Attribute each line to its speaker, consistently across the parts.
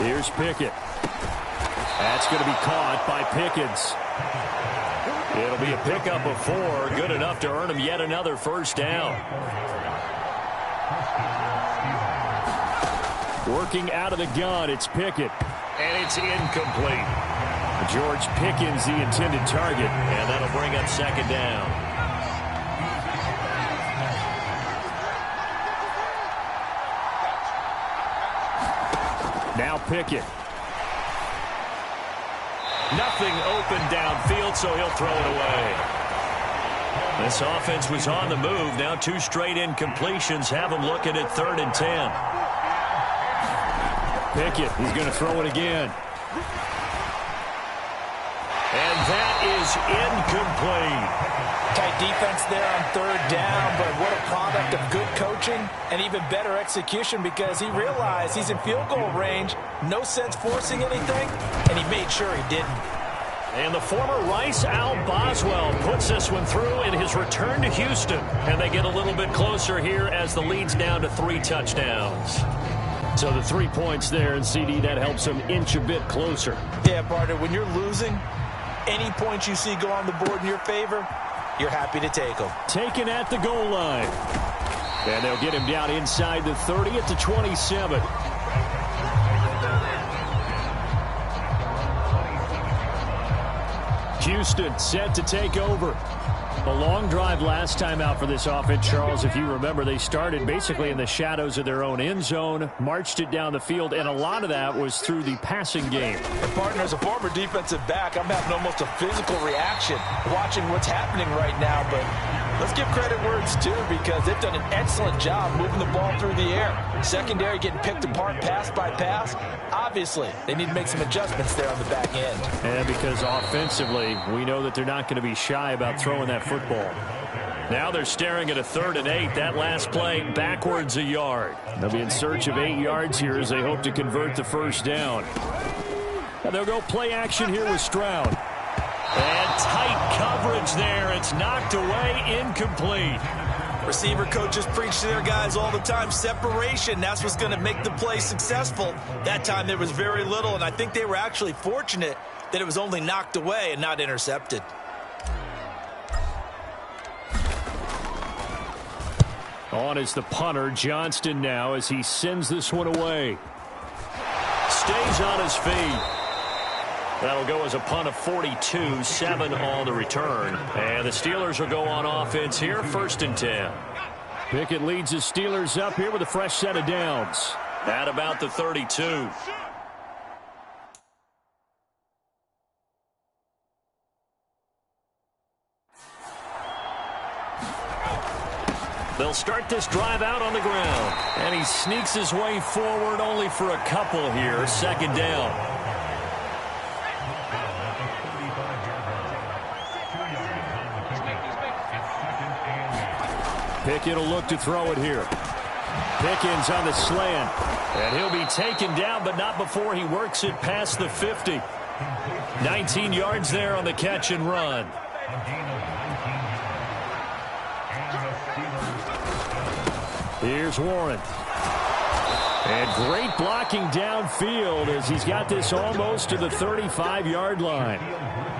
Speaker 1: Here's Pickett. That's going to be caught by Pickens. It'll be a pickup of 4, good enough to earn him yet another first down. Working out of the gun, it's Pickett. And it's incomplete. George Pickens, the intended target, and that'll bring up second down. Now Pickett. Nothing open downfield, so he'll throw it away. This offense was on the move. Now 2 straight incompletions have them looking at 3rd and 10. Pickett is going to throw it again. And that is incomplete.
Speaker 2: Tight defense there on 3rd down, but what a product of good coaching and even better execution because he realized he's in field goal range. No sense forcing anything, and he made sure he didn't.
Speaker 1: And the former Rice Al Boswell puts this one through in his return to Houston. And they get a little bit closer here as the lead's down to 3 touchdowns. So the 3 points there, and CD, that helps them inch a bit closer.
Speaker 2: Yeah, partner, when you're losing, any points you see go on the board in your favor, you're happy to take them.
Speaker 1: Taken at the goal line. And they'll get him down inside the 30 at the 27. Houston set to take over. A long drive last time out for this offense, Charles. If you remember, they started basically in the shadows of their own end zone, marched it down the field, and a lot of that was through the passing game.
Speaker 2: And partner, as a former defensive back, I'm having almost a physical reaction watching what's happening right now. But let's give credit where it's due because they've done an excellent job moving the ball through the air. Secondary getting picked apart pass by pass. Obviously, they need to make some adjustments there on the back end.
Speaker 1: And because offensively, we know that they're not going to be shy about throwing that football. Now they're staring at a 3rd and 8. That last play backwards a yard. They'll be in search of 8 yards here as they hope to convert the first down. Now they'll go play action here with Stroud. And tight coverage there. It's knocked away, incomplete.
Speaker 2: Receiver coaches preach to their guys all the time. Separation, that's what's going to make the play successful. That time there was very little, and I think they were actually fortunate that it was only knocked away and not intercepted.
Speaker 1: On is the punter, Johnston, now as he sends this one away. Stays on his feet. That'll go as a punt of 42, 7 on the return. And the Steelers will go on offense here, 1st and 10. Pickett leads the Steelers up here with a fresh set of downs. At about the 32. They'll start this drive out on the ground. And he sneaks his way forward only for a couple here, 2nd down. Pickett will look to throw it here. Pickens on the slant. And he'll be taken down, but not before he works it past the 50. 19 yards there on the catch and run. Here's Warren. And great blocking downfield as he's got this almost to the 35-yard line.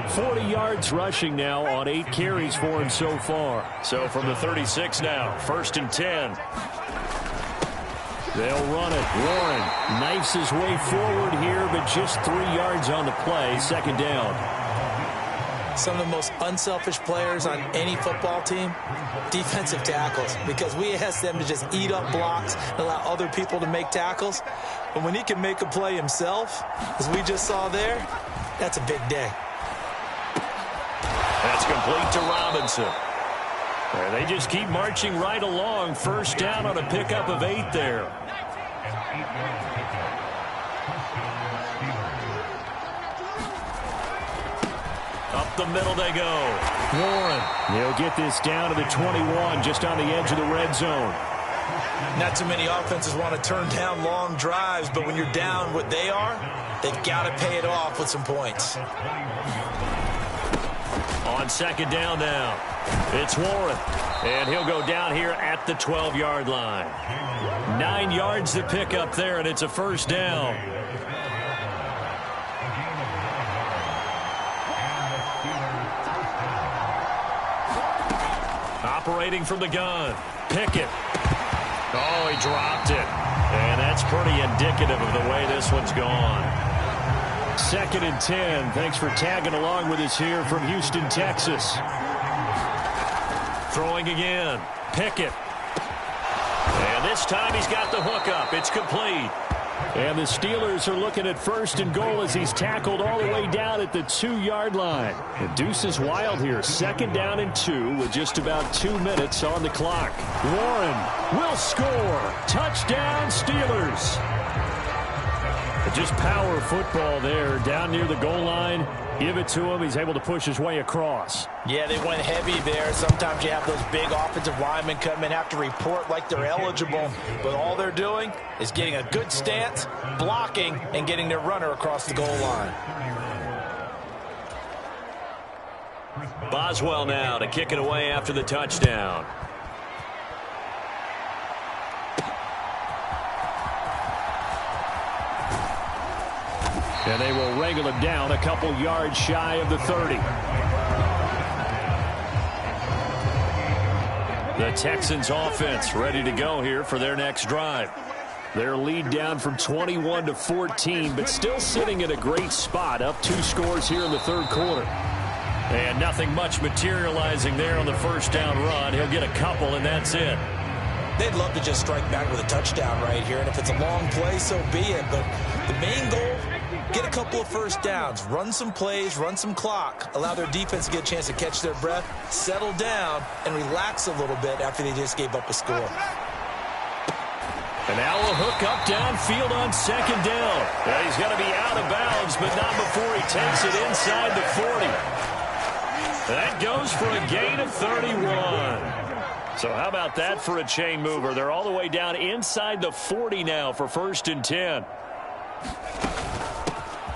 Speaker 1: 40 yards rushing now on 8 carries for him so far. So from the 36 now, 1st and 10. They'll run it. Warren knifes his way forward here, but just 3 yards on the play, 2nd down.
Speaker 2: Some of the most unselfish players on any football team, defensive tackles, because we ask them to just eat up blocks and allow other people to make tackles. But when he can make a play himself, as we just saw there, that's a big day.
Speaker 1: That's complete to Robinson. And they just keep marching right along. 1st down on a pickup of 8 there. Up the middle they go. Warren. He'll get this down to the 21, just on the edge of the red zone.
Speaker 2: Not too many offenses want to turn down long drives, but when you're down what they are, they've got to pay it off with some points.
Speaker 1: On 2nd down now, it's Warren. And he'll go down here at the 12-yard line. 9 yards to pick up there, and it's a 1st down. operating from the gun. Pickett. Oh, he dropped it. And that's pretty indicative of the way this one's gone. 2nd and 10. Thanks for tagging along with us here from Houston, Texas. Throwing again. Pickett. And this time he's got the hook up. It's complete. And the Steelers are looking at 1st and goal as he's tackled all the way down at the 2-yard line. The deuce is wild here. 2nd down and 2 with just about 2 minutes on the clock. Warren will score. Touchdown, Steelers. Just power football there down near the goal line. Give it to him. He's able to push his way across.
Speaker 2: Yeah, they went heavy there. Sometimes you have those big offensive linemen come in, have to report like they're eligible. But all they're doing is getting a good stance, blocking, and getting their runner across the goal line.
Speaker 1: Boswell now to kick it away after the touchdown. And they will wrangle him down a couple yards shy of the 30. The Texans offense ready to go here for their next drive. Their lead down from 21 to 14, but still sitting in a great spot, up 2 scores here in the 3rd quarter. And nothing much materializing there on the 1st down run. He'll get a couple, and that's it.
Speaker 2: They'd love to just strike back with a touchdown right here, and if it's a long play, so be it. But the main goal, get a couple of 1st downs, run some plays, run some clock, allow their defense to get a chance to catch their breath, settle down, and relax a little bit after they just gave up a score.
Speaker 1: And now a hook up downfield on 2nd down. Yeah, he's going to be out of bounds, but not before he takes it inside the 40. That goes for a gain of 31. So how about that for a chain mover? They're all the way down inside the 40 now for 1st and 10.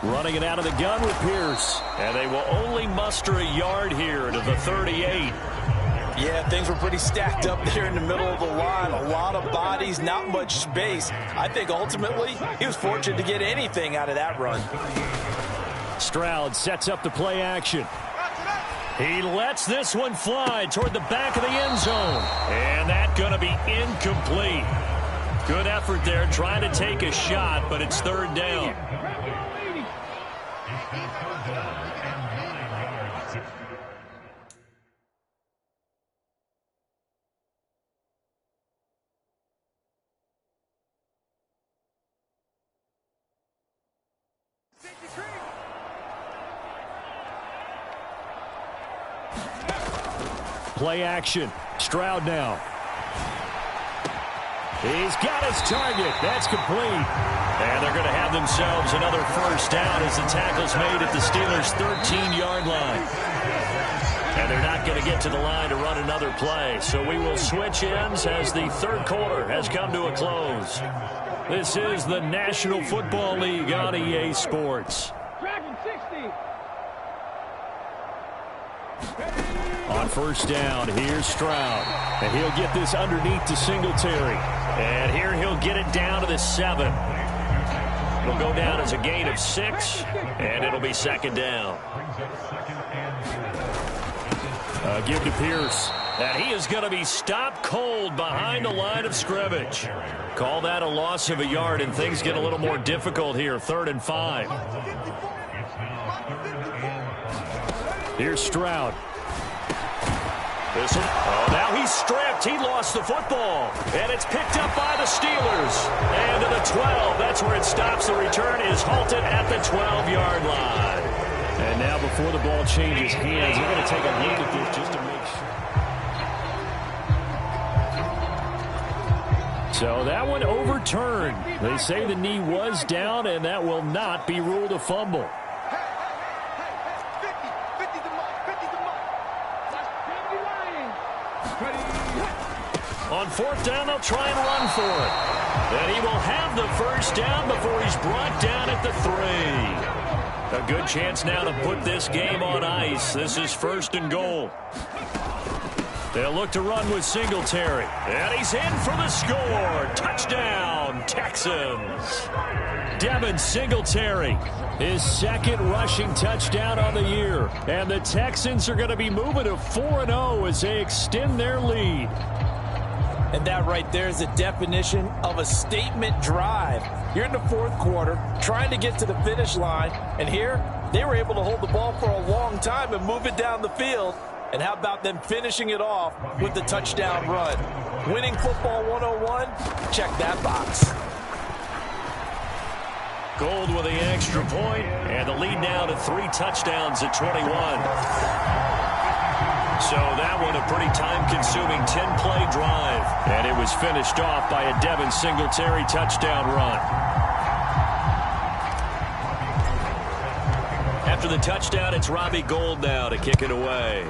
Speaker 1: Running it out of the gun with Pierce. And they will only muster a yard here to the 38.
Speaker 2: Yeah, things were pretty stacked up there in the middle of the line. A lot of bodies, not much space. I think ultimately he was fortunate to get anything out of that run.
Speaker 1: Stroud sets up the play action. He lets this one fly toward the back of the end zone. And that's going to be incomplete. Good effort there trying to take a shot, but it's 3rd down. Play action. Stroud now. He's got his target. That's complete. And they're going to have themselves another 1st down as the tackle's made at the Steelers' 13-yard line. And they're not going to get to the line to run another play. So we will switch ends as the 3rd quarter has come to a close. This is the National Football League on EA Sports. On 1st down, here's Stroud. And he'll get this underneath to Singletary. And here he'll get it down to the 7. It'll go down as a gain of 6, and it'll be 2nd down. Give to Pierce. And he is going to be stopped cold behind the line of scrimmage. Call that a loss of a yard, and things get a little more difficult here. 3rd and 5. Here's Stroud. Now he's stripped. He lost the football. And it's picked up by the Steelers. And to the 12. That's where it stops. The return is halted at the 12-yard line. And now before the ball changes hands, they're going to take a look at this just to make sure. So that one overturned. They say the knee was down, and that will not be ruled a fumble. On 4th down, they'll try and run for it. And he will have the 1st down before he's brought down at the 3. A good chance now to put this game on ice. This is 1st and goal. They'll look to run with Singletary. And he's in for the score. Touchdown, Texans. Devin Singletary, his second rushing touchdown on the year. And the Texans are going to be moving to 4-0 as they extend their lead.
Speaker 2: And that right there is the definition of a statement drive. You're in the fourth quarter, trying to get to the finish line. And here, they were able to hold the ball for a long time and move it down the field. And how about them finishing it off with the touchdown run? Winning football 101? Check that box.
Speaker 1: Gold with the extra point, and the lead now to 3 touchdowns at 21. So that one a pretty time-consuming 10-play drive. And it was finished off by a Devin Singletary touchdown run. After the touchdown, it's Robbie Gould now to kick it away.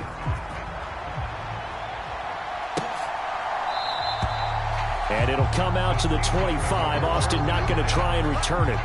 Speaker 1: And it'll come out to the 25. Austin not going to try and return it.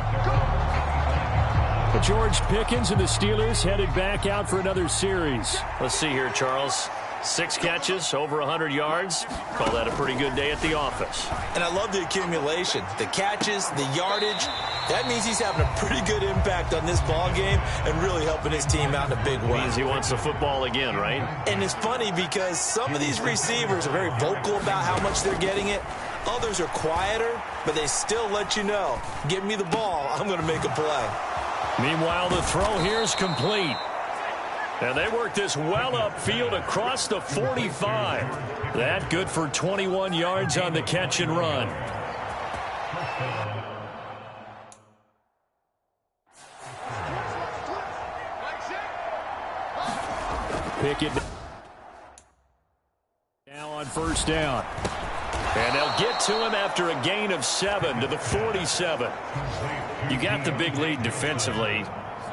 Speaker 1: But George Pickens and the Steelers headed back out for another series. Let's see here, Charles. 6 catches, over 100 yards. Call that a pretty good day at the office.
Speaker 2: And I love the accumulation. The catches, the yardage. That means he's having a pretty good impact on this ball game and really helping his team out in a big way.
Speaker 1: Means he wants the football again, right?
Speaker 2: And it's funny because some of these receivers are very vocal about how much they're getting it. Others are quieter, but they still let you know, give me the ball, I'm going to make a play.
Speaker 1: Meanwhile, the throw here is complete. And they work this well upfield across the 45. That good for 21 yards on the catch and run. Pickett now on first down. And they'll get to him after a gain of 7 to the 47. You got the big lead defensively.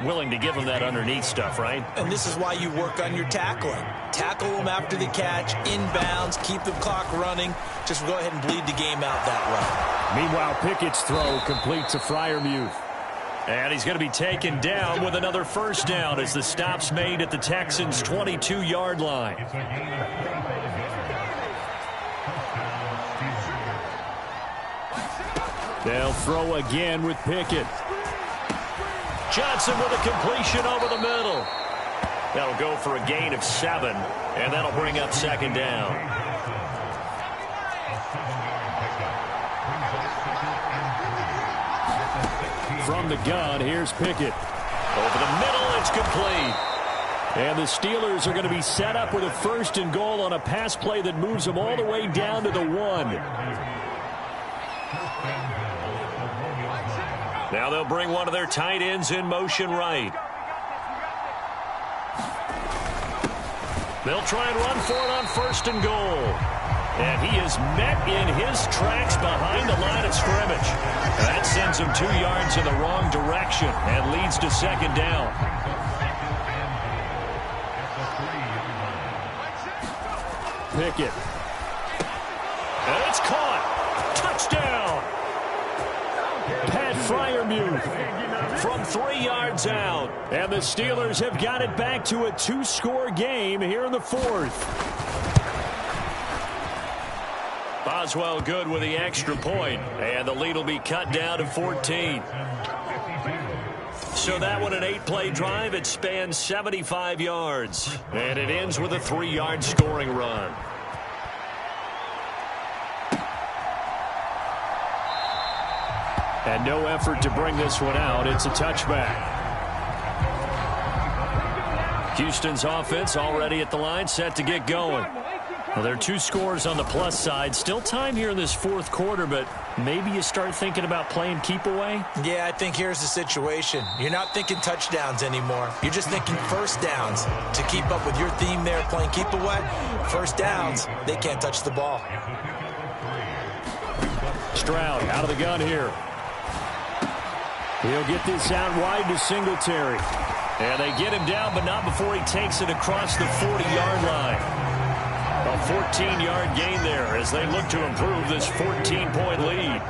Speaker 1: Willing to give him that underneath stuff, right?
Speaker 2: And this is why you work on your tackling. Tackle them after the catch, inbounds, keep the clock running. Just go ahead and bleed the game out that way.
Speaker 1: Meanwhile, Pickett's throw complete to Freiermuth. And he's going to be taken down with another first down as the stop's made at the Texans' 22-yard line. They'll throw again with Pickett. Johnson with a completion over the middle. That'll go for a gain of 7, and that'll bring up second down. From the gun, here's Pickett. Over the middle, it's complete. And the Steelers are going to be set up with a 1st and goal on a pass play that moves them all the way down to the 1. Now they'll bring one of their tight ends in motion right. They'll try and run for it on 1st and goal. And he is met in his tracks behind the line of scrimmage. That sends him 2 yards in the wrong direction and leads to second down. Pickett. And it's caught. Touchdown. Pat Freiermuth from 3 yards out. And the Steelers have got it back to a 2-score game here in the 4th. Boswell good with the extra point, and the lead will be cut down to 14. So that one, an 8-play drive. It spans 75 yards, and it ends with a 3-yard scoring run. And no effort to bring this one out. It's a touchback. Houston's offense already at the line, set to get going. Well, there are 2 scores on the plus side. Still time here in this 4th quarter, but maybe you start thinking about playing keep away?
Speaker 2: Yeah, I think here's the situation. You're not thinking touchdowns anymore. You're just thinking first downs. To keep up with your theme there, playing keep away, first downs, they can't touch the ball.
Speaker 1: Stroud out of the gun here. He'll get this out wide to Singletary. And they get him down, but not before he takes it across the 40-yard line. A 14-yard gain there as they look to improve this 14-point lead.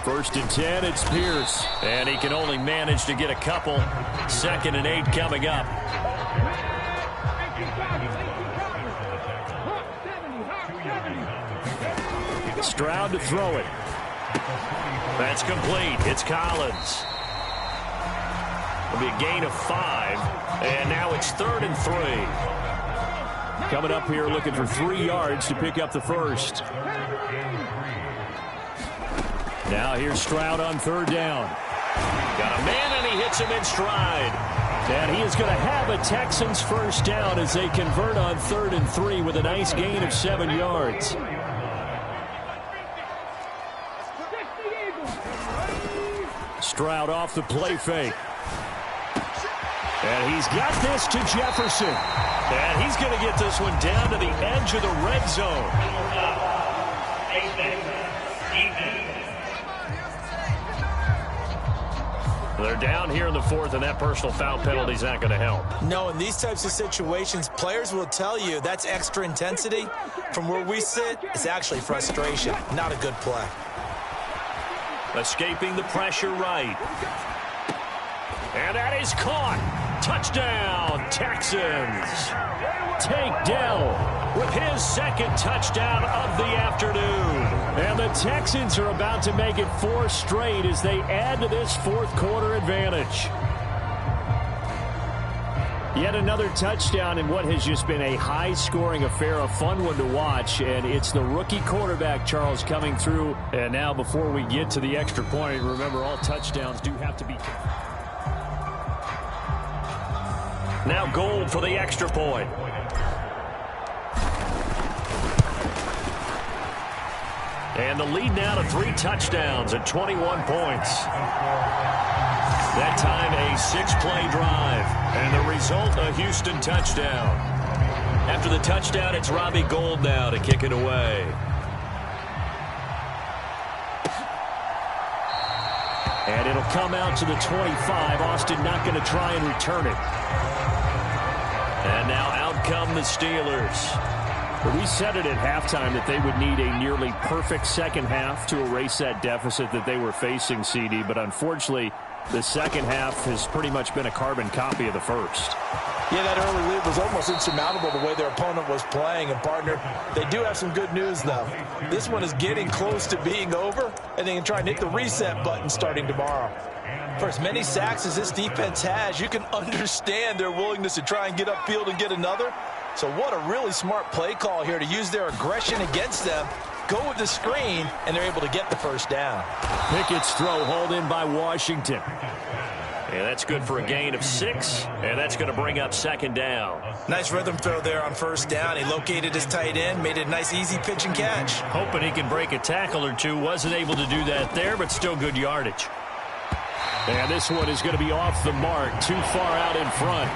Speaker 1: 1st and 10, it's Pierce. And he can only manage to get a couple. 2nd and 8 coming up. Stroud to throw it. That's complete. It's Collins. It'll be a gain of 5. And now it's 3rd and 3. Coming up here looking for 3 yards to pick up the first. Now here's Stroud on 3rd down. Got a man and he hits him in stride. And he is going to have a Texans first down as they convert on 3rd and 3 with a nice gain of 7 yards. Stroud off the play fake. And he's got this to Jefferson. And he's going to get this one down to the edge of the red zone. They're down here in the 4th, and that personal foul penalty is not going to help.
Speaker 2: No, in these types of situations, players will tell you that's extra intensity. From where we sit, it's actually frustration. Not a good play.
Speaker 1: Escaping the pressure right. And that is caught. Touchdown, Texans. Tank Dell with his 2nd touchdown of the afternoon. And the Texans are about to make it 4 straight as they add to this 4th quarter advantage. Yet another touchdown in what has just been a high-scoring affair, a fun one to watch. And it's the rookie quarterback, Charles, coming through. And now before we get to the extra point, remember all touchdowns do have to be... Now Gold for the extra point. And the lead now to 3 touchdowns at 21 points. That time a 6-play drive. And the result, a Houston touchdown. After the touchdown, it's Robbie Gould now to kick it away. And it'll come out to the 25. Austin not going to try and return it. And now out come the Steelers. We said it at halftime that they would need a nearly perfect second half to erase that deficit that they were facing, CD. But unfortunately, the second half has pretty much been a carbon copy of the first.
Speaker 2: Yeah, that early lead was almost insurmountable the way their opponent was playing. And, partner, they do have some good news, though. This one is getting close to being over, and they can try and hit the reset button starting tomorrow. For as many sacks as this defense has, you can understand their willingness to try and get upfield and get another. So what a really smart play call here to use their aggression against them. Go with the screen, and they're able to get the first down.
Speaker 1: Pickett's throw hauled in by Washington. And that's good for a gain of 6, and that's going to bring up 2nd down.
Speaker 2: Nice rhythm throw there on 1st down. He located his tight end, made it a nice, easy pitch and catch.
Speaker 1: Hoping he can break a tackle or two. Wasn't able to do that there, but still good yardage. And this one is going to be off the mark, too far out in front.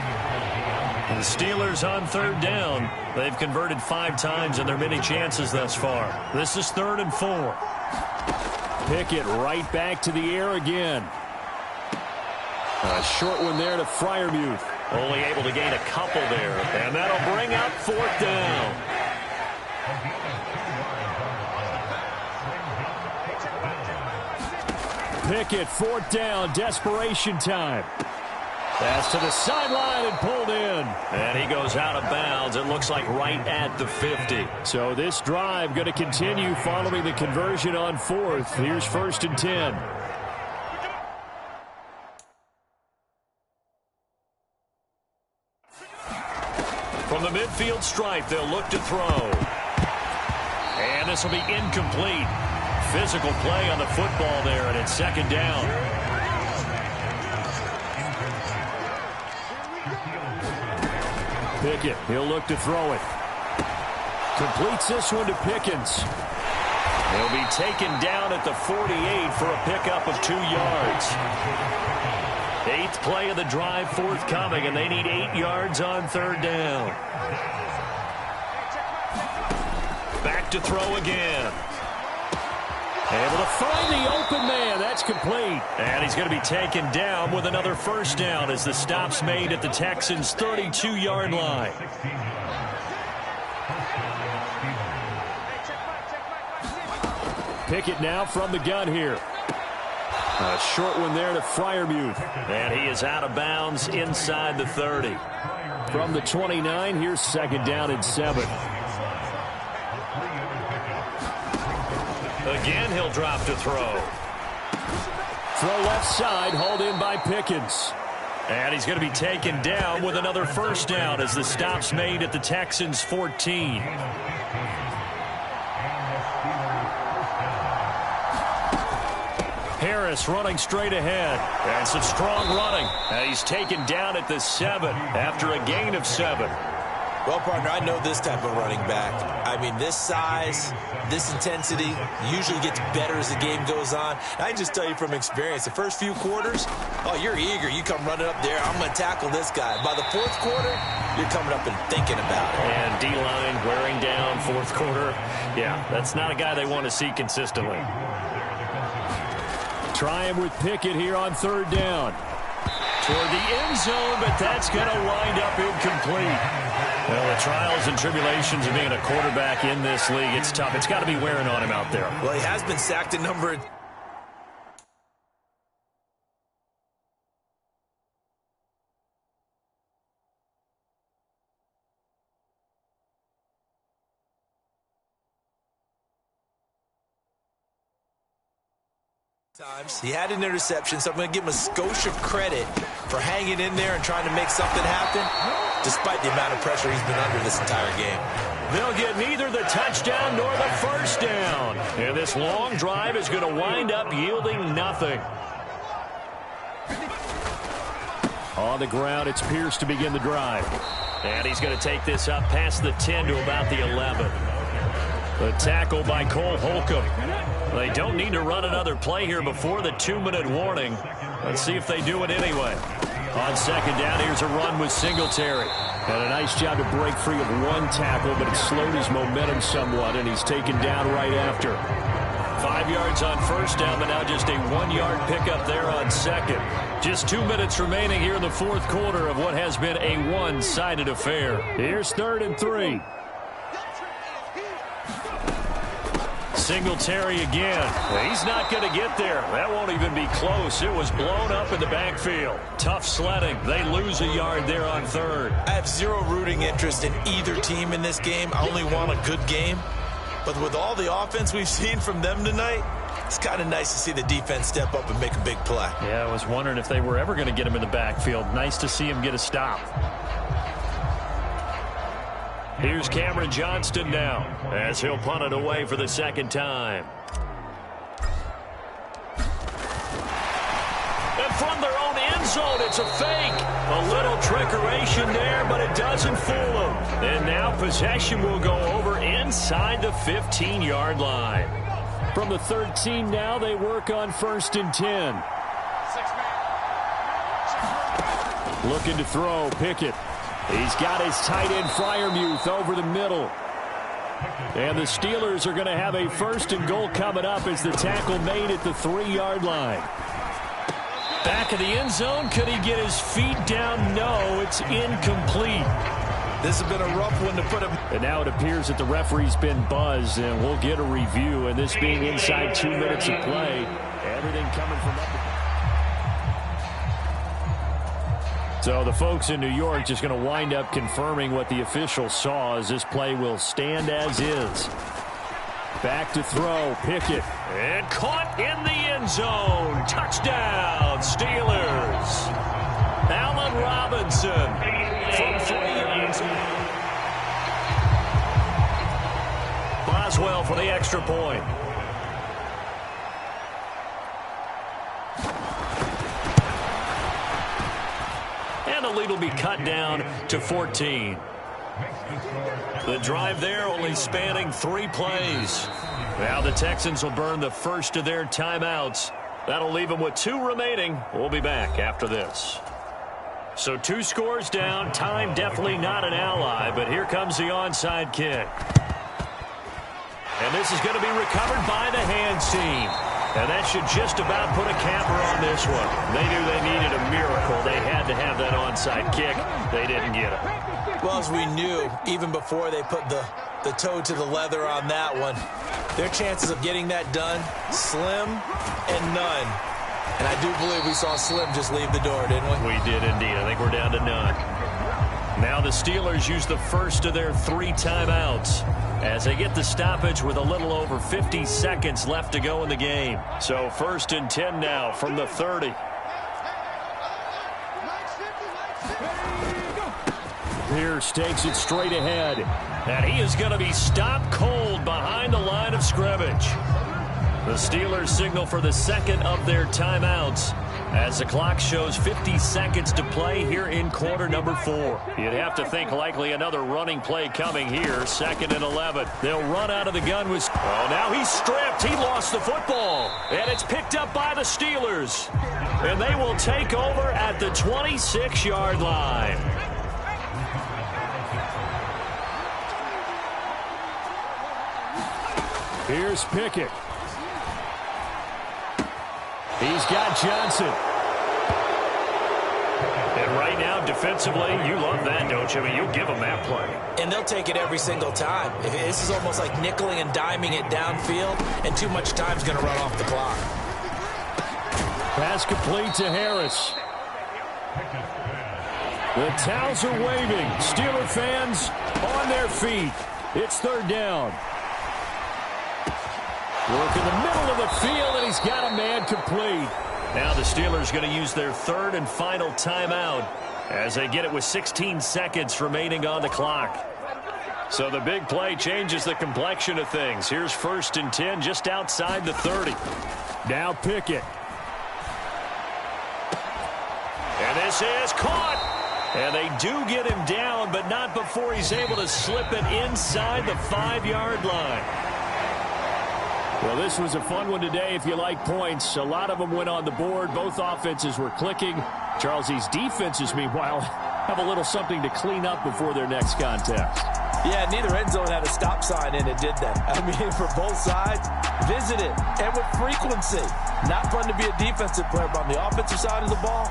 Speaker 1: And the Steelers on 3rd down. They've converted 5 times in their many chances thus far. This is 3rd and 4. Pickett right back to the air again. A short one there to Freiermuth. Only able to gain a couple there. And that'll bring up 4th down. Pickett, 4th down, desperation time. Pass to the sideline and pulled in. And he goes out of bounds. It looks like right at the 50. So this drive going to continue following the conversion on 4th. Here's 1st and 10. From the midfield stripe, they'll look to throw. And this will be incomplete. Physical play on the football there, and it's 2nd down. Pickett, he'll look to throw it. Completes this one to Pickens. He'll be taken down at the 48 for a pickup of 2 yards. 8th play of the drive forthcoming, and they need 8 yards on 3rd down. Back to throw again. Able to find the open man. That's complete. And he's going to be taken down with another 1st down as the stop's made at the Texans' 32-yard line. Pickett now from the gun here. A short one there to Freiermuth. And he is out of bounds inside the 30. From the 29, here's second down and 7. Again, he'll drop to throw. Throw left side, hauled in by Pickens. And he's going to be taken down with another first down as the stop's made at the Texans' 14. Harris running straight ahead. And some strong running. And he's taken down at the 7 after a gain of 7.
Speaker 2: Well, partner, I know this type of running back. I mean, this size, this intensity usually gets better as the game goes on. And I can just tell you from experience, the first few quarters, oh, you're eager. You come running up there, I'm going to tackle this guy. By the fourth quarter, you're coming up and thinking about it.
Speaker 1: And D-line wearing down fourth quarter. Yeah, that's not a guy they want to see consistently. Try him with Pickett here on third down. Toward the end zone, but that's going to wind up incomplete. Well, the trials and tribulations of being a quarterback in this league, it's tough. It's got to be wearing on him out there.
Speaker 2: Well, he has been sacked a number of times. He had an interception, so I'm going to give him a skosh of credit for hanging in there and trying to make something happen, despite the amount of pressure he's been under this entire game.
Speaker 1: They'll get neither the touchdown nor the first down. And this long drive is going to wind up yielding nothing. On the ground, it's Pierce to begin the drive. And he's going to take this up past the 10 to about the 11. The tackle by Cole Holcomb. They don't need to run another play here before the 2-minute warning. Let's see if they do it anyway. On second down, here's a run with Singletary. And a nice job to break free of one tackle, but it slowed his momentum somewhat, and he's taken down right after. 5 yards on first down, but now just a 1-yard pickup there on second. Just 2 minutes remaining here in the fourth quarter of what has been a one-sided affair. Here's 3rd and 3. Singletary again. He's not going to get there. That won't even be close. It was blown up in the backfield. Tough sledding. They lose a yard there on third.
Speaker 2: I have zero rooting interest in either team in this game. I only want a good game. But with all the offense we've seen from them tonight, it's kind of nice to see the defense step up and make a big play.
Speaker 1: Yeah, I was wondering if they were ever going to get him in the backfield. Nice to see him get a stop. Here's Cameron Johnston now as he'll punt it away for the second time. And from their own end zone, it's a fake. A little trickeration there, but it doesn't fool them. And now possession will go over inside the 15-yard line. From the 13 now, they work on 1st and 10. Looking to throw, Pickett. He's got his tight end Freiermuth over the middle. And the Steelers are going to have a 1st and goal coming up as the tackle made at the 3-yard line. Back of the end zone. Could he get his feet down? No, it's incomplete.
Speaker 2: This has been a rough one to put him.
Speaker 1: And now it appears that the referee's been buzzed, and we'll get a review. And this being inside 2 minutes of play, everything coming from up. So the folks in New York just going to wind up confirming what the official saw, as this play will stand as is. Back to throw, Pickett. And caught in the end zone. Touchdown, Steelers. Allen Robinson from 3 yards. Boswell for the extra point. And the lead will be cut down to 14. The drive there only spanning 3 plays. Now the Texans will burn the first of their timeouts. That'll leave them with 2 remaining. We'll be back after this. So 2 scores down. Time definitely not an ally, but here comes the onside kick. And this is going to be recovered by the hands team. And that should just about put a capper on this one. They knew they needed a miracle. They had to have that onside kick. They didn't get it.
Speaker 2: Well, as we knew, even before they put the toe to the leather on that one, their chances of getting that done, slim and none. And I do believe we saw Slim just leave the door, didn't we?
Speaker 1: We did indeed. I think we're down to none. Now the Steelers use the first of their 3 timeouts as they get the stoppage with a little over 50 seconds left to go in the game. So 1st and 10 now from the 30. Pierce takes it straight ahead. And he is going to be stopped cold behind the line of scrimmage. The Steelers signal for the second of their timeouts as the clock shows 50 seconds to play here in quarter number 4. You'd have to think likely another running play coming here. 2nd and 11. They'll run out of the gun with... Oh, now he's stripped. He lost the football. And it's picked up by the Steelers. And they will take over at the 26-yard line. Here's Pickett. He's got Johnson. And right now, defensively, you love that, don't you? I mean, you'll give them that play.
Speaker 2: And they'll take it every single time. This is almost like nickeling and diming it downfield, and too much time's going to run off the clock.
Speaker 1: Pass complete to Harris. The towels are waving. Steeler fans on their feet. It's 3rd down. Work in the middle of the field, and he's got a man complete. Now the Steelers going to use their 3rd and final timeout as they get it with 16 seconds remaining on the clock. So the big play changes the complexion of things. Here's 1st and 10 just outside the 30. Now Pickett. And this is caught. And they do get him down, but not before he's able to slip it inside the 5-yard line. Well, this was a fun one today if you like points. A lot of them went on the board. Both offenses were clicking. Charles, these defenses, meanwhile, have a little something to clean up before their next contest.
Speaker 2: Yeah, neither end zone had a stop sign in it, did they? I mean, for both sides, visit it, and with frequency. Not fun to be a defensive player, but on the offensive side of the ball,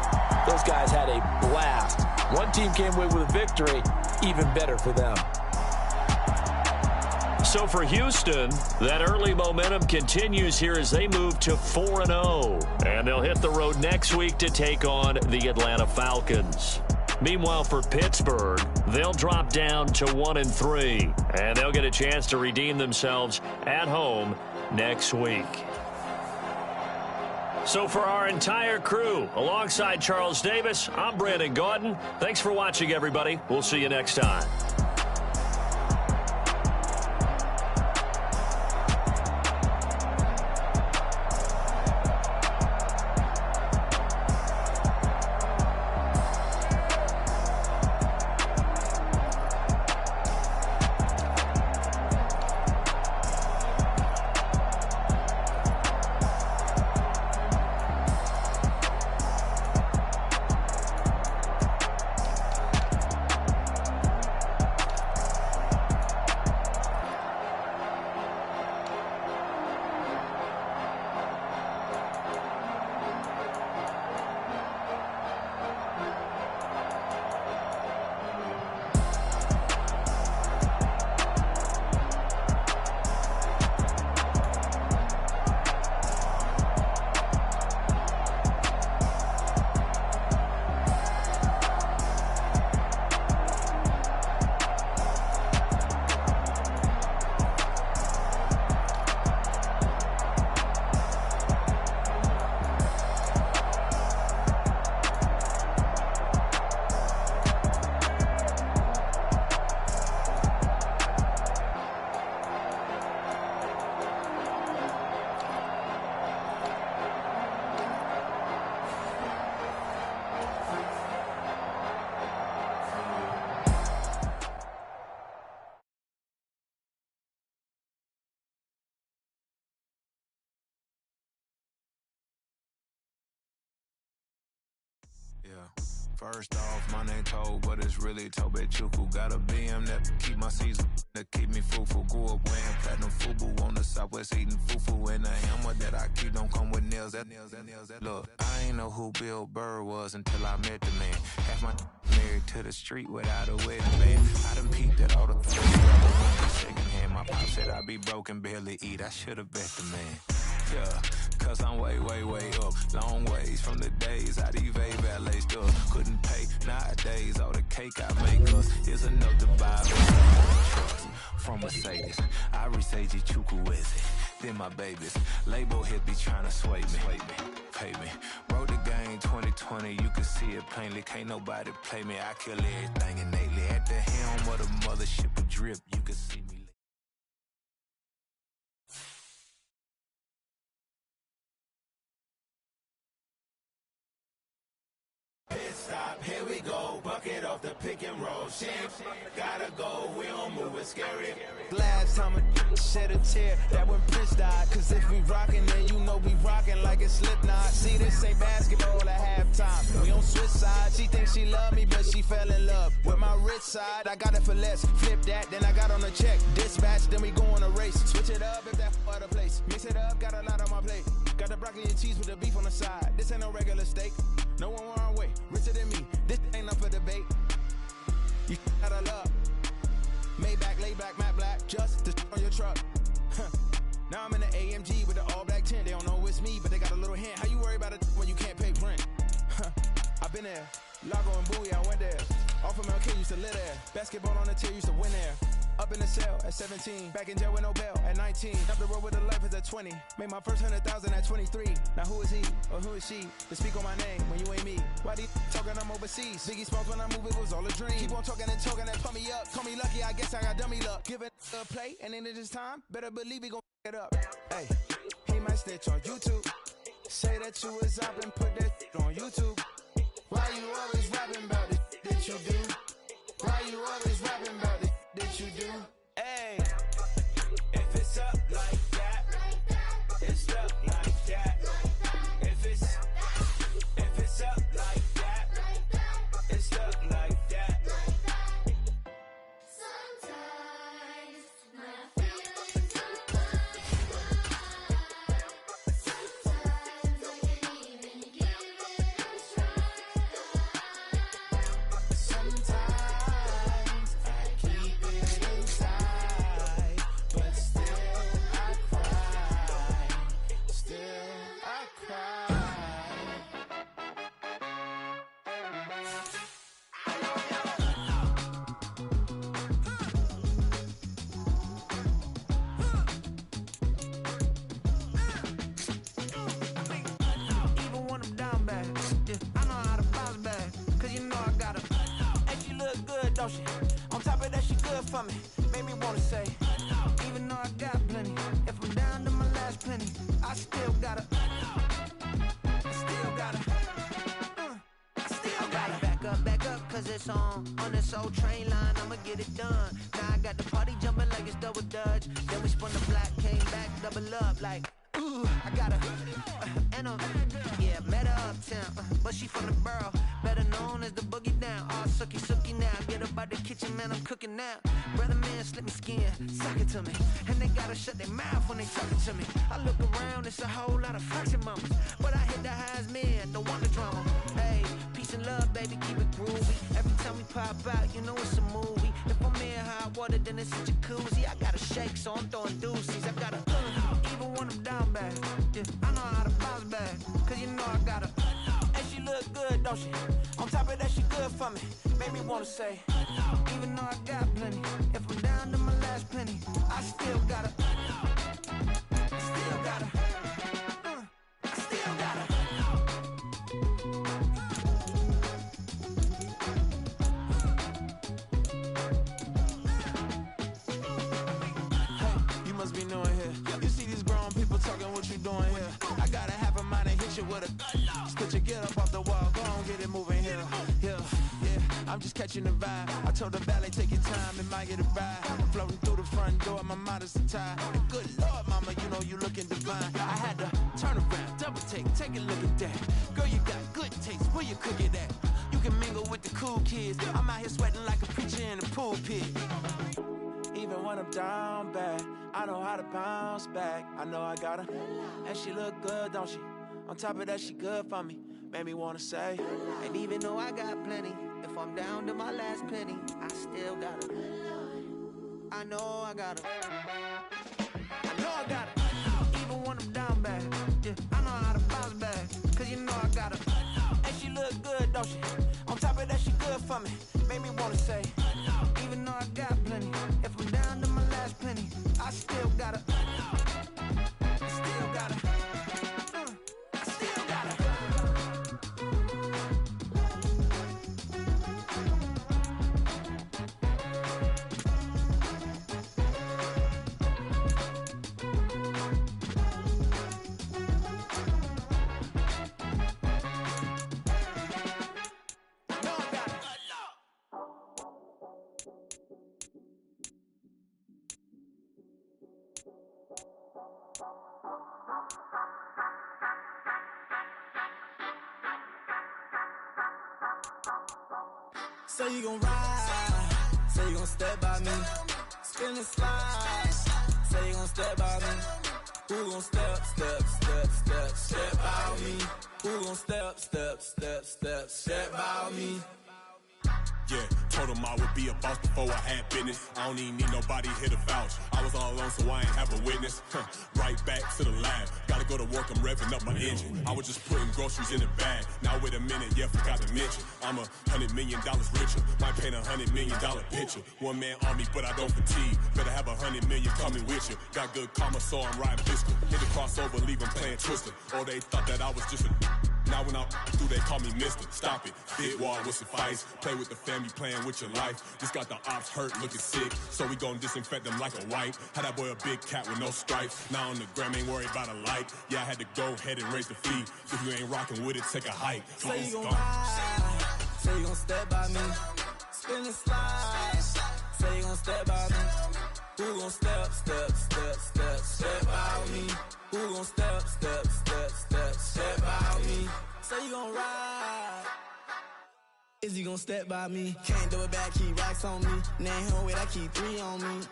Speaker 2: those guys had a blast. One team came away with a victory, even better for them.
Speaker 1: So for Houston, that early momentum continues here as they move to 4-0. And they'll hit the road next week to take on the Atlanta Falcons. Meanwhile, for Pittsburgh, they'll drop down to 1-3. And they'll get a chance to redeem themselves at home next week. So for our entire crew, alongside Charles Davis, I'm Brandon Gaudin. Thanks for watching, everybody. We'll see you next time.
Speaker 3: Yeah. First off, my name Toad, but it's really Tobe Chuku. Got a BM that keep my season, that keep me fruitful. Grew up wearing platinum FUBU on the Southwest eating fufu. And the hammer that I keep don't come with nails. Look, I ain't know who Bill Burr was until I met the man. Half my married to the street without a wedding band. I done peeped at all the second hand. My pop said I'd be broken, barely eat. I should've bet the man. Yeah, Cause I'm way, way, way up. Long ways from the days I these valet stuff. Couldn't pay nowadays. All the cake I make us is enough to buy trucks from Mercedes. I say Chukwueze. Then my babies. Label hit be trying to sway me. Pay me. Wrote the game 2020. You can see it plainly. Can't nobody play me. I kill everything innately. At the helm of the mothership of drip. You can see me.
Speaker 4: Stop, here we go, bucket off the pick and roll. Shit, gotta go, we don't move, it's scary.
Speaker 5: Last time a shed a tear, that when Prince died. Cause if we rockin', then you know we rockin' like it's Slipknot. See, this ain't basketball at halftime. We on switch sides. She thinks she love me, but she fell in love with my rich side. I got it for less, flip that, then I got on a check. Dispatch, then we go on a race. Switch it up if that other place. Mix it up, got a lot on my plate. Got the broccoli and cheese with the beef on the side. This ain't no regular steak. No one wrong way, richer than me. This ain't up for debate. You out of luck. Maybach, lay back, matte black, just to on your truck. Now I'm in the AMG with the all black tint. They don't know it's me, but they got a little hint. How you worry about it when you can't pay rent? I've been there. Lago and Bowie, I went there. Off of MLK, used to live there. Basketball on the tier, used to win there. Up in the cell at 17, back in jail with no bail at 19. Up the road with a life is at 20. Made my first 100,000 at 23. Now who is he or who is she to speak on my name when you ain't me? Why they talking I'm overseas? Biggie Smalls when I move it was all a dream. Keep on talking and pump me up. Call me lucky, I guess I got dummy luck. Give it a play and then it is time. Better believe we gon' it up. Hey, he might snitch on YouTube. Say that you was up and put that on YouTube. Why you always rapping about it that you do? Why you always rapping about it that you do? Hey,
Speaker 4: If it's up like that, it's up like that. If it's up like that, it's up like that.
Speaker 6: Sometimes my feelings are fine. Sometimes I can't even give it a try.
Speaker 5: sometimes I keep it inside, but still I cry. Still I cry. Even when I'm down bad, yeah, I know how to bounce back. Cause you know I got her. And she look good, don't she? On top of that, she good for me. Made me wanna say, even though I got plenty, if I'm down to my last penny, I still got her. I still got her. I still got her. Back up, cause it's on this old train line, I'ma get it done. Now I got the party jumping like it's double dutch. Then we spun the block, came back, double up like, ooh, I got her. And yeah, met her uptown, but she from the borough, better known as the boogie down. All sookie now, get up out the kitchen, man, I'm cooking now. Brother man, slip me skin, suck it to me. And they gotta shut their mouth when they talking to me. I look around, it's a whole lot of flirting mamas, but I hit the highs, man, don't want the drama. Hey, peace and love, baby, keep it groovy. Every time we pop out, you know it's a movie. If I'm in hot water, then it's a jacuzzi. I gotta shake, so I'm throwing deuces. I gotta, even when I'm down bad, yeah, I know how to bounce back. Cause you know I got her. And she look good, don't she? On top of that, she good for me. Made me wanna say, even though I got plenty, if I'm down to my last penny, I still got her. I still got her. I still got her. Hey, you must be new in here. You see these grown people talking, what you doing here? I gotta have a mind and hit you with a stitch you get up off the wall, go on, get it moving here. Yeah, I'm just catching the vibe. I told the valet, take your time, it might get a ride. I'm floating through the front door, my mind is tied. And good Lord, mama, you know you looking divine. I had to turn around, double take a look at that. Girl, you got good taste, where you cook it at? You can mingle with the cool kids. I'm out here sweating like a preacher in the pulpit. Even when I'm down bad, I know how to bounce back. I know I got her, and she look good, don't she? On top of that, she good for me. Made me wanna say, and even though I got plenty, if I'm down to my last penny, I still got her. I know I got her. I know I got her. Even when I'm down bad, yeah, I know Say you gon' ride, say you gon' step by me. Spin and slide, say you gon' step by me. Who gon' step by me? Who gon' step by me?
Speaker 7: Yeah, told him I would be a boss before I had business. I don't even need nobody here to vouch. I was all alone, so I ain't have a witness. Right back to the lab. Gotta go to work, I'm revving up my engine. I was just putting groceries in the bag. Now wait a minute, yeah, forgot to mention. I'm $100 million richer. Might paint $100 million picture. One man army, but I don't fatigue. Better have 100 million coming with you. Got good karma, so I'm riding pistol. Hit the crossover, leave them playing Twister. Or they thought that I was just a... Now when I'm through, they call me Mister. Stop it. Big wall with some fights. Play with the family, playing with your life. Just got the ops hurt, looking sick. So we gon' disinfect them like a wipe. Had that boy a big cat with no stripes. Now on the gram, ain't worried about a light. Yeah, I had to go ahead and raise the fee. If you ain't rocking with it, take a hike.
Speaker 5: Say you gon' ride, say you gon' step by me. Spin and slide, say you gon' step by me. Who gon' step by me? Who gon' step by me? Say you gon' ride. Is he gon' step by me? Can't do it back, keep racks on me. Name home with I keep 3 on me.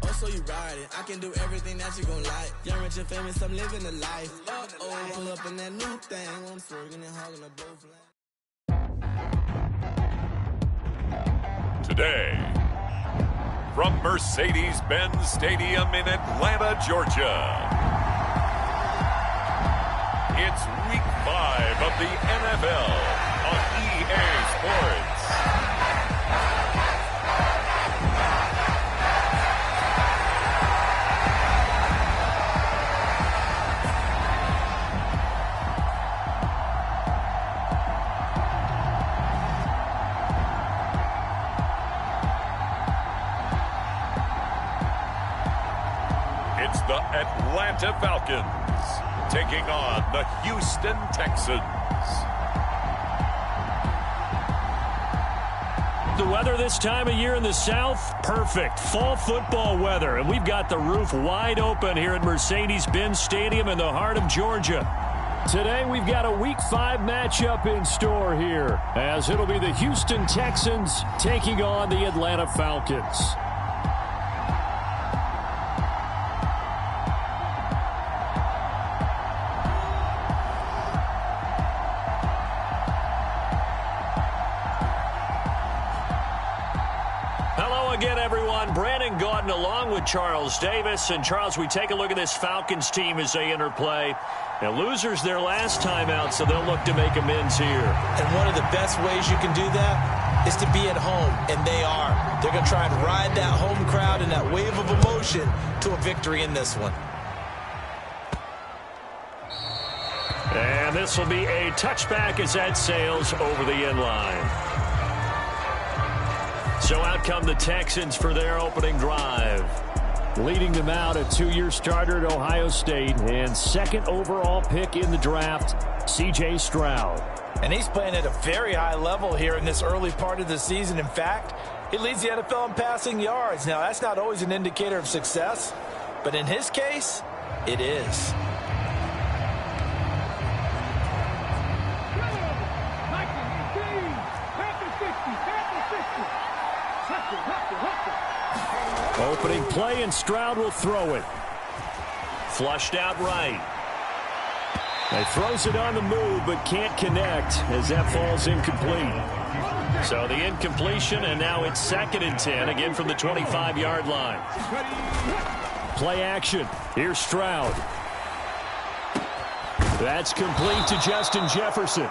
Speaker 5: Oh, so you ride it. I can do everything that you gon' like. Young, rich, and famous, I'm living the life. Uh-oh, pull up in that new thing. I'm swerving and hogging the both lanes.
Speaker 8: Today, from Mercedes-Benz Stadium in Atlanta, Georgia, it's Week 5 of the NFL on EA Sports. It's the Atlanta Falcons taking on the Houston Texans.
Speaker 1: The weather this time of year in the South, perfect. Fall football weather, and we've got the roof wide open here at Mercedes-Benz Stadium in the heart of Georgia. Today, we've got a Week 5 matchup in store here, as it'll be the Houston Texans taking on the Atlanta Falcons. Along with Charles Davis. And Charles, we take a look at this Falcons team as they interplay. And losers their last time out, so they'll look to make amends here.
Speaker 2: And one of the best ways you can do that is to be at home, and they are. They're going to try and ride that home crowd and that wave of emotion to a victory in this one.
Speaker 1: And this will be a touchback as that sails over the end line. So out come the Texans for their opening drive. Leading them out, a 2-year starter at Ohio State and second overall pick in the draft, C.J. Stroud.
Speaker 2: And he's playing at a very high level here in this early part of the season. In fact, he leads the NFL in passing yards. Now, that's not always an indicator of success, but in his case, it is.
Speaker 1: Opening play, and Stroud will throw it. Flushed out right. He throws it on the move, but can't connect as that falls incomplete. So the incompletion, and now it's 2nd and 10, again from the 25-yard line. Play action. Here's Stroud. That's complete to Justin Jefferson.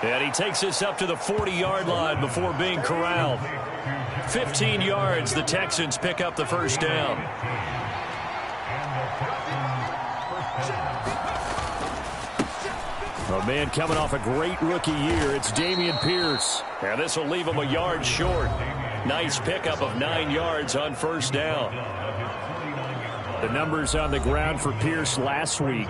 Speaker 1: And he takes this up to the 40-yard line before being corralled. 15 yards, the Texans pick up the first down. A man coming off a great rookie year, it's Dameon Pierce. And this will leave him a yard short. Nice pickup of 9 yards on first down. The numbers on the ground for Pierce last week.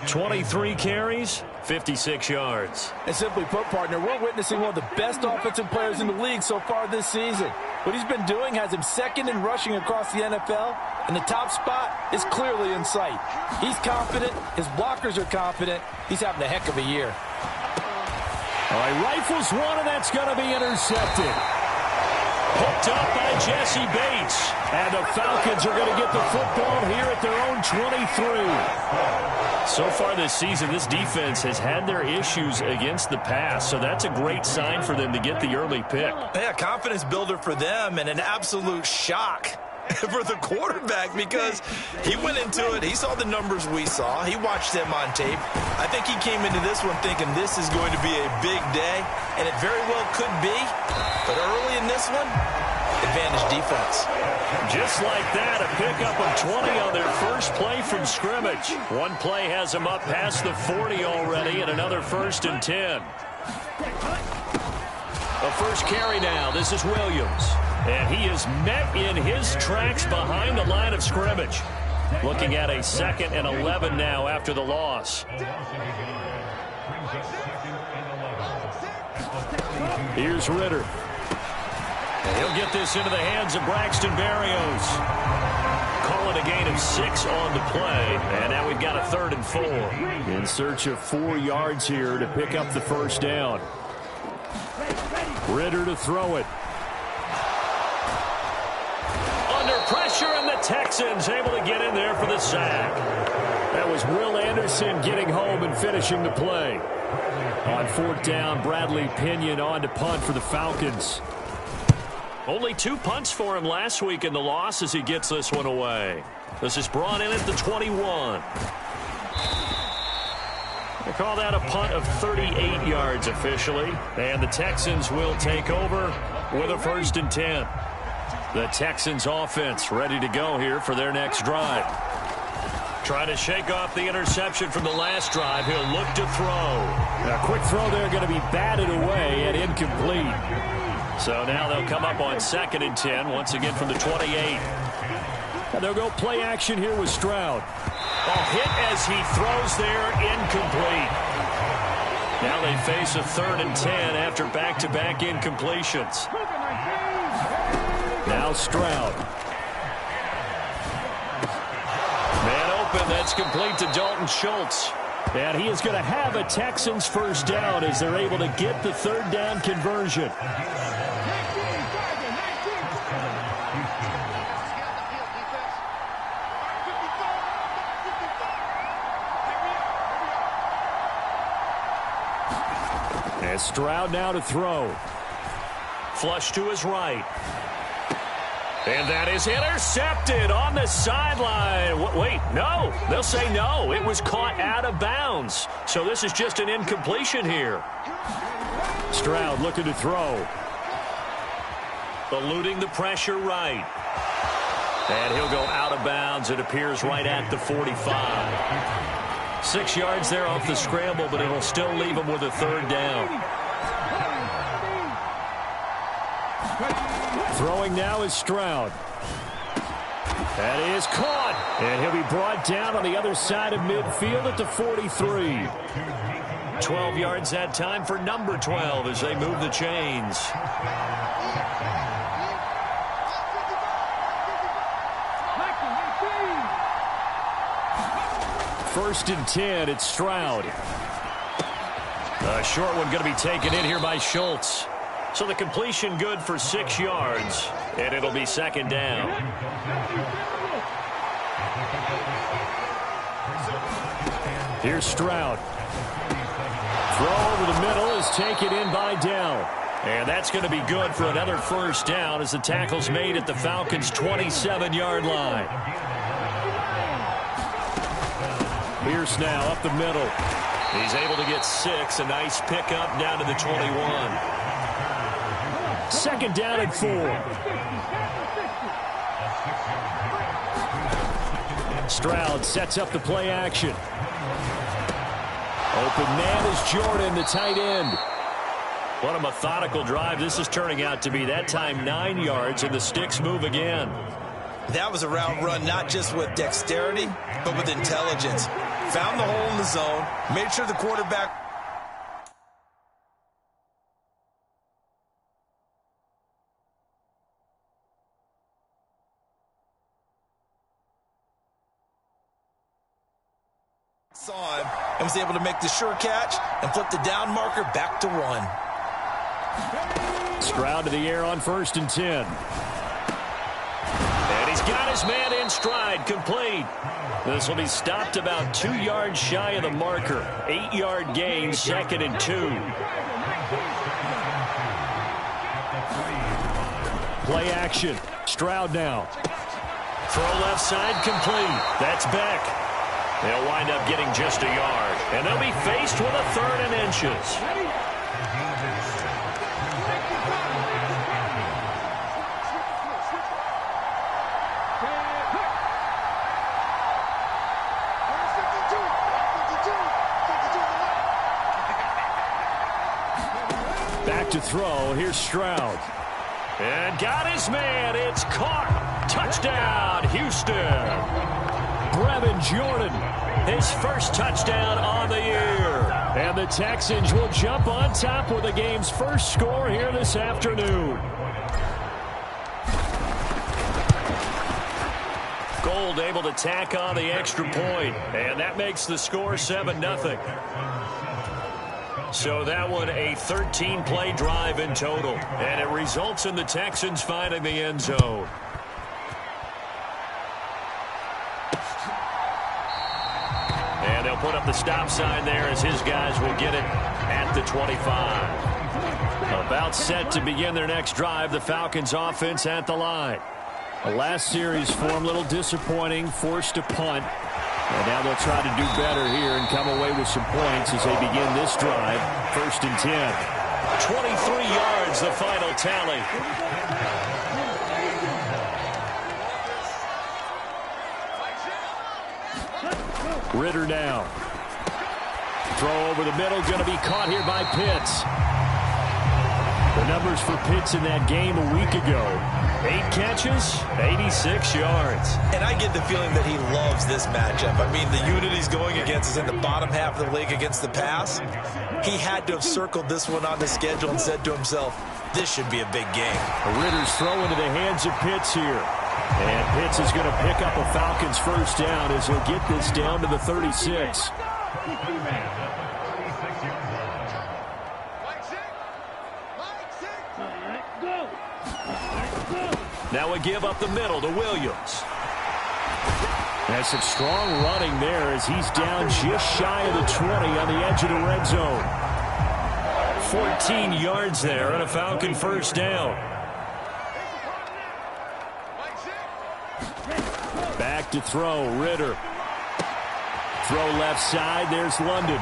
Speaker 1: 23 carries, 56 yards.
Speaker 2: And simply put, partner, we're witnessing one of the best offensive players in the league so far this season. What he's been doing has him second in rushing across the NFL, and the top spot is clearly in sight. He's confident. His blockers are confident. He's having a heck of a year.
Speaker 1: All right, rifles one, and that's going to be intercepted. Picked up by Jesse Bates. And the Falcons are going to get the football here at their own 23. So far this season, this defense has had their issues against the pass, so that's a great sign for them to get the early pick.
Speaker 2: Yeah, confidence builder for them and an absolute shock for the quarterback because he went into it. He saw the numbers we saw. He watched them on tape. I think he came into this one thinking this is going to be a big day, and it very well could be. But early in this one, advantage defense.
Speaker 1: Just like that, a pickup of 20 on their first play from scrimmage. One play has them up past the 40 already, and another 1st and 10. A first carry now. This is Williams. And he is met in his tracks behind the line of scrimmage. Looking at a 2nd and 11 now after the loss. Here's Ritter. And he'll get this into the hands of Braxton Berrios. Call it a gain of 6 on the play. And now we've got a 3rd and 4. In search of 4 yards here to pick up the first down. Ritter to throw it. Under pressure, and the Texans able to get in there for the sack. That was Will Anderson getting home and finishing the play. On 4th down, Bradley Pinion on to punt for the Falcons. Only 2 punts for him last week in the loss as he gets this one away. This is brought in at the 21. They call that a punt of 38 yards officially. And the Texans will take over with a 1st and 10. The Texans offense ready to go here for their next drive. Trying to shake off the interception from the last drive. He'll look to throw. A quick throw there going to be batted away and incomplete. So now they'll come up on 2nd and 10 once again from the 28. And they'll go play action here with Stroud. A hit as he throws there, incomplete. Now they face a 3rd and 10 after back-to-back incompletions. Now Stroud. Man open, that's complete to Dalton Schultz. And he is going to have a Texans first down as they're able to get the 3rd down conversion. And Stroud now to throw. Flush to his right. And that is intercepted on the sideline. Wait, no. They'll say no. It was caught out of bounds. So this is just an incompletion here. Stroud looking to throw. Eluding the pressure right. And he'll go out of bounds. It appears right at the 45. 6 yards there off the scramble, but it'll still leave him with a 3rd down. Throwing now is Stroud. That is caught. And he'll be brought down on the other side of midfield at the 43. 12 yards that time for number 12 as they move the chains. 1st and 10, it's Stroud. A short one going to be taken in here by Schultz. So the completion good for 6 yards, and it'll be 2nd down. Here's Stroud. Throw over the middle is taken in by Dell. And that's going to be good for another first down as the tackle's made at the Falcons' 27-yard line. Pierce now up the middle. He's able to get 6. A nice pickup down to the 21. 2nd down and 4. Stroud sets up the play action. Open man is Jordan, the tight end. What a methodical drive this is turning out to be. That time 9 yards, and the sticks move again.
Speaker 2: That was a route run not just with dexterity, but with intelligence. Found the hole in the zone, made sure the quarterback... saw him and was able to make the sure catch and flip the down marker back to 1.
Speaker 1: Stroud to the air on 1st and 10. And he's got his man in stride, complete. This will be stopped about 2 yards shy of the marker. 8-yard gain, 2nd and 2. Play action. Stroud now. Throw left side, complete. That's Beck. They'll wind up getting just a yard. And they'll be faced with a 3rd and inches. Back to throw. Here's Stroud. And got his man. It's caught. Touchdown, Houston. Brevin Jordan, his first touchdown on the year. And the Texans will jump on top with the game's first score here this afternoon. Gold able to tack on the extra point, and that makes the score 7-0. So that one a 13-play drive in total, and it results in the Texans finding the end zone. And they'll put up the stop sign there as his guys will get it at the 25. About set to begin their next drive, the Falcons offense at the line. The last series for them, a little disappointing, forced to punt. And now they'll try to do better here and come away with some points as they begin this drive. 1st and 10. 23 yards, the final tally. Ritter now. Throw over the middle, going to be caught here by Pitts. The numbers for Pitts in that game a week ago. 8 catches, 86 yards.
Speaker 2: And I get the feeling that he loves this matchup. I mean, the unit he's going against is in the bottom half of the league against the pass. He had to have circled this one on the schedule and said to himself, this should be a big game.
Speaker 1: Ritter's throw into the hands of Pitts here. And Pitts is going to pick up a Falcons first down as he'll get this down to the 36. Now we give up the middle to Williams. That's some strong running there as he's down just shy of the 20 on the edge of the red zone. 14 yards there and a Falcon first down. Back to throw, Ritter. Throw left side, there's London.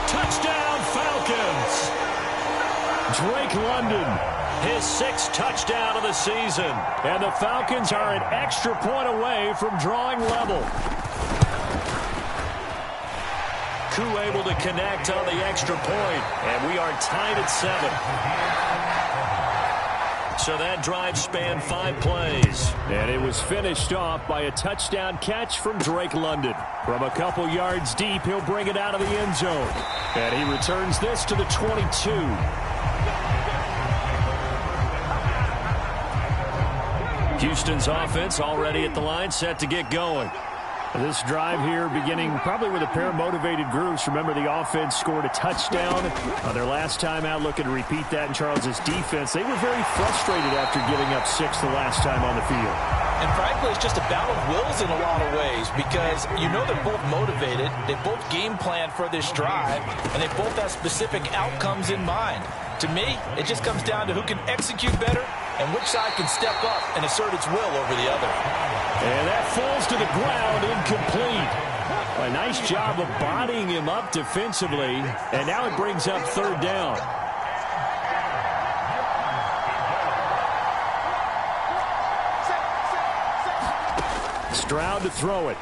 Speaker 1: Touchdown, Falcons! Drake London, his 6th touchdown of the season. And the Falcons are an extra point away from drawing level. Koo able to connect on the extra point, and we are tied at 7. So that drive spanned 5 plays. And it was finished off by a touchdown catch from Drake London. From a couple yards deep, he'll bring it out of the end zone. And he returns this to the 22. Houston's offense already at the line, set to get going. This drive here beginning probably with a pair of motivated groups. Remember, the offense scored a touchdown their last time out. Looking to repeat that in Charles's defense. They were very frustrated after giving up 6 the last time on the field.
Speaker 2: And frankly, it's just a battle of wills in a lot of ways because you know they're both motivated. They both game plan for this drive, and they both have specific outcomes in mind. To me, it just comes down to who can execute better and which side can step up and assert its will over the other.
Speaker 1: And that falls to the ground, incomplete. A nice job of bodying him up defensively, and now it brings up 3rd down. Stroud to throw it.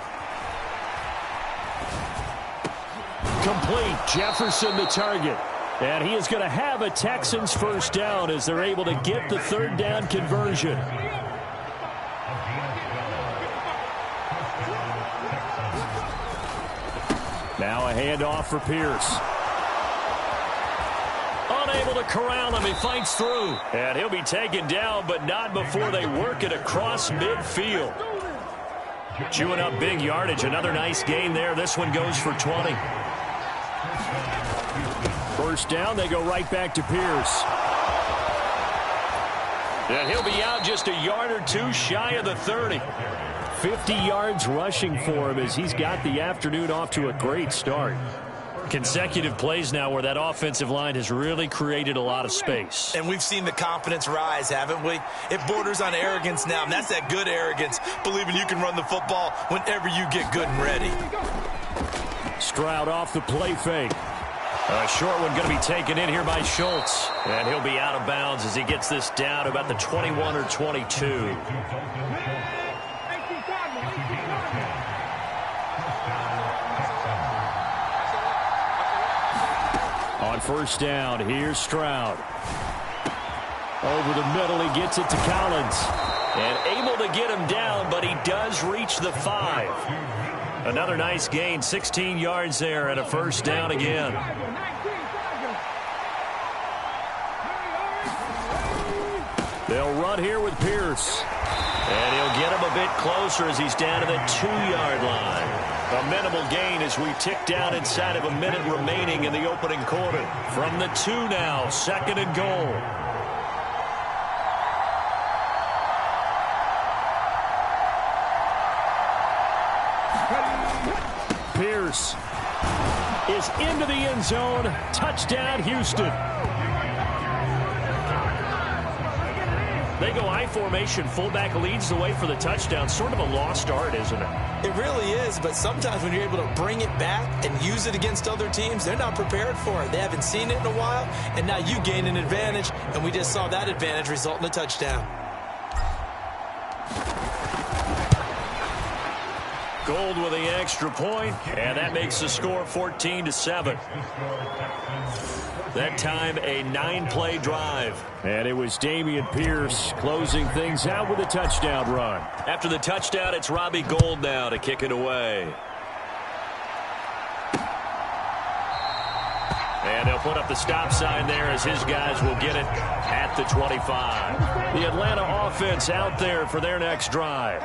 Speaker 1: Complete. Jefferson the target. And he is going to have a Texans first down as they're able to get the 3rd down conversion. Now a handoff for Pierce. Unable to corral him. He fights through. And he'll be taken down, but not before they work it across midfield. Chewing up big yardage. Another nice gain there. This one goes for 20. First down, they go right back to Pierce. And he'll be out just a yard or two shy of the 30. 50 yards rushing for him as he's got the afternoon off to a great start. Consecutive plays now where that offensive line has really created a lot of space.
Speaker 2: And we've seen the confidence rise, haven't we? It borders on arrogance now, and that's that good arrogance, believing you can run the football whenever you get good and ready.
Speaker 1: Stroud off the play fake. A short one going to be taken in here by Schultz. And he'll be out of bounds as he gets this down about the 21 or 22. On first down, here's Stroud. Over the middle, he gets it to Collins. And able to get him down, but he does reach the 5. Another nice gain, 16 yards there and a first down again. They'll run here with Pierce. And he'll get him a bit closer as he's down to the 2-yard line. A minimal gain as we tick down inside of a minute remaining in the opening quarter. From the 2 now, 2nd and goal. Pierce is into the end zone. Touchdown, Houston. They go I formation. Fullback leads the way for the touchdown. Sort of a lost art, isn't it?
Speaker 2: It really is, but sometimes when you're able to bring it back and use it against other teams, they're not prepared for it. They haven't seen it in a while, and now you gain an advantage, and we just saw that advantage result in a touchdown.
Speaker 1: Gold with the extra point, and that makes the score 14-7. That time, a 9-play drive. And it was Dameon Pierce closing things out with a touchdown run. After the touchdown, it's Robbie Gould now to kick it away. And they'll put up the stop sign there as his guys will get it at the 25. The Atlanta offense out there for their next drive.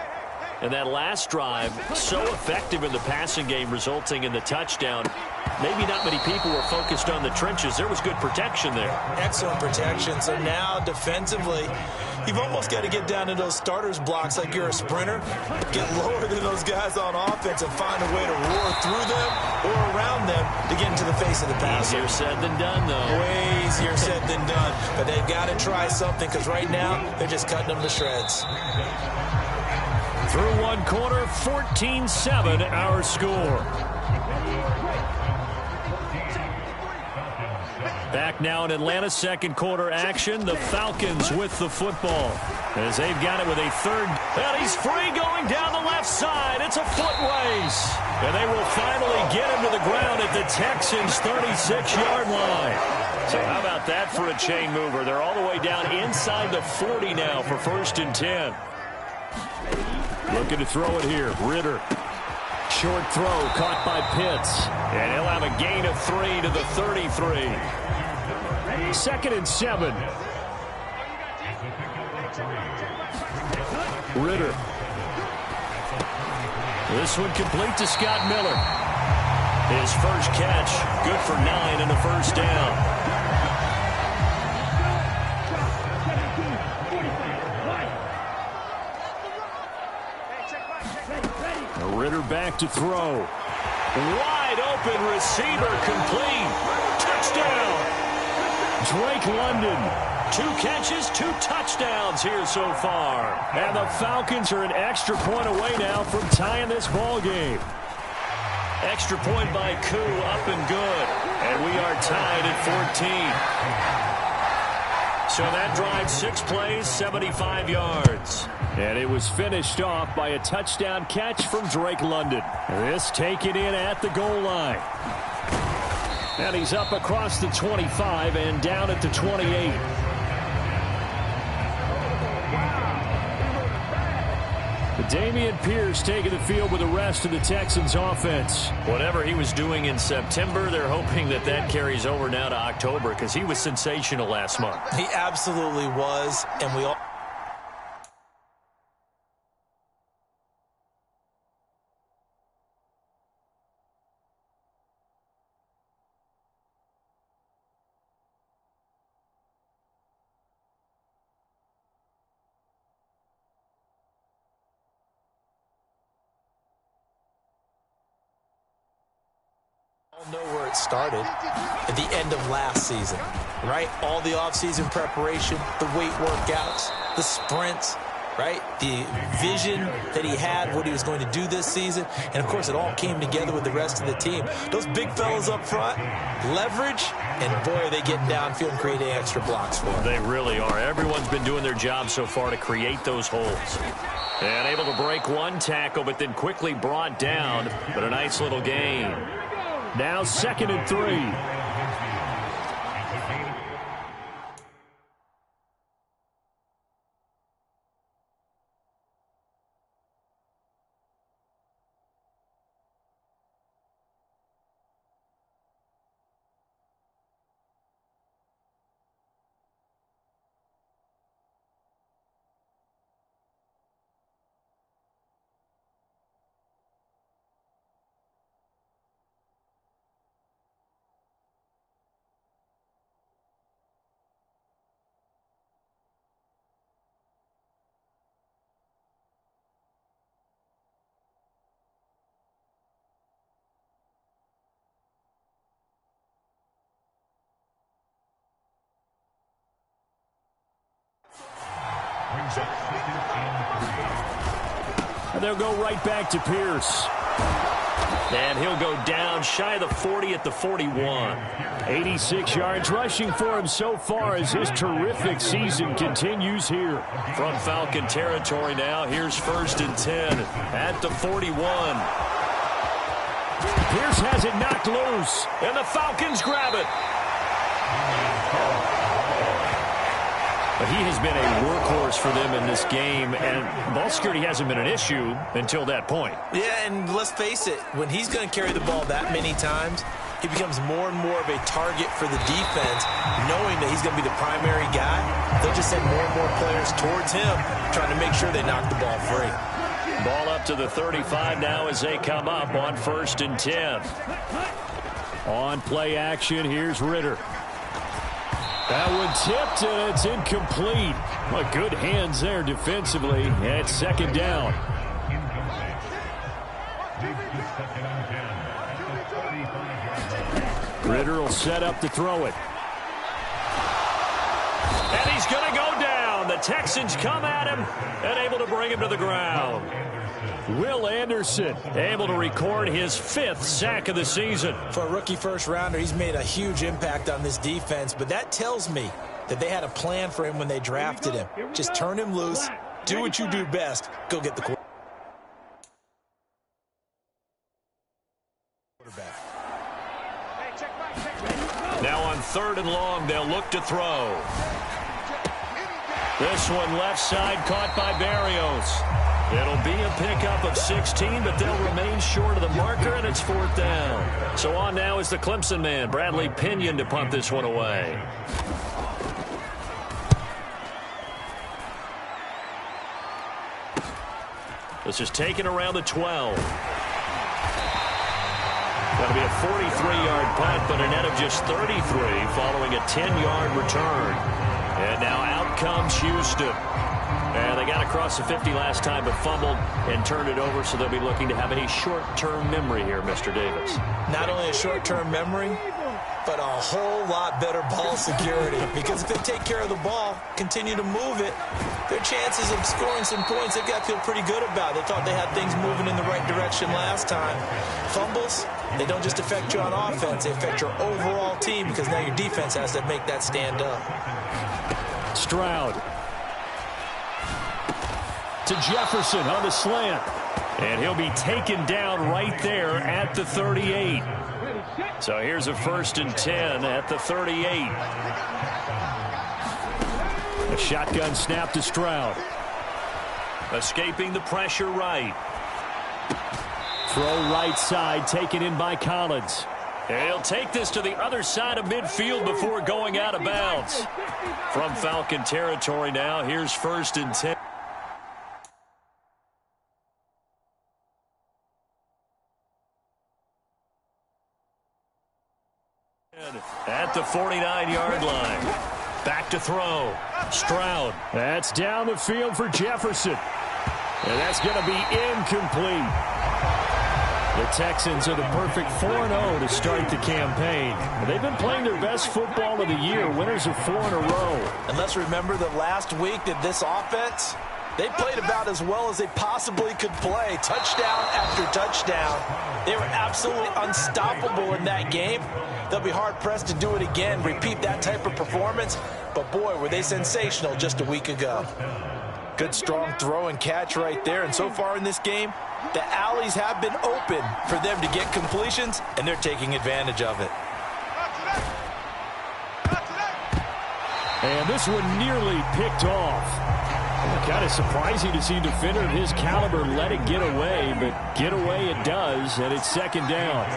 Speaker 1: And that last drive, so effective in the passing game, resulting in the touchdown. Maybe not many people were focused on the trenches. There was good protection there.
Speaker 2: Excellent protection. So now defensively, you've almost got to get down to those starters blocks like you're a sprinter. Get lower than those guys on offense and find a way to roar through them or around them to get into the face of the passer.
Speaker 1: Easier said than done, though.
Speaker 2: Way easier said than done. But they've got to try something because right now they're just cutting them to shreds.
Speaker 1: Through one quarter, 14-7 our score. Back now in Atlanta's second quarter action. The Falcons with the football as they've got it with a third. And he's free going down the left side. It's a foot race. And they will finally get him to the ground at the Texans' 36-yard line. So how about that for a chain mover? They're all the way down inside the 40 now for 1st and 10. Looking to throw it here. Ritter. Short throw caught by Pitts. And he'll have a gain of 3 to the 33. 2nd and 7. Ritter. This one complete to Scott Miller. His first catch, good for 9 and a first down. Ritter back to throw. Wide open receiver complete. Touchdown. Drake London. 2 catches, 2 touchdowns here so far. And the Falcons are an extra point away now from tying this ball game. Extra point by Koo, up and good. And we are tied at 14. So that drive, 6 plays, 75 yards. And it was finished off by a touchdown catch from Drake London. This taken in at the goal line. And he's up across the 25 and down at the 28. Dameon Pierce taking the field with the rest of the Texans offense. Whatever he was doing in September, they're hoping that that carries over now to October because he was sensational last month.
Speaker 2: He absolutely was, and we all... Know where it started at the end of last season, right? All the offseason preparation, the weight workouts, the sprints, right? The vision that he had, what he was going to do this season. And, of course, it all came together with the rest of the team. Those big fellas up front, leverage, and, boy, are they getting downfield and creating extra blocks for them.
Speaker 1: They really are. Everyone's been doing their job so far to create those holes. And able to break one tackle, but then quickly brought down. But a nice little gain. Now 2nd and 3. And they'll go right back to Pierce. And he'll go down shy of the 40 at the 41. 86 yards rushing for him so far as his terrific season continues here. From Falcon territory now, here's 1st and 10 at the 41. Pierce has it knocked loose, and the Falcons grab it. He has been a workhorse for them in this game, and ball security hasn't been an issue until that point. Yeah, and let's face it, when he's going to carry the ball that many times, he becomes more and more of a target for the defense, knowing that he's going to be the primary guy. They'll just send more and more players towards him, trying to make sure they knock the ball free. Ball up to the 35 now as they come up on 1st and 10. On play action, here's Ritter. That one tipped, and it's incomplete. Well, good hands there defensively. And 2nd down. Ritter will set up to throw it. And he's going to go down. The Texans come at him and able to bring him to the ground. Will Anderson able to record his 5th sack of the season. For a rookie first-rounder, he's made a huge impact on this defense, but that tells me that they had a plan for him when they drafted him. Just turn him loose, do what you do best, go get the quarterback. Now on 3rd and long, they'll look to throw. This one left side caught by Barrios. It'll be a pickup of 16, but they'll remain short of the marker, and it's 4th down. So on now is the Clemson man, Bradley Pinion, to punt this one away. This is taken around the 12. That'll be a 43-yard punt, but a net of just 33 following a 10-yard return. And now out comes Houston. And they got across the 50 last time, but fumbled and turned it over, so they'll be looking to have a short-term memory here, Mr. Davis. Not only a short-term memory, but a whole lot better ball security. Because if they take care of the ball, continue to move it, their chances of scoring some points, they've got to feel pretty good about. They thought they had things moving in the right direction last time. Fumbles, they don't just affect you on offense, they affect your overall team, because now your defense has to make that stand up. Stroud. To Jefferson on the slant. And he'll be taken down right there at the 38. So here's a 1st and 10 at the 38. A shotgun snap to Stroud. Escaping the pressure right. Throw right side, taken in by Collins. And he'll take this to the other side of midfield before going out of bounds. From Falcon territory now, here's 1st and 10. At the 49-yard line. Back to throw. Stroud. That's down the field for Jefferson. And that's going to be incomplete. The Texans are the perfect 4-0 to start the campaign. They've been playing their best football of the year. Winners of 4 in a row.
Speaker 2: And let's remember that last week that this offense, they played about as well as they possibly could play. Touchdown after touchdown. They were absolutely unstoppable in that game. They'll be hard-pressed to do it again, repeat that type of performance. But, boy, were they sensational just a week ago. Good, strong throw and catch right there. And so far in this game, the alleys have been open for them to get completions, and they're taking advantage of it.
Speaker 1: And this one nearly picked off. Kind of surprising to see a defender of his caliber let it get away, but get away it does, and it's second down.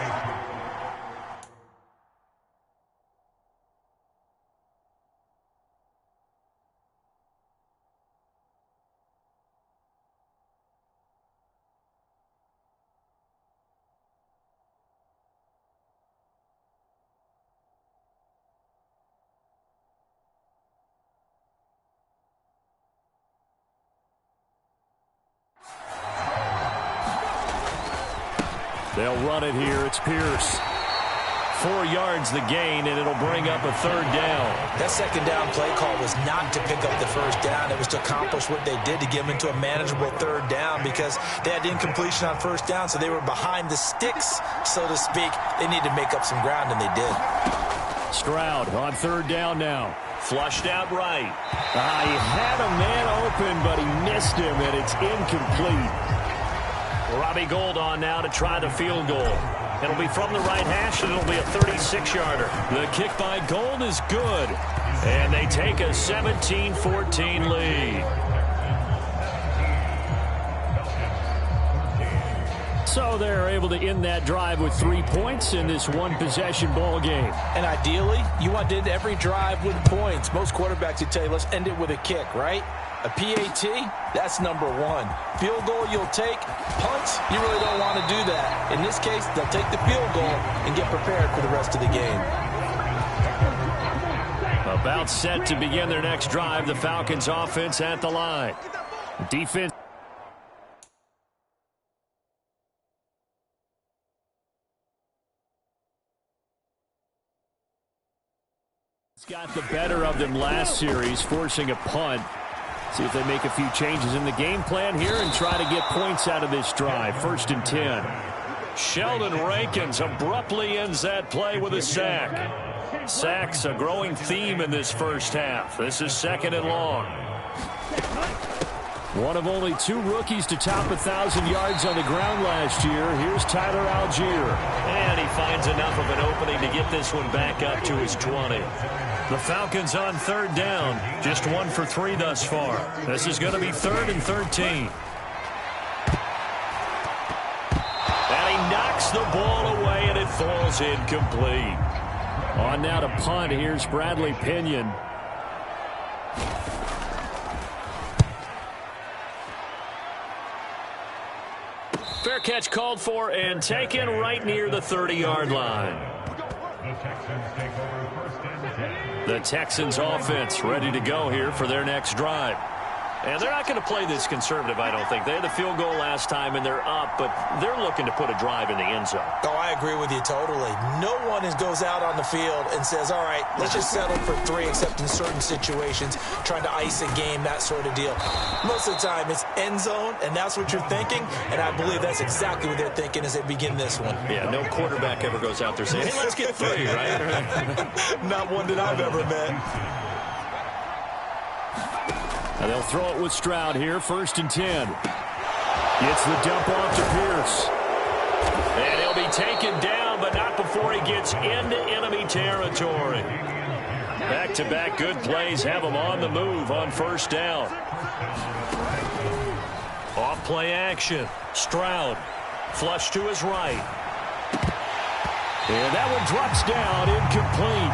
Speaker 1: They'll run it here. It's Pierce. 4 yards the gain, and it'll bring up a third down.
Speaker 2: That second down play call was not to pick up the first down. It was to accomplish what they did to get them into a manageable third down because they had incompletion on first down, so they were behind the sticks, so to speak. They needed to make up some ground, and they did.
Speaker 1: Stroud on third down now. Flushed out right. He had a man open, but he missed him, and it's incomplete. Robbie Gould on now to try the field goal. It'll be from the right hash, and it'll be a 36-yarder. The kick by Gould is good, and they take a 17-14 lead. So they're able to end that drive with 3 points in this one-possession ball game.
Speaker 2: And ideally, you want to end every drive with points. Most quarterbacks would tell you, let's end it with a kick, right? A PAT, that's number one. Field goal you'll take. Punts, you really don't want to do that. In this case, they'll take the field goal and get prepared for the rest of the game.
Speaker 1: About set to begin their next drive. The Falcons offense at the line. Defense. Got the better of them last series, forcing a punt. See if they make a few changes in the game plan here and try to get points out of this drive. 1st and 10. Sheldon Rankins abruptly ends that play with a sack. Sacks a growing theme in this first half. This is 2nd and long. One of only 2 rookies to top 1,000 yards on the ground last year. Here's Tyler Algier. And he finds enough of an opening to get this one back up to his 20. The Falcons on third down. Just 1 for 3 thus far. This is going to be 3rd and 13. And he knocks the ball away, and it falls incomplete. On now to punt. Here's Bradley Pinion. Fair catch called for and taken right near the 30-yard line. The Texans offense ready to go here for their next drive. And they're not going to play this conservative, I don't think. They had the field goal last time, and they're up, but they're looking to put a drive in the end zone.
Speaker 2: Oh, I agree with you totally. No one goes out on the field and says, all right, let's just settle for 3, except in certain situations, trying to ice a game, that sort of deal. Most of the time, it's end zone, and that's what you're thinking, and I believe that's exactly what they're thinking as they begin this one.
Speaker 1: Yeah, no quarterback ever goes out there saying, hey, let's get 3, right?
Speaker 2: Not one that I've ever met.
Speaker 1: And they'll throw it with Stroud here, 1st and 10. Gets the dump off to Pierce. And he'll be taken down, but not before he gets into enemy territory. Back-to-back good plays have him on the move on 1st down. Off play action. Stroud. Flush to his right. And that one drops down, incomplete.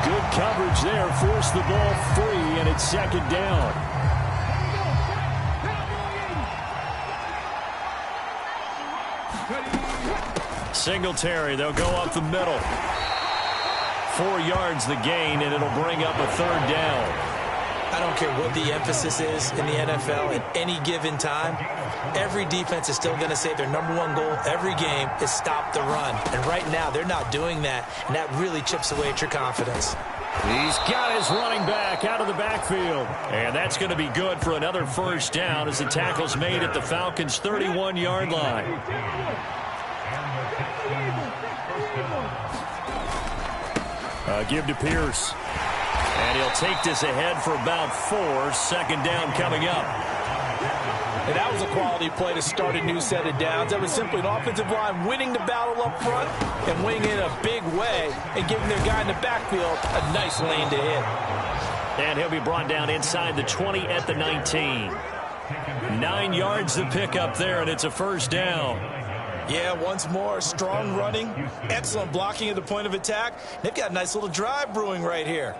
Speaker 1: Good coverage there, forced the ball free, and it's 2nd down. Singletary, they'll go up the middle. 4 yards the gain, and it'll bring up a 3rd down.
Speaker 2: I don't care what the emphasis is in the NFL at any given time. Every defense is still going to say their number one goal every game is stop the run. And right now, they're not doing that, and that really chips away at your confidence.
Speaker 1: He's got his running back out of the backfield. And that's going to be good for another first down as the tackle's made at the Falcons' 31-yard line. Give to Pierce. And he'll take this ahead for about 4. Second down coming up.
Speaker 2: And that was a quality play to start a new set of downs. That was simply an offensive line winning the battle up front and winning it in a big way and giving their guy in the backfield a nice lane to hit.
Speaker 1: And he'll be brought down inside the 20 at the 19. 9 yards to pick up there, and it's a first down.
Speaker 2: Yeah, once more, strong running, excellent blocking at the point of attack. They've got a nice little drive brewing right here.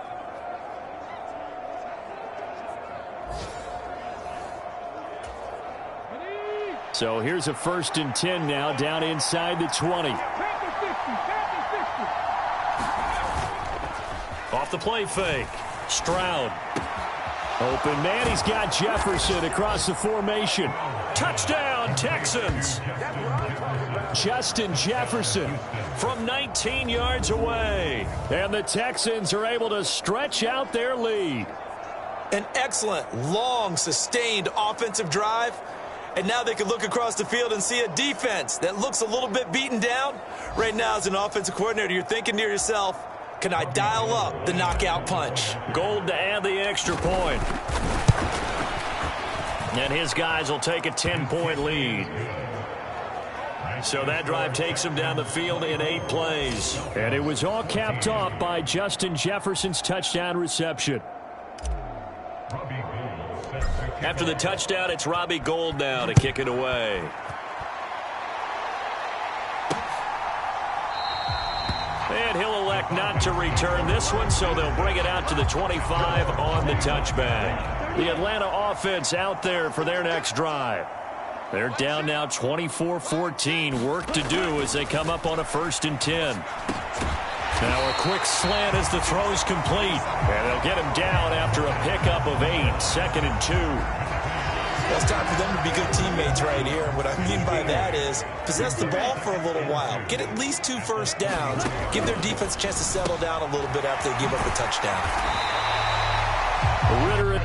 Speaker 1: So here's a 1st and 10 now, down inside the 20. Off the play fake. Stroud. Open man, he's got Jefferson across the formation. Touchdown, Texans. Justin Jefferson from 19 yards away. And the Texans are able to stretch out their lead.
Speaker 2: An excellent, long, sustained offensive drive. And now they can look across the field and see a defense that looks a little bit beaten down. Right now, as an offensive coordinator, you're thinking to yourself, can I dial up the knockout punch?
Speaker 1: Gold to add the extra point. And his guys will take a 10-point lead. So that drive takes him down the field in 8 plays. And it was all capped off by Justin Jefferson's touchdown reception. After the touchdown, it's Robbie Gould now to kick it away. And he'll elect not to return this one, so they'll bring it out to the 25 on the touchback. The Atlanta offense out there for their next drive. They're down now 24-14. Work to do as they come up on a 1st and 10. Now a quick slant as the throw's complete. And they'll get him down after a pickup of 8. 2nd and 2.
Speaker 2: Well, it's time for them to be good teammates right here. And what I mean by that is possess the ball for a little while. Get at least 2 first downs. Give their defense a chance to settle down a little bit after they give up a touchdown.
Speaker 1: Ritter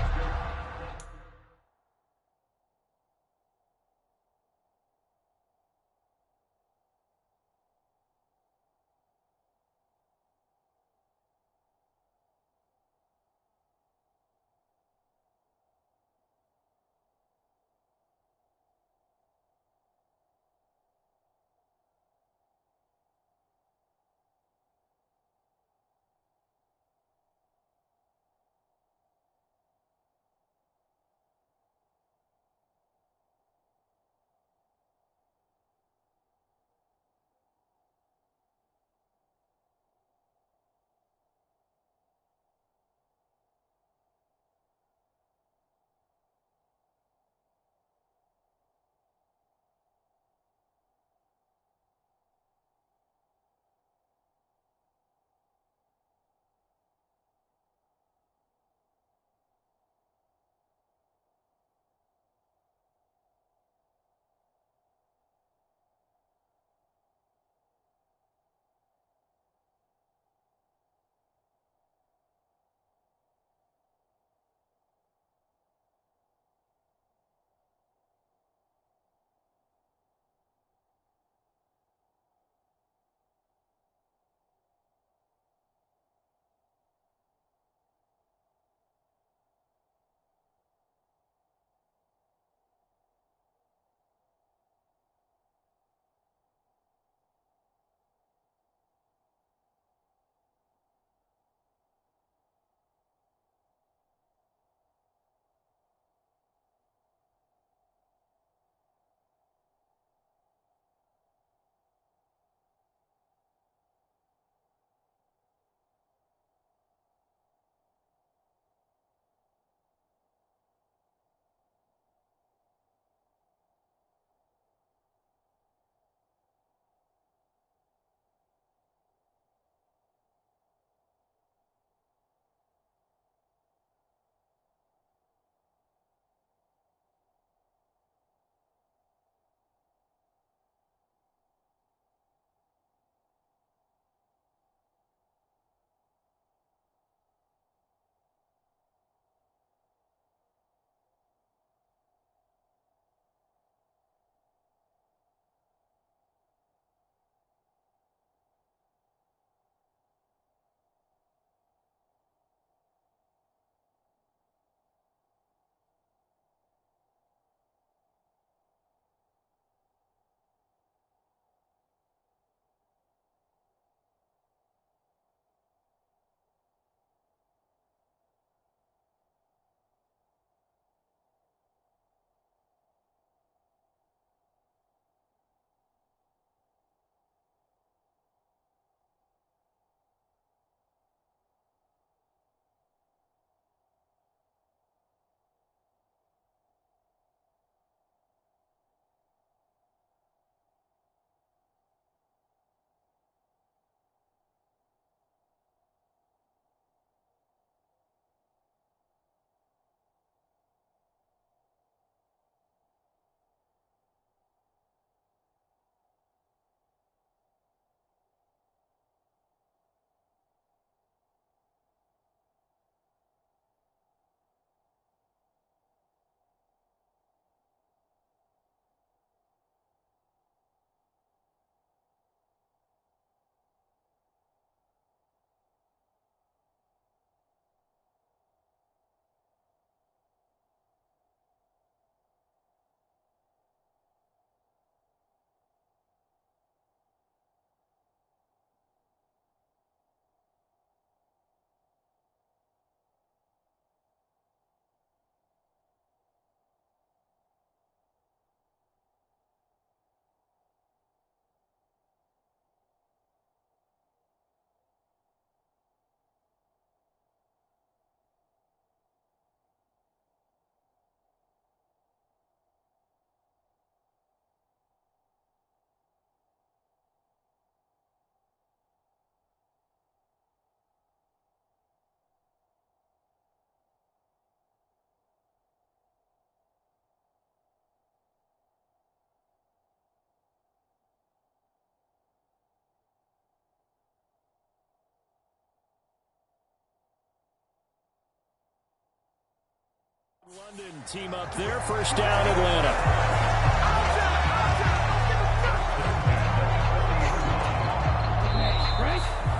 Speaker 1: London team up there. First down, Atlanta.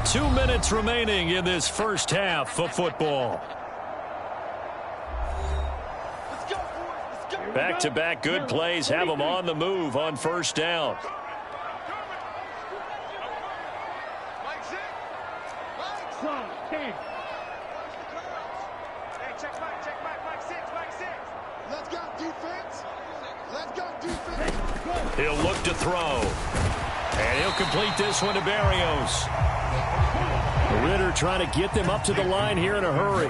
Speaker 1: 2 minutes remaining in this first half of football. Back-to-back good plays have them on the move on first down. He'll look to throw. And he'll complete this one to Barrios. Ritter trying to get them up to the line here in a hurry.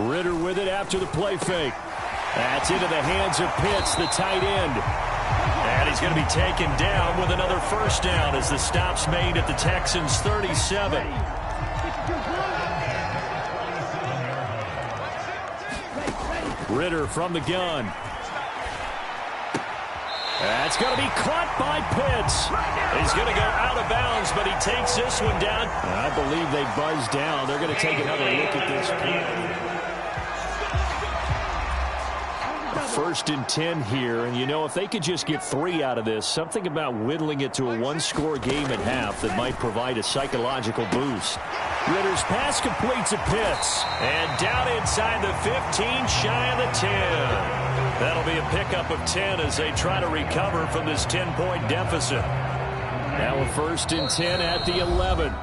Speaker 1: Ritter with it after the play fake. That's into the hands of Pitts, the tight end. And he's going to be taken down with another first down as the stop's made at the Texans' 37. Ritter from the gun. That's going to be caught by Pitts. He's going to go out of bounds, but he takes this one down. I believe they buzzed down. They're going to take another look at this. First and 10 here, and you know, if they could just get 3 out of this, something about whittling it to a one-score game at half that might provide a psychological boost. Ritter's pass completes at Pitts, and down inside the 15, shy of the 10. That'll be a pickup of 10 as they try to recover from this 10-point deficit. Now a first and 10 at the 11.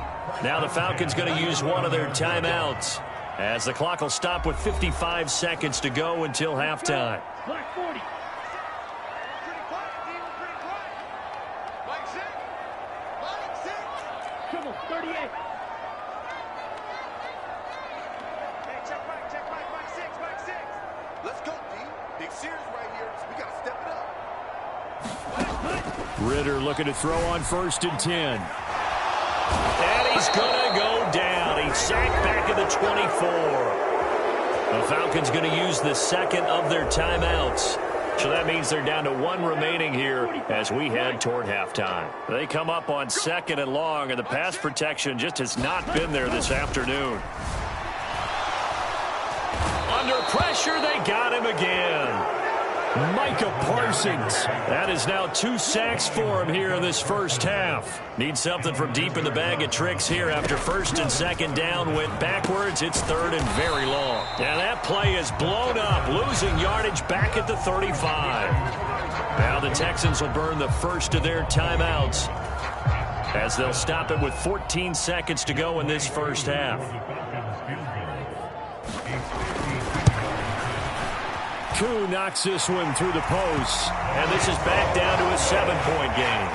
Speaker 1: Now the Falcons going to use one of their timeouts as the clock will stop with 55 seconds to go until halftime.
Speaker 9: Black 40. Triple 38. Hey, check Mike 6, Mike 6. Let's go, D. Big series right here, so we got to step it up.
Speaker 1: Ritter looking to throw on first and 10. And he's going to go down. He's sacked back at the 24. The Falcons going to use the second of their timeouts. So that means they're down to 1 remaining here as we head toward halftime. They come up on second and long, and the pass protection just has not been there this afternoon. Under pressure, they got him again. Micah Parsons. That is now 2 sacks for him here in this first half. Needs something from deep in the bag of tricks here after first and second down went backwards. It's third and very long. And that play is blown up, losing yardage back at the 35. Now the Texans will burn the first of their timeouts as they'll stop it with 14 seconds to go in this first half. Koo knocks this one through the post, and this is back down to a 7-point game.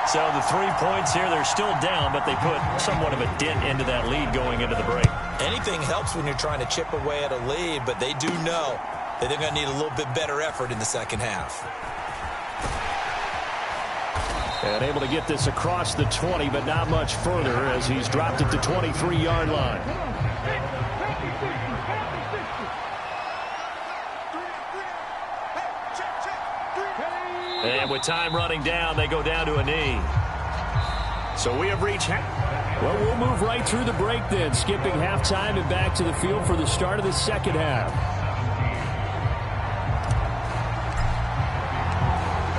Speaker 1: So the 3 points here, they're still down, but they put somewhat of a dent into that lead going into the break.
Speaker 2: Anything helps when you're trying to chip away at a lead, but they do know that they're going to need a little bit better effort in the second half.
Speaker 1: And able to get this across the 20, but not much further as he's dropped at the 23-yard line. And with time running down, they go down to a knee. So we have reached well, we'll move right through the break then, skipping halftime and back to the field for the start of the second half.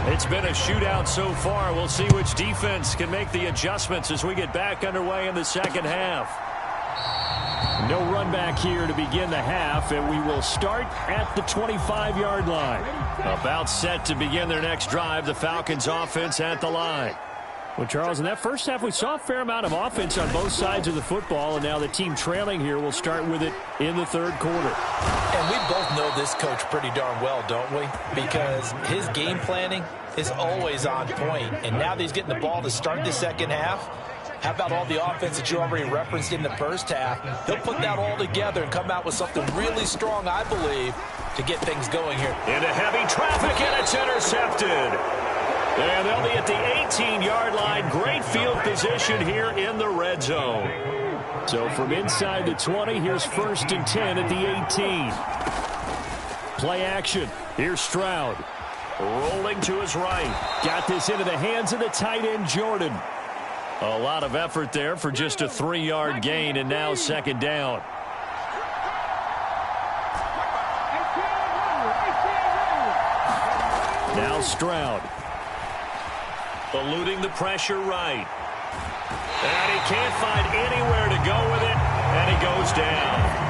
Speaker 1: It's been a shootout so far. We'll see which defense can make the adjustments as we get back underway in the second half. No run back here to begin the half, and we will start at the 25-yard line. About set to begin their next drive, the Falcons offense at the line. Well, Charles, in that first half, we saw a fair amount of offense on both sides of the football, and now the team trailing here will start with it in the third quarter.
Speaker 2: And we both know this coach pretty darn well, don't we? Because his game planning is always on point. And now that he's getting the ball to start the second half, how about all the offense that you already referenced in the first half? He'll put that all together and come out with something really strong, I believe, to get things going here.
Speaker 1: Into heavy traffic, and it's intercepted. And they'll be at the 18-yard line. Great field position here in the red zone. So from inside the 20, here's first and 10 at the 18. Play action. Here's Stroud. Rolling to his right. Got this into the hands of the tight end, Jordan. A lot of effort there for just a 3-yard gain, and now second down. Now Stroud. Eluding the pressure right. And he can't find anywhere to go with it, and he goes down.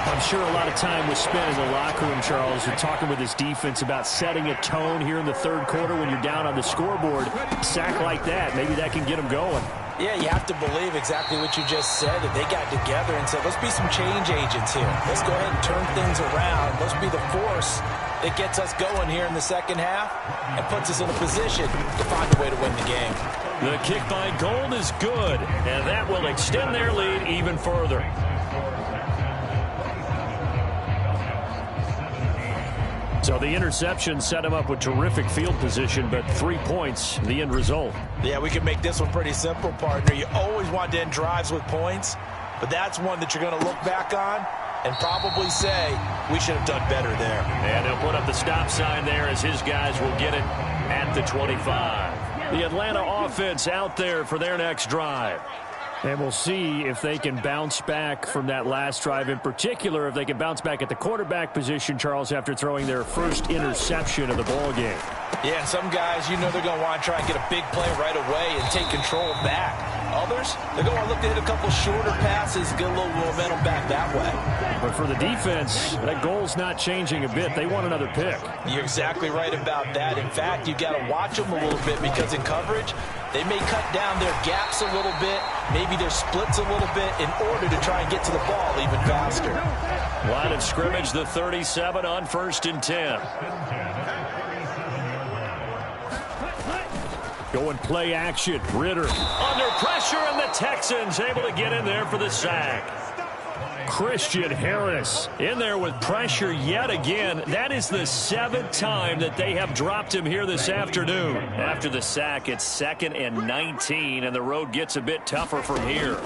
Speaker 1: I'm sure a lot of time was spent in the locker room, Charles, and talking with his defense about setting a tone here in the third quarter when you're down on the scoreboard. A sack like that, maybe that can get them going.
Speaker 2: Yeah, you have to believe exactly what you just said, that they got together and said, let's be some change agents here. Let's go ahead and turn things around. Let's be the force that gets us going here in the second half and puts us in a position to find a way to win the game.
Speaker 1: The kick by Gold is good, and that will extend their lead even further. So the interception set him up with terrific field position, but 3 points, the end result.
Speaker 2: Yeah, we can make this one pretty simple, partner. You always want to end drives with points, but that's one that you're going to look back on and probably say, we should have done better there.
Speaker 1: And he'll put up the stop sign there as his guys will get it at the 25. The Atlanta offense out there for their next drive. And we'll see if they can bounce back from that last drive, in particular, if they can bounce back at the quarterback position, Charles, after throwing their first interception of the ball game.
Speaker 2: Yeah, and some guys, you know they're going to want to try and get a big play right away and take control back. Others, they're going to look to hit a couple shorter passes, get a little momentum back that way.
Speaker 1: But for the defense, that goal's not changing a bit. They want another pick.
Speaker 2: You're exactly right about that. In fact, you got to watch them a little bit because in coverage, they may cut down their gaps a little bit, maybe their splits a little bit in order to try and get to the ball even faster.
Speaker 1: Line of scrimmage, the 37 on 1st and 10. Going play action. Ritter under pressure, and the Texans able to get in there for the sack. Christian Harris in there with pressure yet again. That is the 7th time that they have dropped him here this afternoon. After the sack, it's 2nd and 19, and the road gets a bit tougher from here.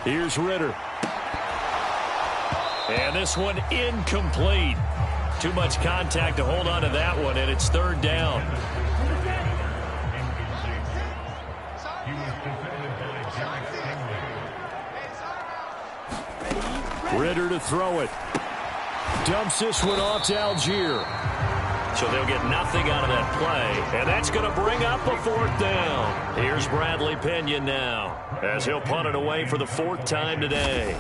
Speaker 1: Here's Ritter. And this one incomplete. Too much contact to hold on to that one, and it's 3rd down. Ritter to throw it. Dumps this one off to Algier. So they'll get nothing out of that play, and that's going to bring up a 4th down. Here's Bradley Pinion now, as he'll punt it away for the 4th time today.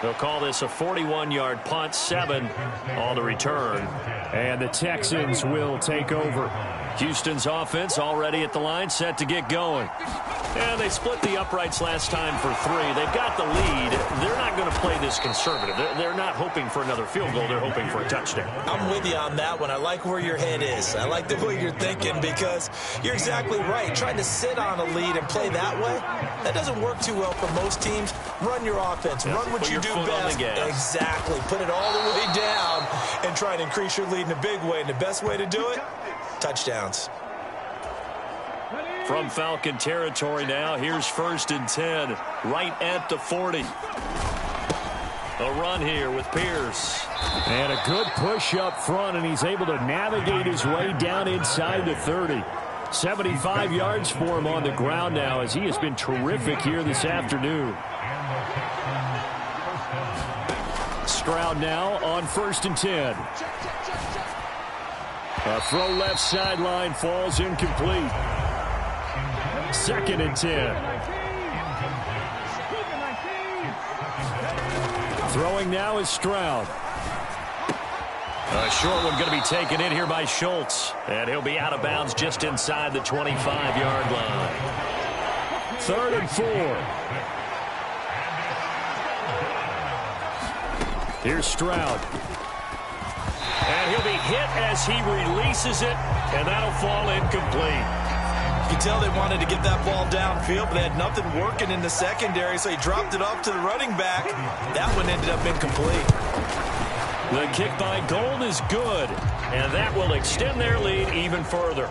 Speaker 1: They'll call this a 41-yard punt, 7 on the return. And the Texans will take over. Houston's offense already at the line, set to get going. And they split the uprights last time for 3. They've got the lead. They're not going to play this conservative. They're not hoping for another field goal. They're hoping for a touchdown.
Speaker 2: I'm with you on that one. I like where your head is. I like the way you're thinking because you're exactly right. Trying to sit on a lead and play that way, that doesn't work too well for most teams. Run your offense.
Speaker 1: Yeah,
Speaker 2: run what you do best. Exactly. Put it all the way down and try and increase your lead in a big way. And the best way to do it, touchdowns.
Speaker 1: From Falcon territory now, here's 1st and 10, right at the 40. A run here with Pierce. And a good push up front, and he's able to navigate his way down inside the 30. 75 yards for him on the ground now, as he has been terrific here this afternoon. Stroud now on 1st and 10. A throw left sideline falls incomplete. 2nd and 10. Throwing now is Stroud. A short one going to be taken in here by Schultz. And he'll be out of bounds just inside the 25-yard line. 3rd and 4. Here's Stroud. And he'll be hit as he releases it, and that'll fall incomplete.
Speaker 2: You can tell they wanted to get that ball downfield, but they had nothing working in the secondary, so he dropped it off to the running back. That one ended up incomplete.
Speaker 1: The kick by Gold is good, and that will extend their lead even further.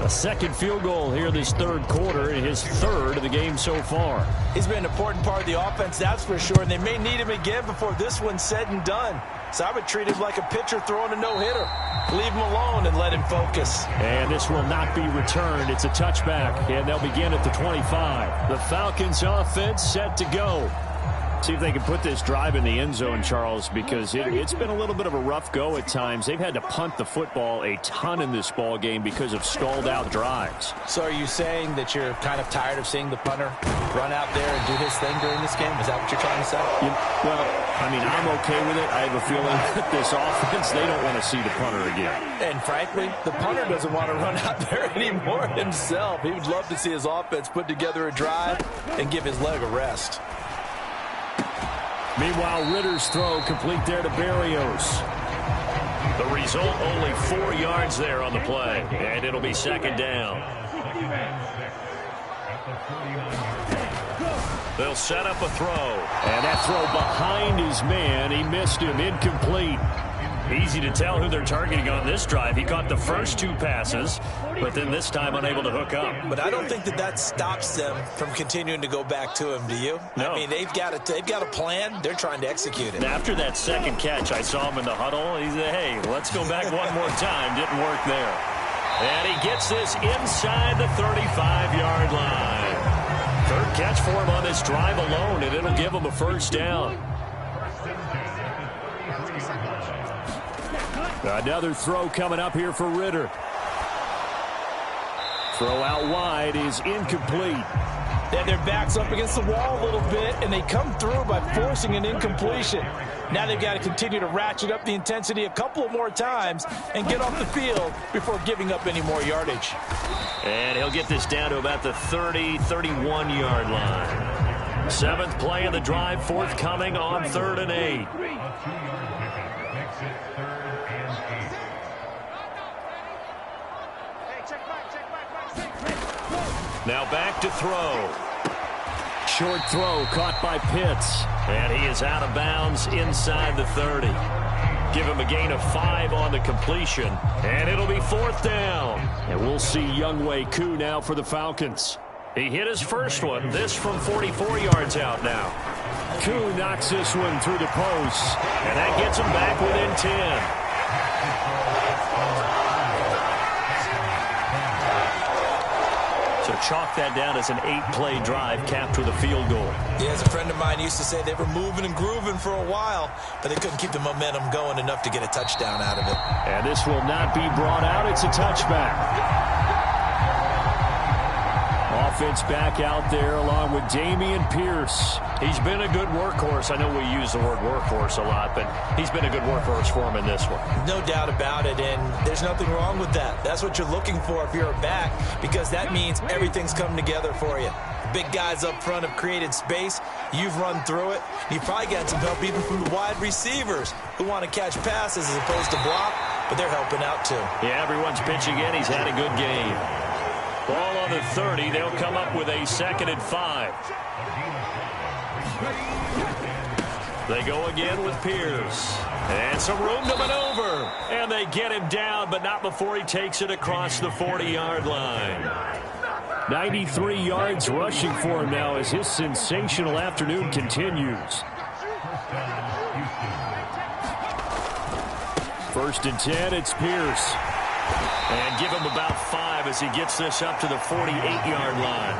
Speaker 1: A second field goal here this third quarter, and his third of the game so far.
Speaker 2: He's been an important part of the offense, that's for sure, and they may need him again before this one's said and done. So I would treat him like a pitcher throwing a no-hitter. Leave him alone and let him focus.
Speaker 1: And this will not be returned. It's a touchback, and they'll begin at the 25. The Falcons offense set to go. See if they can put this drive in the end zone, Charles, because it's been a little bit of a rough go at times. They've had to punt the football a ton in this ball game because of stalled-out drives.
Speaker 2: So are you saying that you're kind of tired of seeing the punter run out there and do his thing during this game? Is that what you're trying to say?
Speaker 1: Well, I mean, I'm okay with it. I have a feeling that this offense, they don't want to see the punter again.
Speaker 2: And frankly, the punter doesn't want to run out there anymore himself. He would love to see his offense put together a drive and give his leg a rest.
Speaker 1: Meanwhile, Ritter's throw complete there to Berrios. The result, only 4 yards there on the play, and it'll be second down. They'll set up a throw, and that throw behind his man. He missed him, incomplete. Easy to tell who they're targeting on this drive. He caught the first 2 passes, but then this time unable to hook up.
Speaker 2: But I don't think that stops them from continuing to go back to him, do you?
Speaker 1: No.
Speaker 2: I mean, they've got a plan. They're trying to execute it.
Speaker 1: And after that second catch, I saw him in the huddle. He said, hey, let's go back one more time. Didn't work there. And he gets this inside the 35-yard line. Third catch for him on this drive alone, and it'll give him a first down. Another throw coming up here for Ritter. Throw out wide is incomplete.
Speaker 2: Then their back's up against the wall a little bit, and they come through by forcing an incompletion. Now they've got to continue to ratchet up the intensity a couple more times and get off the field before giving up any more yardage.
Speaker 1: And he'll get this down to about the 30, 31-yard line. 7th play of the drive, forthcoming on 3rd and 8. Now back to throw. Short throw caught by Pitts. And he is out of bounds inside the 30. Give him a gain of 5 on the completion. And it'll be 4th down. And we'll see Younghoe Koo now for the Falcons. He hit his first one. This from 44 yards out now. Koo knocks this one through the post. And that gets him back within 10. So chalk that down as an 8-play drive capped with a field goal.
Speaker 2: Yeah, as a friend of mine used to say, they were moving and grooving for a while, but they couldn't keep the momentum going enough to get a touchdown out of it.
Speaker 1: And this will not be brought out. It's a touchback. Offense back out there along with Dameon Pierce. He's been a good workhorse. I know we use the word workhorse a lot, but he's been a good workhorse for him in this one.
Speaker 2: No doubt about it, and there's nothing wrong with that. That's what you're looking for if you're a back, because that means everything's come together for you. Big guys up front have created space. You've run through it. You've probably got some help even from the wide receivers who want to catch passes as opposed to block, but they're helping out too.
Speaker 1: Yeah, everyone's pitching in. He's had a good game. Ball on the 30. They'll come up with a 2nd and 5. They go again with Pierce. And some room to maneuver. And they get him down, but not before he takes it across the 40-yard line. 93 yards rushing for him now as his sensational afternoon continues. 1st and 10, it's Pierce. And give him about 5 as he gets this up to the 48-yard line.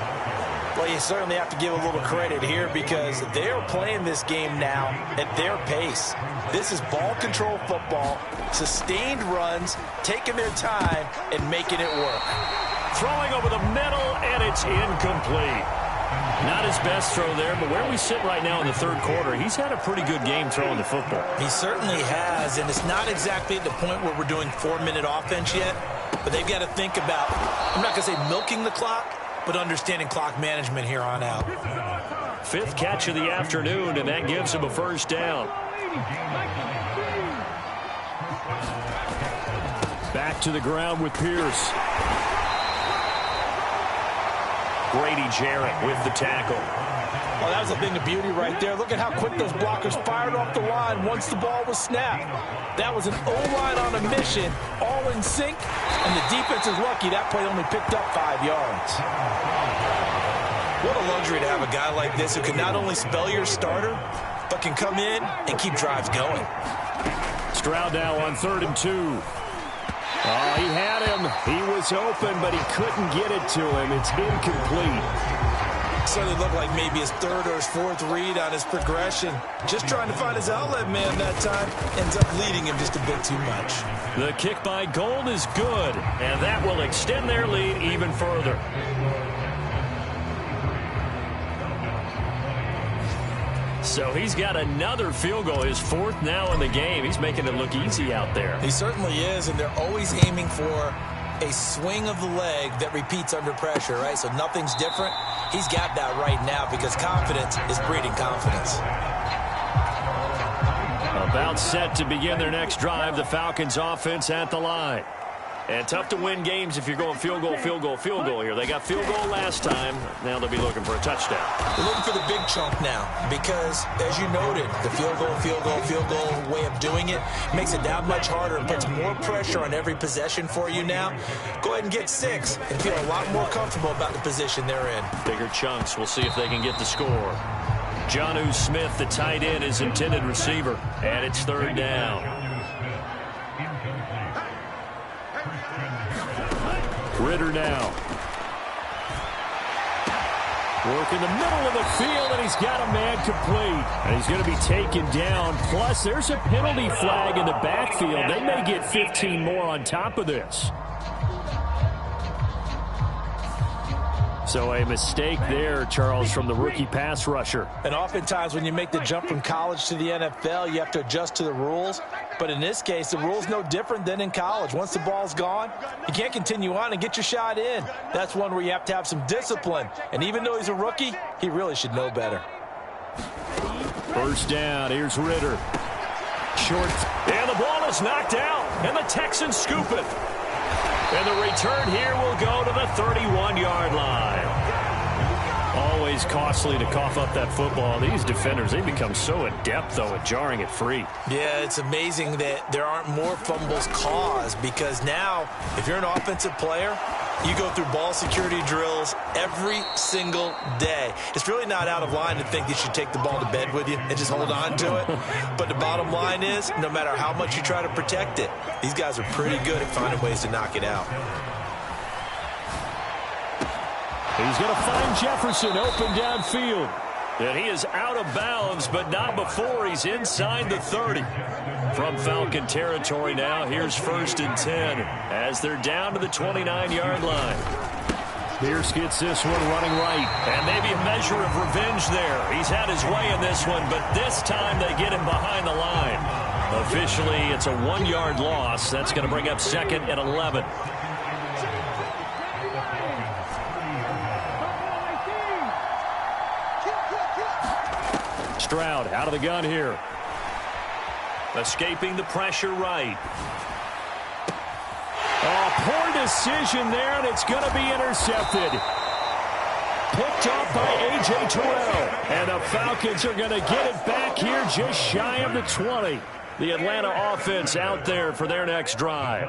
Speaker 2: Well, you certainly have to give a little credit here because they're playing this game now at their pace. This is ball control football, sustained runs, taking their time, and making it work.
Speaker 1: Throwing over the middle, and it's incomplete. Not his best throw there, but where we sit right now in the 3rd quarter, he's had a pretty good game throwing the football.
Speaker 2: He certainly has, and it's not exactly at the point where we're doing 4-minute offense yet, but they've got to think about, I'm not going to say milking the clock, but understanding clock management here on out.
Speaker 1: 5th catch of the afternoon, and that gives him a first down. Back to the ground with Pierce. Grady Jarrett with the tackle.
Speaker 2: Well, that was a thing of beauty right there. Look at how quick those blockers fired off the line once the ball was snapped. That was an O-line on a mission, all in sync, And the defense is lucky that play only picked up 5 yards.
Speaker 10: What a luxury to have a guy like this who can not only spell your starter, but can come in and keep drives going.
Speaker 1: Stroud now on 3rd and 2. Oh, he had him. He was open, but he couldn't get it to him. It's incomplete.
Speaker 10: Certainly looked like maybe his 3rd or his 4th read on his progression. Just trying to find his outlet man that time. Ends up leading him just a bit too much.
Speaker 1: The kick by Gold is good, and that will extend their lead even further. So he's got another field goal, his 4th now in the game. He's making it look easy out there.
Speaker 10: He certainly is, and they're always aiming for a swing of the leg that repeats under pressure, right? So nothing's different. He's got that right now because confidence is breeding confidence.
Speaker 1: About set to begin their next drive, the Falcons offense at the line. And tough to win games if you're going field goal, field goal, field goal here. They got field goal last time. Now they'll be looking for a touchdown.
Speaker 10: They're looking for the big chunk now because, as you noted, the field goal, field goal, field goal way of doing it makes it that much harder and puts more pressure on every possession for you now. Go ahead and get 6 and feel a lot more comfortable about the position they're in.
Speaker 1: Bigger chunks. We'll see if they can get the score. Jonnu Smith, the tight end, is intended receiver. And it's 3rd down. Ritter now. Work in the middle of the field, and he's got a man complete. And he's going to be taken down. Plus, there's a penalty flag in the backfield. They may get 15 more on top of this. So a mistake there, Charles, from the rookie pass rusher.
Speaker 2: And oftentimes when you make the jump from college to the NFL, you have to adjust to the rules. But in this case, the rule's no different than in college. Once the ball's gone, you can't continue on and get your shot in. That's one where you have to have some discipline. And even though he's a rookie, he really should know better.
Speaker 1: 1st down. Here's Ritter. Short. And the ball is knocked out. And the Texans scoop it. And the return here will go to the 31-yard line. Always costly to cough up that football. These defenders, they become so adept, though, at jarring it free.
Speaker 10: Yeah, it's amazing that there aren't more fumbles caused because now, if you're an offensive player, you go through ball security drills every single day. It's really not out of line to think you should take the ball to bed with you and just hold on to it. But the bottom line is, no matter how much you try to protect it, these guys are pretty good at finding ways to knock it out.
Speaker 1: He's going to find Jefferson open downfield. And he is out of bounds, but not before he's inside the 30. From Falcon territory now, here's 1st and 10 as they're down to the 29-yard line. Pierce gets this one running right. And maybe a measure of revenge there. He's had his way in this one, but this time they get him behind the line. Officially, it's a 1-yard loss. That's going to bring up 2nd and 11. Stroud out of the gun here. Escaping the pressure right. Oh, poor decision there, and it's going to be intercepted. Picked off by A.J. Terrell. And the Falcons are going to get it back here just shy of the 20. The Atlanta offense out there for their next drive.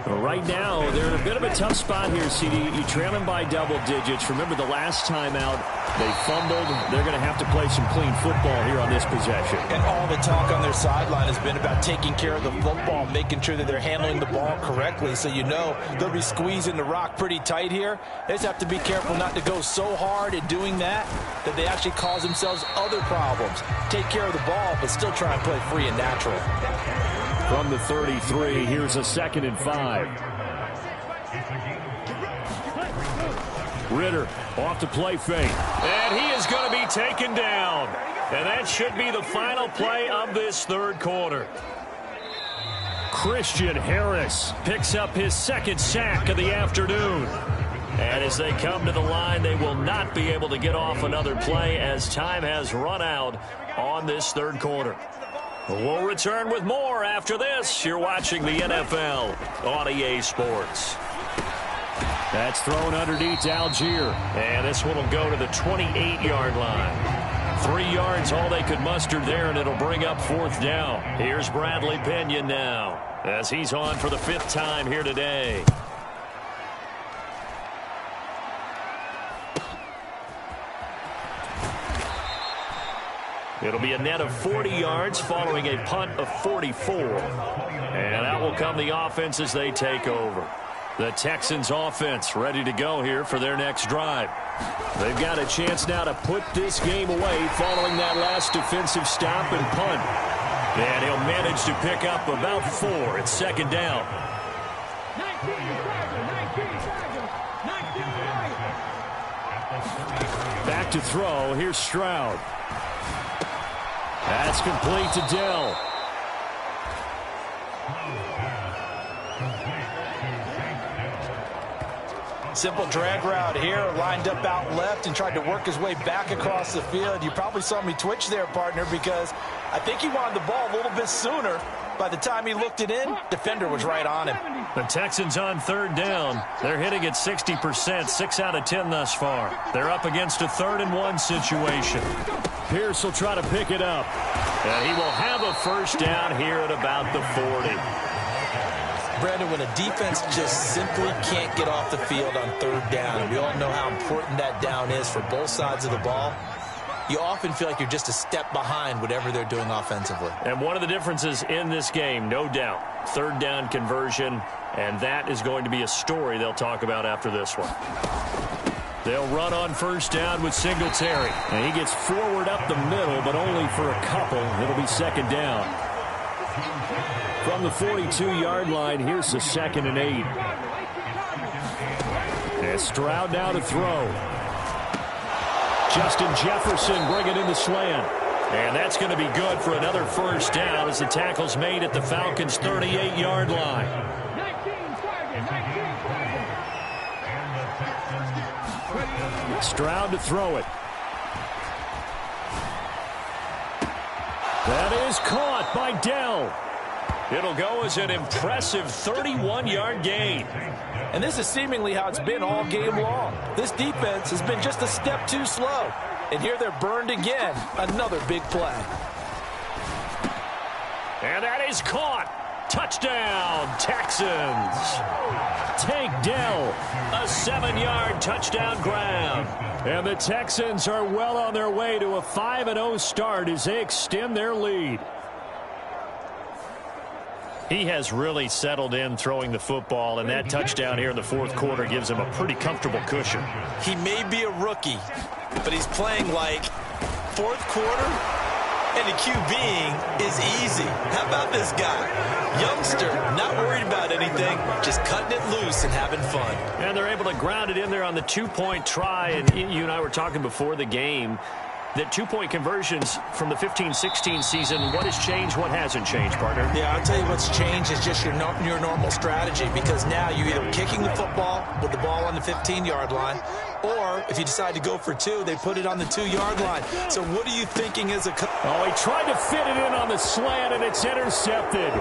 Speaker 1: Right now, they're in a bit of a tough spot here, CD. You trail them by double digits. Remember the last time out, they fumbled. They're going to have to play some clean football here on this possession.
Speaker 2: And all the talk on their sideline has been about taking care of the football, making sure that they're handling the ball correctly. So you know they'll be squeezing the rock pretty tight here. They just have to be careful not to go so hard in doing that they actually cause themselves other problems. Take care of the ball, but still try and play free and natural.
Speaker 1: From the 33, here's a 2nd and 5. Ritter off to play fake. And he is going to be taken down. And that should be the final play of this 3rd quarter. Christian Harris picks up his 2nd sack of the afternoon. And as they come to the line, they will not be able to get off another play as time has run out on this 3rd quarter. We'll return with more after this. You're watching the NFL on EA Sports. That's thrown underneath Algier. And this one will go to the 28-yard line. 3 yards, all they could muster there, and it'll bring up 4th down. Here's Bradley Pinion now. as he's on for the 5th time here today. It'll be a net of 40 yards following a punt of 44. And out will come the offense as they take over. The Texans offense ready to go here for their next drive. They've got a chance now to put this game away following that last defensive stop and punt. And he'll manage to pick up about 4. It's 2nd down. Back to throw. Here's Stroud. That's complete to Dell.
Speaker 2: Simple drag route here, lined up out left and tried to work his way back across the field. You probably saw me twitch there, partner, because I think he wanted the ball a little bit sooner. By the time he looked it in, defender was right on him.
Speaker 1: The Texans on 3rd down. They're hitting at 60%, 6 out of 10 thus far. They're up against a 3rd and 1 situation. Pierce will try to pick it up. And he will have a 1st down here at about the 40.
Speaker 10: Brandon, when a defense just simply can't get off the field on 3rd down, and we all know how important that down is for both sides of the ball, you often feel like you're just a step behind whatever they're doing offensively.
Speaker 1: And one of the differences in this game, no doubt, 3rd down conversion, and that is going to be a story they'll talk about after this one. They'll run on 1st down with Singletary. And he gets forward up the middle, but only for a couple. It'll be 2nd down. From the 42-yard line, here's the 2nd and 8. And Stroud now to throw. Justin Jefferson bringing in the slant. And that's going to be good for another 1st down as the tackle's made at the Falcons' 38-yard line. Stroud to throw it. That is caught by Dell. It'll go as an impressive 31-yard gain.
Speaker 2: And this is seemingly how it's been all game long. This defense has been just a step too slow. And here they're burned again. Another big play.
Speaker 1: And that is caught. Touchdown, Texans. Tank Dell, a 7-yard touchdown grab. And the Texans are well on their way to a 5-0 start as they extend their lead. He has really settled in throwing the football, and that touchdown here in the 4th quarter gives him a pretty comfortable cushion.
Speaker 10: He may be a rookie, but he's playing like 4th quarter, and the QBing is easy. How about this guy? Youngster, not worried about anything, just cutting it loose and having fun.
Speaker 1: And they're able to ground it in there on the 2-point try, and you and I were talking before the game that 2-point conversions from the 15-16 season, what has changed, what hasn't changed, partner?
Speaker 10: Yeah, I'll tell you what's changed is just your normal strategy, because now you're either kicking the football with the ball on the 15-yard line, or if you decide to go for 2, they put it on the 2-yard line. So what are you thinking as a coach?
Speaker 1: Oh, he tried to fit it in on the slant, and it's intercepted.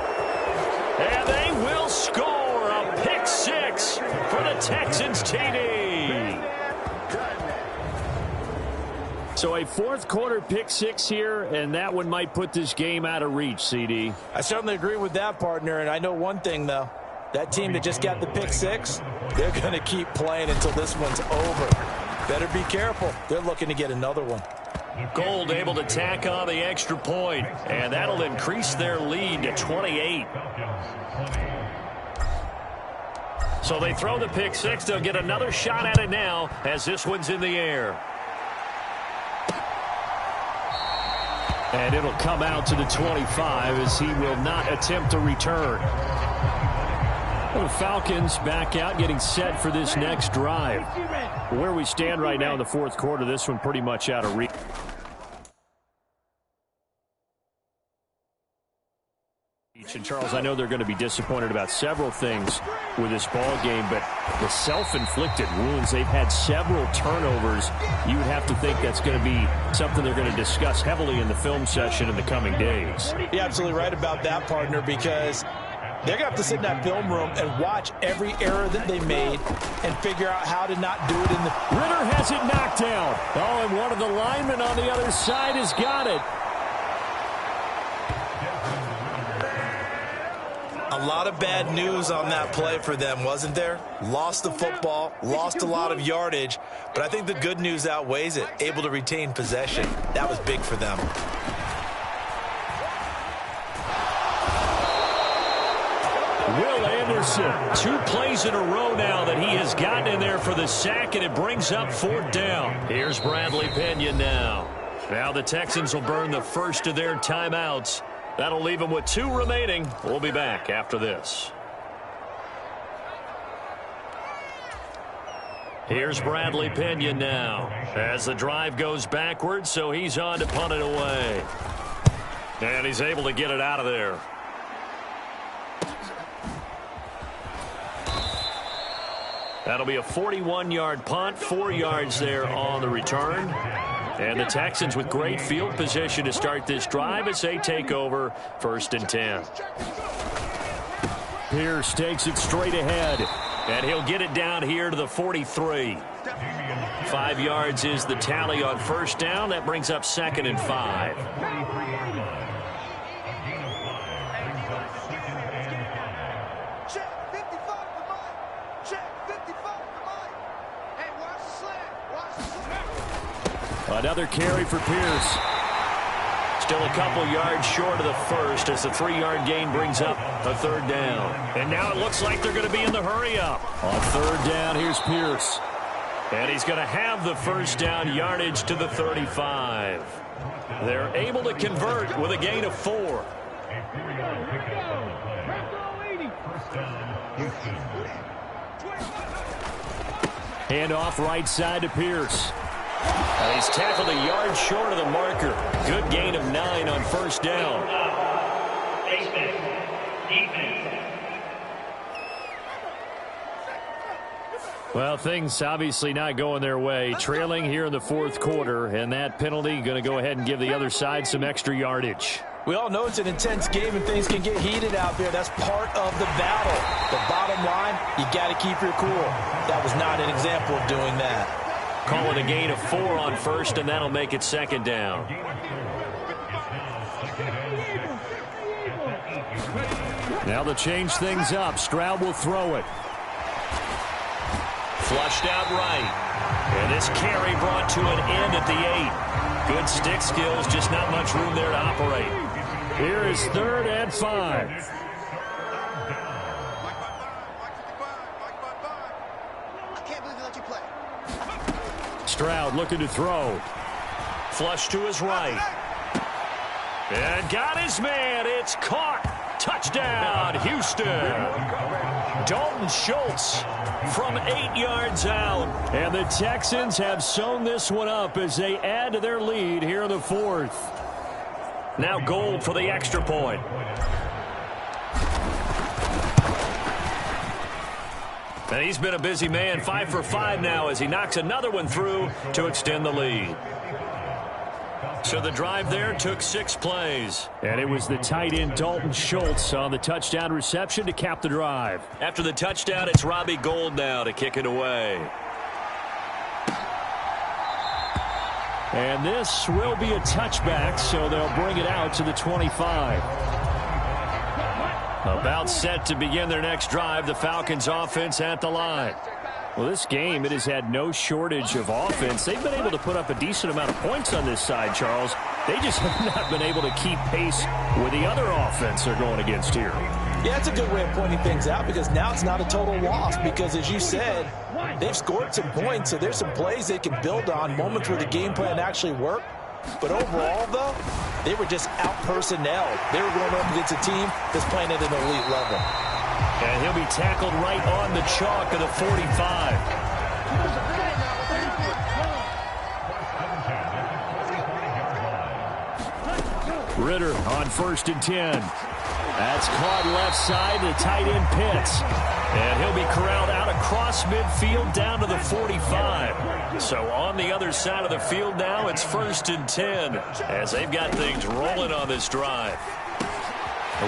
Speaker 1: And they will score a pick 6 for the Texans TD. So a 4th quarter pick 6 here, and that one might put this game out of reach, CD.
Speaker 2: I certainly agree with that, partner, and I know one thing, though. That team that just got the pick 6, they're going to keep playing until this one's over. Better be careful. They're looking to get another one.
Speaker 1: Gold able to tack on the extra point, and that'll increase their lead to 28. So they throw the pick 6. They'll get another shot at it now as this one's in the air. And it'll come out to the 25 as he will not attempt to return. Well, the Falcons back out, getting set for this next drive. Where we stand right now in the 4th quarter, this one pretty much out of reach. And Charles, I know they're going to be disappointed about several things with this ball game, but the self-inflicted wounds, they've had several turnovers. You would have to think that's going to be something they're going to discuss heavily in the film session in the coming days.
Speaker 2: You're absolutely right about that, partner, because they're going to have to sit in that film room and watch every error that they made and figure out how to not do it in the...
Speaker 1: Ritter has it knocked down. Oh, and one of the linemen on the other side has got it.
Speaker 10: A A lot of bad news on that play for them, wasn't there? Lost the football, lost a lot of yardage, but I think the good news outweighs it. Able to retain possession. That was big for them.
Speaker 1: Will Anderson, 2 plays in a row now that he has gotten in there for the sack, and it brings up 4th down. Here's Bradley Pinion now. Now the Texans will burn the first of their timeouts. That'll leave them with 2 remaining. We'll be back after this. Here's Bradley Pinion now as the drive goes backwards, so he's on to punt it away. And he's able to get it out of there. That'll be a 41-yard punt, 4 yards there on the return. And the Texans with great field position to start this drive as they take over 1st and 10. Pierce takes it straight ahead, and he'll get it down here to the 43. 5 yards is the tally on 1st down. That brings up 2nd and 5.
Speaker 9: Check 55 to Mike. Check 55 to Mike. Hey, watch the slant. Watch the slant.
Speaker 1: Another carry for Pierce. Still a couple yards short of the first as the 3-yard gain brings up a 3rd down. And now it looks like they're going to be in the hurry-up. On 3rd down, here's Pierce. And he's going to have the 1st down yardage to the 35. They're able to convert with a gain of 4. Hand off right side to Pierce. And he's tackled a yard short of the marker. Good gain of 9 on 1st down. Well, things obviously not going their way. Trailing here in the 4th quarter, and that penalty going to go ahead and give the other side some extra yardage.
Speaker 2: We all know it's an intense game and things can get heated out there. That's part of the battle. The bottom line, you got to keep your cool. That was not an example of doing that.
Speaker 1: Call it a gain of 4 on 1st, and that'll make it 2nd down. Now to change things up, Stroud will throw it. Flushed out right. And this carry brought to an end at the 8. Good stick skills, just not much room there to operate. Here is 3rd and 5. Stroud looking to throw. Flush to his right. And got his man. It's caught. Touchdown, Houston. Dalton Schultz from 8 yards out. And the Texans have sewn this one up as they add to their lead here in the 4th. Now Gold for the extra point. And he's been a busy man, 5 for 5 now as he knocks another one through to extend the lead. So the drive there took 6 plays. And it was the tight end Dalton Schultz on the touchdown reception to cap the drive. After the touchdown, it's Robbie Gould now to kick it away. And this will be a touchback, so they'll bring it out to the 25. About set to begin their next drive, the Falcons offense at the line. Well, this game, it has had no shortage of offense. They've been able to put up a decent amount of points on this side, Charles. They just have not been able to keep pace with the other offense they're going against here.
Speaker 2: Yeah, it's a good way of pointing things out because now it's not a total loss because, as you said, they've scored some points, so there's some plays they can build on, moments where the game plan actually worked. But overall, though, they were just out-personnelled. They were going up against a team that's playing at an elite level.
Speaker 1: And he'll be tackled right on the chalk of the 45. Ritter on 1st and 10. That's caught left side, the tight end Pitts. And he'll be corralled out across midfield down to the 45. So on the other side of the field now, it's 1st and 10 as they've got things rolling on this drive.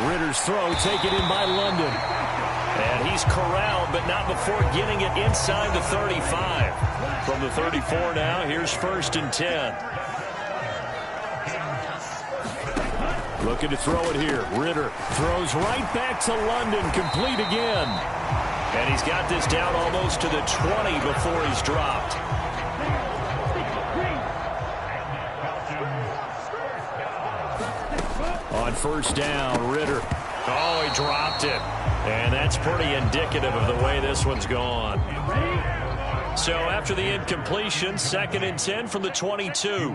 Speaker 1: Ritter's throw taken in by London. And he's corralled, but not before getting it inside the 35. From the 34 now, here's 1st and 10. Looking to throw it here. Ritter throws right back to London. Complete again. And he's got this down almost to the 20 before he's dropped. On first down, Ritter. Oh, he dropped it. And that's pretty indicative of the way this one's gone. So after the incompletion, 2nd and 10 from the 22.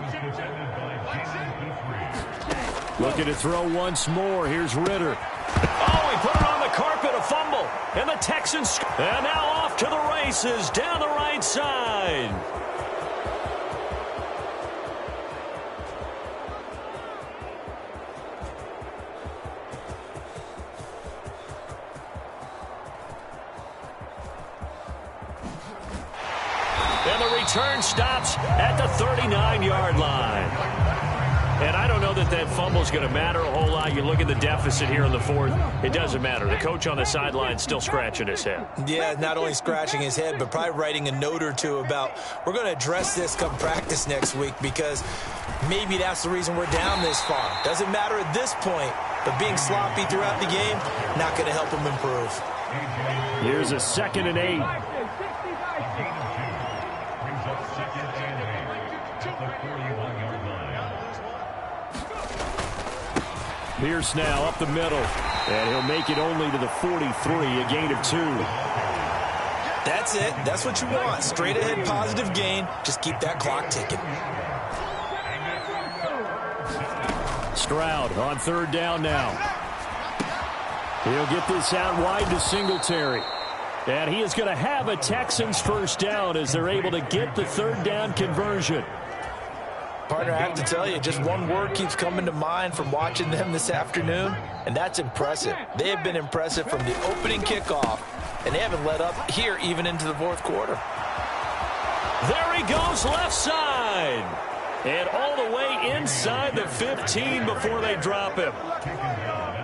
Speaker 1: Looking to throw once more. Here's Ritter. Oh, he put it on the carpet, a fumble. And the Texans, and now off to the races down the right side. And the return stops at the 39-yard line. And I don't know that that fumble is going to matter a whole lot. You look at the deficit here in the 4th. It doesn't matter. The coach on the sideline still scratching his head.
Speaker 10: Yeah, not only scratching his head, but probably writing a note or two about we're going to address this come practice next week because maybe that's the reason we're down this far. Doesn't matter at this point, but being sloppy throughout the game, not going to help him improve.
Speaker 1: Here's a 2nd and 8. Pierce now up the middle, and he'll make it only to the 43, a gain of 2.
Speaker 10: That's it. That's what you want. Straight ahead positive gain. Just keep that clock ticking.
Speaker 1: Stroud on 3rd down now. He'll get this out wide to Singletary. And he is going to have a Texans first down as they're able to get the 3rd down conversion.
Speaker 10: Partner, I have to tell you, just one word keeps coming to mind from watching them this afternoon, and that's impressive. They have been impressive from the opening kickoff, and they haven't let up here even into the 4th quarter.
Speaker 1: There he goes left side. And all the way inside the 15 before they drop him.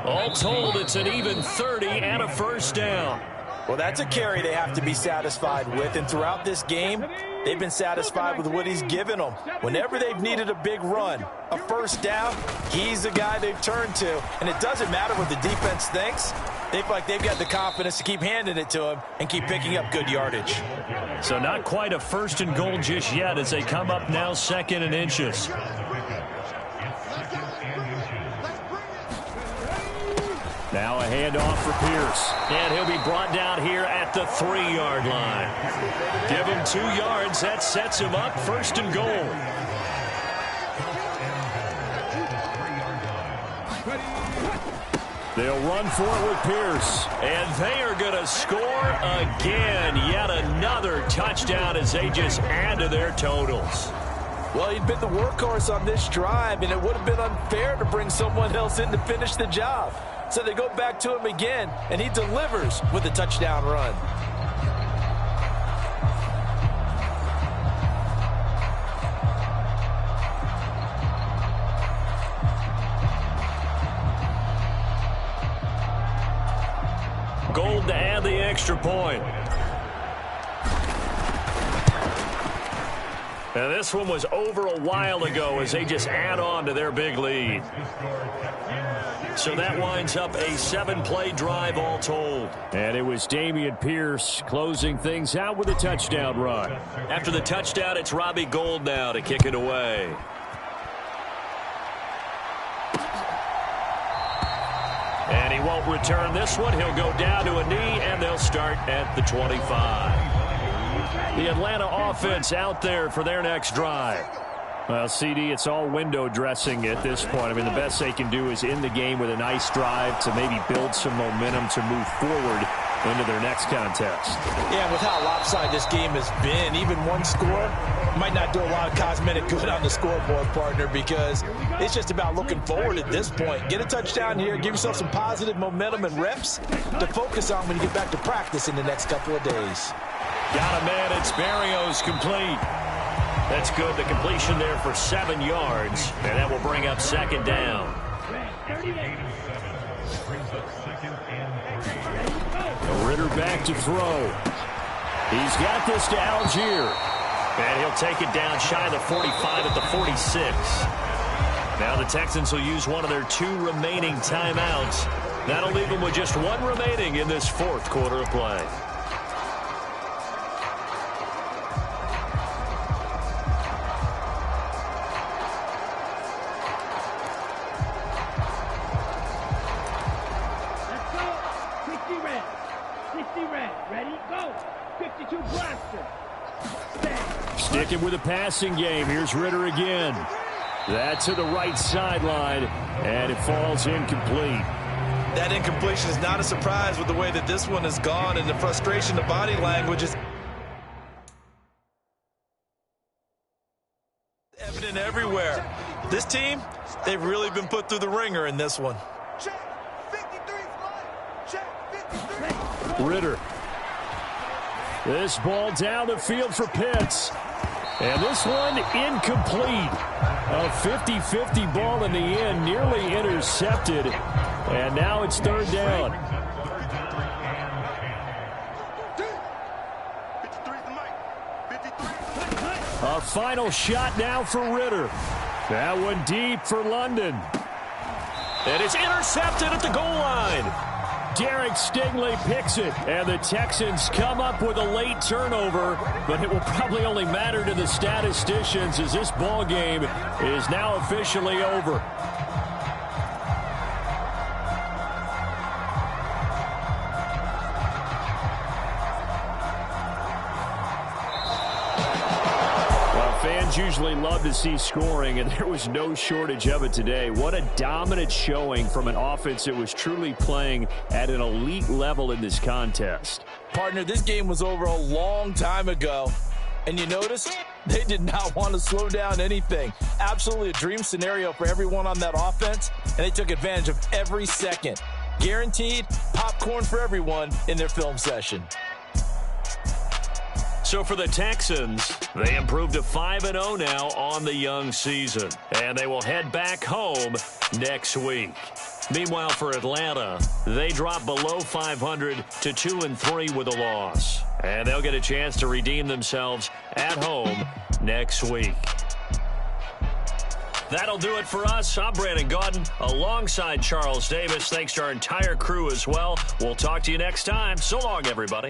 Speaker 1: All told, it's an even 30 and a first down.
Speaker 10: Well, that's a carry they have to be satisfied with, and throughout this game, they've been satisfied with what he's given them. Whenever they've needed a big run, a first down, he's the guy they've turned to. And it doesn't matter what the defense thinks. They feel like they've got the confidence to keep handing it to him and keep picking up good yardage.
Speaker 1: So not quite a 1st and goal just yet as they come up now 2nd and inches. Now a handoff for Pierce. And he'll be brought down here at the 3-yard line. Give him 2 yards. That sets him up 1st and goal. They'll run for it with Pierce. And they are going to score again. Yet another touchdown as they just add to their totals.
Speaker 10: Well, he'd been the workhorse on this drive, and it would have been unfair to bring someone else in to finish the job. So they go back to him again, and he delivers with a touchdown run.
Speaker 1: Gold to add the extra point. And this one was over a while ago as they just add on to their big lead. So that winds up a 7-play drive all told. And it was Dameon Pierce closing things out with a touchdown run. After the touchdown, it's Robbie Gould now to kick it away. And he won't return this one. He'll go down to a knee, and they'll start at the 25. The Atlanta offense out there for their next drive. Well, CD, it's all window dressing at this point. I mean, the best they can do is in the game with a nice drive to maybe build some momentum to move forward into their next contest.
Speaker 10: Yeah, with how lopsided this game has been, even one score might not do a lot of cosmetic good on the scoreboard, partner, because it's just about looking forward at this point. Get a touchdown here, give yourself some positive momentum and reps to focus on when you get back to practice in the next couple of days.
Speaker 1: Got a man, it's Barrios complete. That's good. The completion there for 7 yards, and that will bring up 2nd down. Ritter back to throw. He's got this to Algier. And he'll take it down shy of the 45 at the 46. Now the Texans will use one of their 2 remaining timeouts. That'll leave them with just 1 remaining in this 4th quarter of play. Sticking with the passing game. Here's Ritter again. That to the right sideline, and it falls incomplete.
Speaker 10: That incompletion is not a surprise with the way that this one has gone, and the frustration, the body language is evident everywhere. This team, they've really been put through the ringer in this one.
Speaker 1: Ritter. This ball down the field for Pitts. And this one incomplete. A 50-50 ball in the end, nearly intercepted. And now it's 3rd down. A final shot now for Ritter. That one deep for London. And it's intercepted at the goal line. Derek Stingley picks it, and the Texans come up with a late turnover, but it will probably only matter to the statisticians as this ball game is now officially over. Fans usually love to see scoring, and there was no shortage of it today. What a dominant showing from an offense that was truly playing at an elite level in this contest.
Speaker 2: Partner, this game was over a long time ago, and you noticed they did not want to slow down anything. Absolutely a dream scenario for everyone on that offense, and they took advantage of every second. Guaranteed popcorn for everyone in their film session.
Speaker 1: So for the Texans, they improved to 5-0 now on the young season. And they will head back home next week. Meanwhile, for Atlanta, they drop below 500 to 2-3 with a loss. And they'll get a chance to redeem themselves at home next week. That'll do it for us. I'm Brandon Gaudin alongside Charles Davis. Thanks to our entire crew as well. We'll talk to you next time. So long, everybody.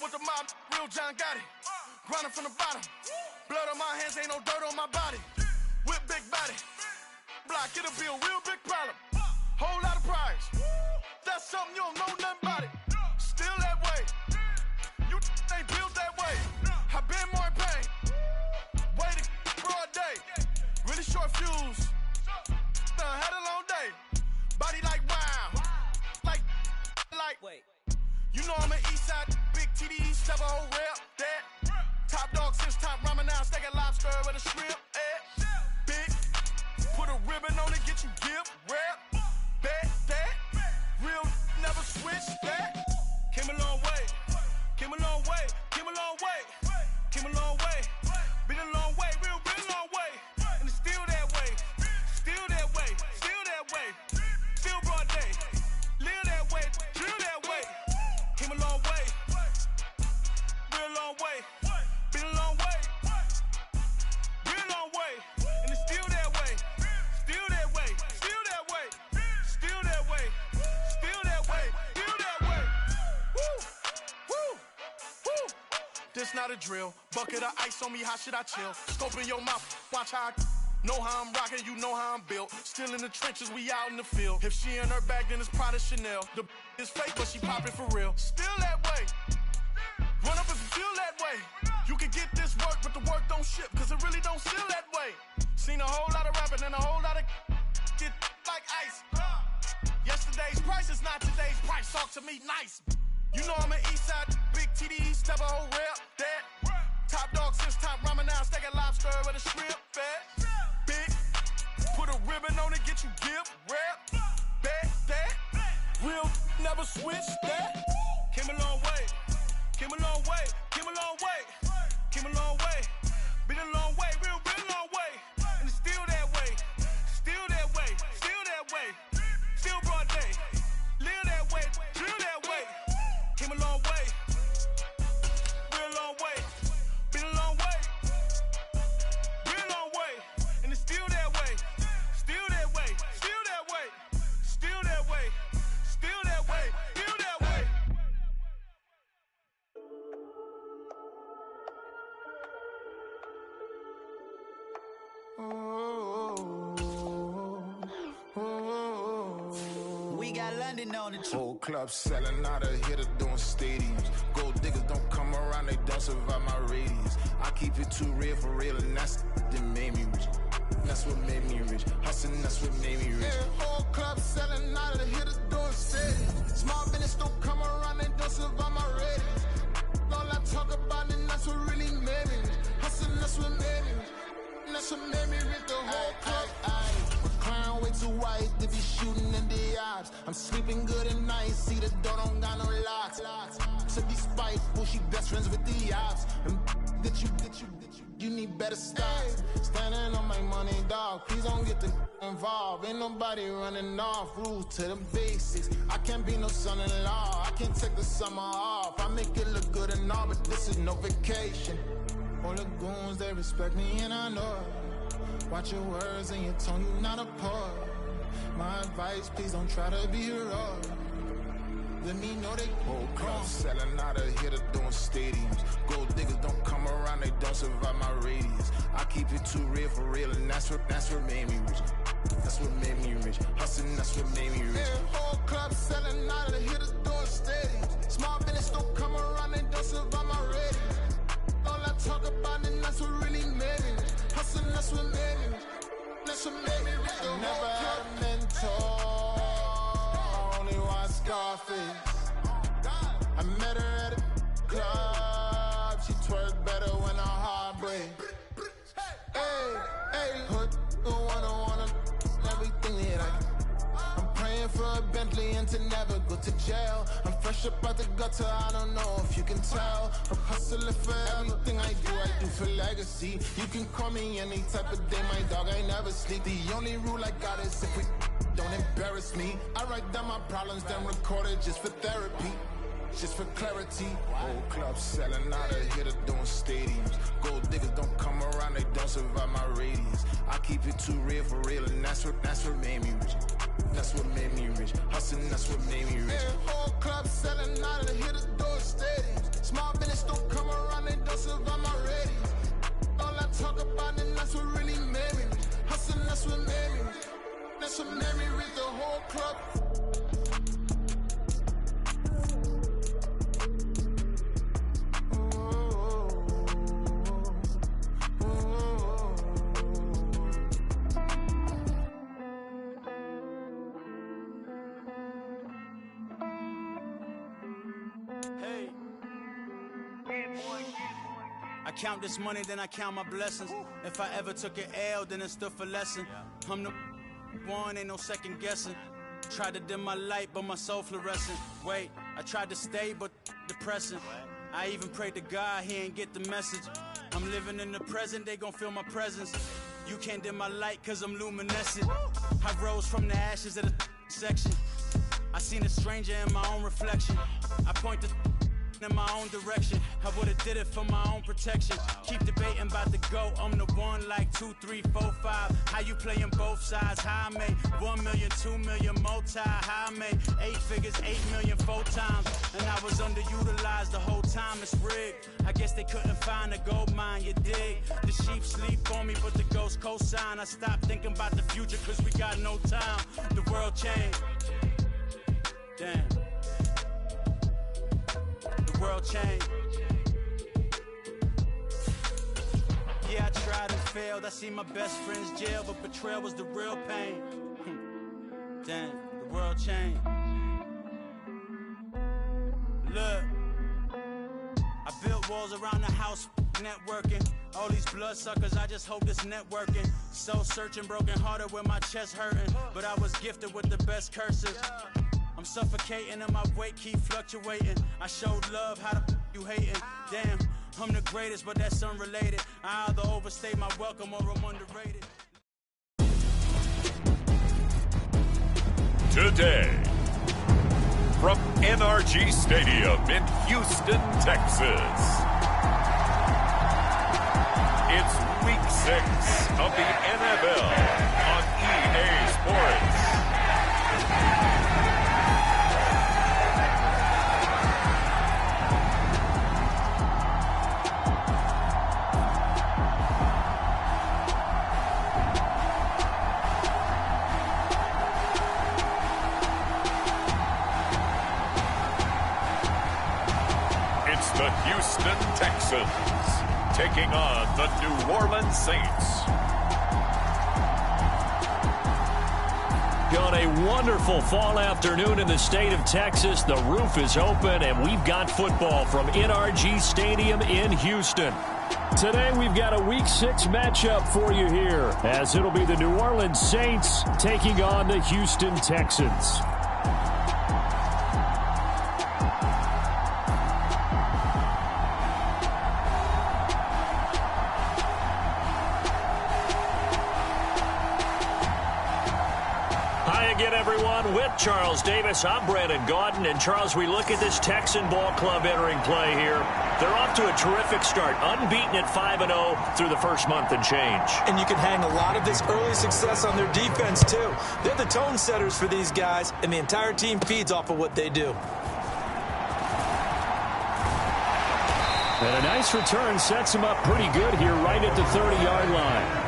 Speaker 9: with the mob, real John Gotti. Grinding from the bottom. Blood on my hands, ain't no dirt on my body. Whip big body. Block, it'll be a real big problem. Whole lot of prize. That's something you don't know nothing about it. Still that way. You ain't built that way. I been more in pain. Waited broad day. Really short fuse. Done had a long day. Body like wow. Like. Wait. You know I'm an east side, big TD, step a whole rep. That. Top dog since top ramen now, steak and lobster with a shrimp. Big. Put a ribbon on it, get you gift. Rep. Bet that. Real never switch that. Came a long way. Came a long way. Came a long way. Came a long way. Been a long way. Real long way. And it's still that way. Still that way. Still that way. Still broad day. Live that way. Drill that way. Came a long way. Real long way. Been a long way. Real long way. And it's still that way. Still that way. Still that way. Still that way. Still that way. Still that way. Woo. Woo. Woo. This not a drill. Bucket of ice on me, how should I chill? Scope in your mouth, watch how I know how I'm rocking, you know how I'm built. Still in the trenches, we out in the field. If she in her bag, then it's Prada Chanel. The is fake, but she popping for real. Still that way. Run up if you feel that way. You can get this work, but the work don't ship, cause it really don't feel that way. Seen a whole lot of rapping and a whole lot of get like ice. Yesterday's price is not today's price. Talk to me nice. You know I'm an east side, big TD, step a whole rep. That. Top dog since top ramen now, steak and lobster with a shrimp. Fat. Big. Put a ribbon on it, get you gift. Rep. Bet that. Real never switch that. Came a long way. Came a long way. Came a long way. Came a long way. Been a long way. Real long way. And it's still that way. Still that way. Still that way. Still broad day. Live that way. Drill that way. Came a long way. Real long way. Been a long way. Real long way. And it's still that way. Still that way. Still that way. Still that way. Still that way. Still that way.
Speaker 5: We got London on the
Speaker 3: Whole club selling out of hitter doing stadiums. Gold diggers don't come around, they don't survive my radius. I keep it too real for real, and that's that made me rich. That's what made me rich. Hustling, that's what made me rich. Yeah, whole club selling out of hitter doing stadiums. Small business don't come around, they don't survive my radius. All I talk about, and that's what really made me rich. Hustling, that's what made me rich. And that's what made me rich. The whole club. Crown way too white to be shooting in the eyes. I'm sleeping good at night, see the door don't got no locks. To be spiteful, she best friends with the ops. And you need better stop. Standing on my money, dog. Please don't get the involved. Ain't nobody running off. Rules to the basics. I can't be no son-in-law. I can't take the summer off. I make it look good and all, but this is no vacation. All the goons, they respect me and I know it. Watch your words and your tone, you not a poet. My advice, please don't try to be heroic. Let me know they whole club selling out of hitter doing stadiums. Gold diggers don't come around, they don't survive my radius. I keep it too real for real, and that's what made me rich. That's what made me rich. Hustling, that's what made me rich. Yeah, whole club selling out of hitters doing stadiums. Small business don't come around, they don't survive my radius. All I talk about, and that's what really made me rich. Hustling, that's what made me rich. That's what made me rich. I never had a mentor. I only watch Scarface. I met her at a club. She twerked better when her heart breaks. Hey, hood, wanna everything that I'm praying for a Bentley and to never go to jail. I'm fresh up out the gutter, I don't know if you can tell. I'm hustling for everything I do for legacy. You can call me any type of day, my dog, I never sleep. The only rule I got is if we don't embarrass me. I write down my problems, then record it just for therapy. Just for clarity. Whole club selling out of hitter doing stadiums. Gold diggers don't come around, they don't survive my radius. I keep it too real for real, and that's what made me rich.
Speaker 9: That's what made me rich. Hustling, that's what made me rich. Whole club selling out of the hitters, door stadiums. Small business don't come around, they don't survive my radius. All I talk about, and that's what really made me rich. Hustling, that's what made me rich. That's what made me rich, the whole club.
Speaker 5: I count this money, then I count my blessings. If I ever took an L, then it stood for lesson. I'm the one, ain't no second guessing. Tried to dim my light, but my soul fluorescent. Wait, I tried to stay, but depressing. I even prayed to God, he ain't get the message. I'm living in the present, they gon' feel my presence. You can't dim my light, cause I'm luminescent. I rose from the ashes of the section. I seen a stranger in my own reflection. I point the in my own direction. I would've did it for my own protection. Keep debating about the GOAT. I'm the one like 2, 3, 4, 5. How you playing both sides? How I made 1 million, 2 million, multi. How I made 8 figures, 8 million, 4 times. And I was underutilized the whole time. It's rigged. I guess they couldn't find a gold mine, you dig? The sheep sleep on me, but the ghost cosign. I stopped thinking about the future, cause we got no time. The world changed. Damn. The world changed. Yeah, I tried and failed. I see my best friends jail, but betrayal was the real pain. Damn, the world changed. Look, I built walls around the house, networking. All these bloodsuckers, I just hope this networking. Soul searching, broken hearted with my chest hurting. But I was gifted with the best curses. I'm suffocating and my weight keep fluctuating. I showed love, how the you hating? Damn, I'm the greatest, but that's unrelated. I either overstay my welcome or I'm underrated.
Speaker 8: Today, from NRG Stadium in Houston, Texas, it's Week 6 of the NFL on EA Sports. The Houston Texans taking on the New Orleans Saints.
Speaker 1: On a wonderful fall afternoon in the state of Texas, the roof is open and we've got football from NRG Stadium in Houston. Today we've got a Week 6 matchup for you here, as it'll be the New Orleans Saints taking on the Houston Texans. With Charles Davis, I'm Brandon Gaudin. And Charles, we look at this Texan ball club entering play here. They're off to a terrific start, unbeaten at 5-0 through the first month and change.
Speaker 10: And you can hang a lot of this early success on their defense, too. They're the tone setters for these guys, and the entire team feeds off of what they do.
Speaker 1: And a nice return sets them up pretty good here right at the 30-yard line.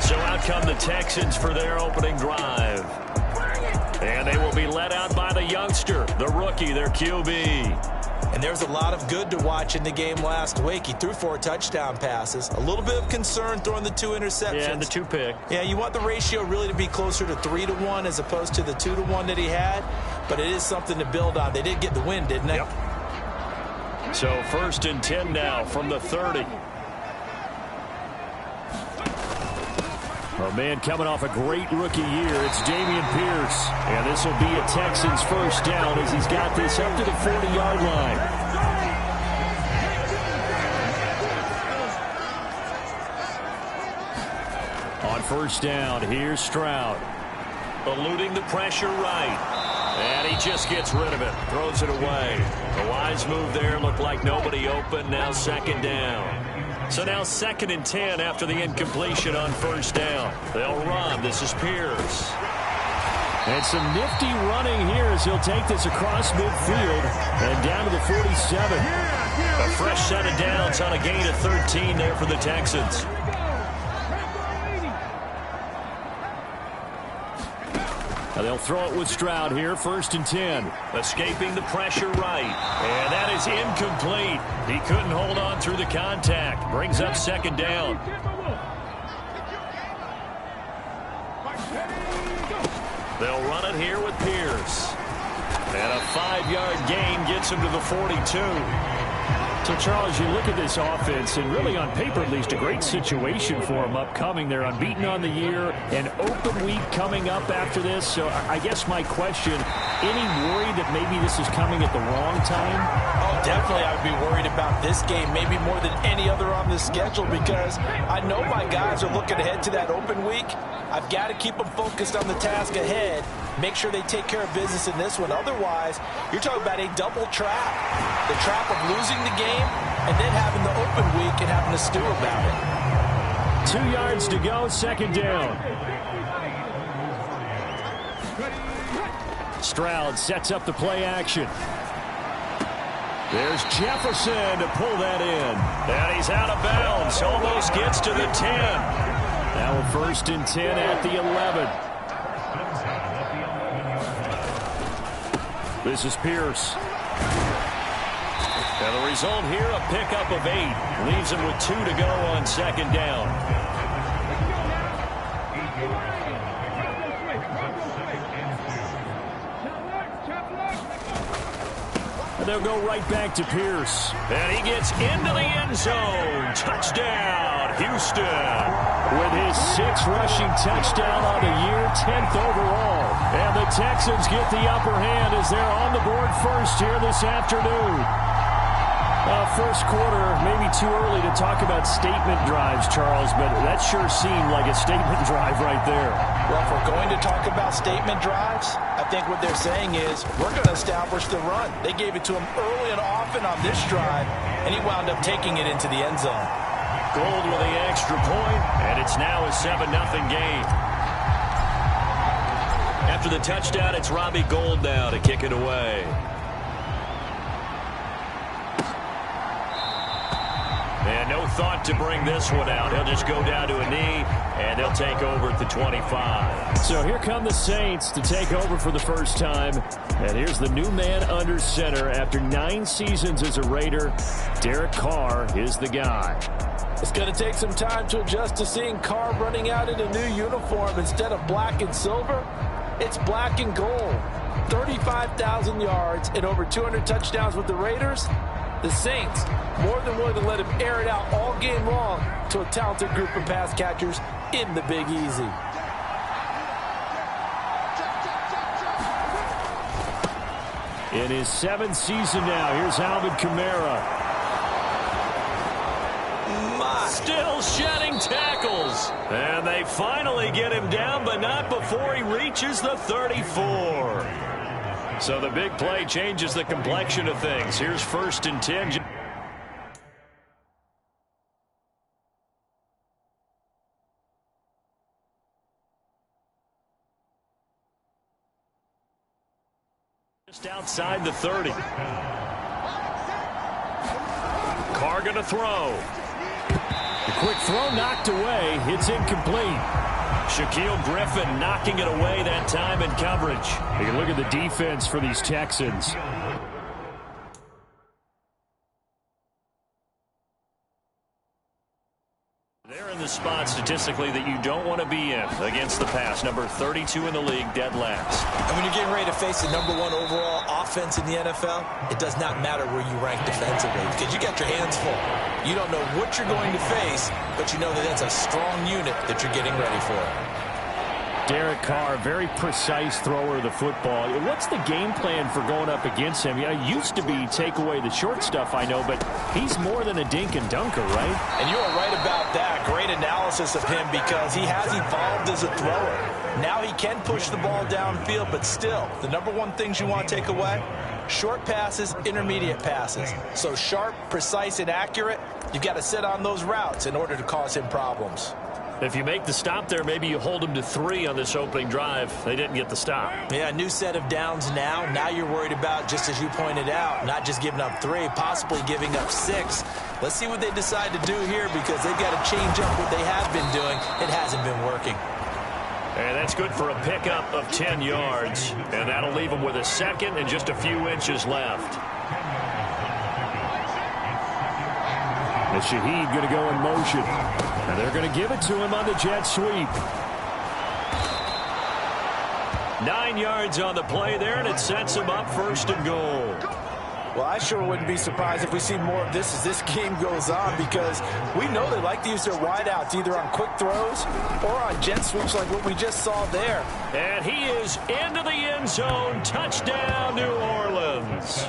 Speaker 1: So out come the Texans for their opening drive. And they will be led out by the youngster, the rookie, their QB.
Speaker 10: And there's a lot of good to watch in the game last week. He threw 4 touchdown passes. A little bit of concern throwing the 2 interceptions.
Speaker 1: Yeah, and the 2 pick.
Speaker 10: Yeah, you want the ratio really to be closer to 3-1 as opposed to the 2-1 that he had. But it is something to build on. They did get the win, didn't they?
Speaker 1: Yep. So 1st and 10 now from the 30. A man coming off a great rookie year. It's Dameon Pierce. And this will be a Texans first down as he's got this up to the 40-yard line. On first down, here's Stroud. Eluding the pressure right. And he just gets rid of it. Throws it away. A wise move there. Looked like nobody open. Now 2nd down. So now 2nd and 10 after the incompletion on first down. They'll run. This is Pierce. And some nifty running here as he'll take this across midfield and down to the 47. A fresh set of downs on a gain of 13 there for the Texans. Now they'll throw it with Stroud here, 1st and 10. Escaping the pressure right. And that is incomplete. He couldn't hold on through the contact. Brings up 2nd down. They'll run it here with Pierce. And a 5-yard gain gets him to the 42.
Speaker 11: So, Charles, you look at this offense, and really on paper at least, a great situation for them upcoming. They're unbeaten on the year, an open week coming up after this. So I guess my question, any worry that maybe this is coming at the wrong time?
Speaker 10: Oh, definitely I would be worried about this game, maybe more than any other on the schedule, because I know my guys are looking ahead to that open week. I've got to keep them focused on the task ahead, make sure they take care of business in this one. Otherwise, you're talking about a double trap. The trap of losing the game and then having the open week and having to stew about it.
Speaker 11: 2 yards to go, 2nd down. Stroud sets up the play action. There's Jefferson to pull that in.
Speaker 1: And he's out of bounds. Almost gets to the 10.
Speaker 11: Now a 1st and 10 at the 11. This is Pierce.
Speaker 1: And the result here, a pickup of 8. Leaves him with 2 to go on 2nd down.
Speaker 11: And they'll go right back to Pierce.
Speaker 1: And he gets into the end zone. Touchdown, Houston.
Speaker 11: With his 6th rushing touchdown on the year, 10th overall. And the Texans get the upper hand as they're on the board first here this afternoon. First quarter, maybe too early to talk about statement drives, Charles, but that sure seemed like a statement drive right there.
Speaker 10: Well, if we're going to talk about statement drives, I think what they're saying is we're going to establish the run. They gave it to him early and often on this drive, and he wound up taking it into the end zone.
Speaker 1: Gold with the extra point, and it's now a 7-0 game. After the touchdown, it's Robbie Gould now to kick it away. And no thought to bring this one out. He'll just go down to a knee, and they'll take over at the 25.
Speaker 11: So here come the Saints to take over for the first time. And here's the new man under center. After 9 seasons as a Raider, Derek Carr is the guy.
Speaker 10: It's going to take some time to adjust to seeing Carr running out in a new uniform. Instead of black and silver, it's black and gold. 35,000 yards and over 200 touchdowns with the Raiders. The Saints more than willing to let him air it out all game long to a talented group of pass catchers in the Big Easy.
Speaker 11: In his 7th season now, here's Alvin Kamara.
Speaker 1: Still shedding tackles. And they finally get him down, but not before he reaches the 34. So the big play changes the complexion of things. Here's 1st and 10. Just outside the 30. Carr going to throw.
Speaker 11: The quick throw knocked away. It's incomplete.
Speaker 1: Shaquille Griffin knocking it away that time in coverage.
Speaker 11: You can look at the defense for these Texans.
Speaker 1: They're in the spot statistically that you don't want to be in against the pass. Number 32 in the league, dead last.
Speaker 10: And when you're getting ready to face the #1 overall offense in the NFL, it does not matter where you rank defensively because you got your hands full. You don't know what you're going to face, but you know that that's a strong unit that you're getting ready for.
Speaker 11: Derek Carr, very precise thrower of the football. What's the game plan for going up against him? You know, it used to be take away the short stuff, I know, but he's more than a dink and dunker, right?
Speaker 10: And you are right about that. Great analysis of him because he has evolved as a thrower. Now he can push the ball downfield, but still, the #1 things you want to take away, short passes, intermediate passes. So sharp, precise, and accurate, you've got to sit on those routes in order to cause him problems.
Speaker 1: If you make the stop there, maybe you hold them to 3 on this opening drive. They didn't get the stop.
Speaker 10: Yeah, new set of downs now. Now you're worried about, just as you pointed out, not just giving up 3, possibly giving up 6. Let's see what they decide to do here, because they've got to change up what they have been doing. It hasn't been working.
Speaker 1: And that's good for a pickup of 10 yards. And that'll leave them with a second and just a few inches left.
Speaker 11: And Shaheed going to go in motion. And they're going to give it to him on the jet sweep.
Speaker 1: 9 yards on the play there, and it sets him up 1st and goal.
Speaker 10: Well, I sure wouldn't be surprised if we see more of this as this game goes on, because we know they like to use their wideouts either on quick throws or on jet sweeps like what we just saw there.
Speaker 1: And he is into the end zone. Touchdown, New Orleans.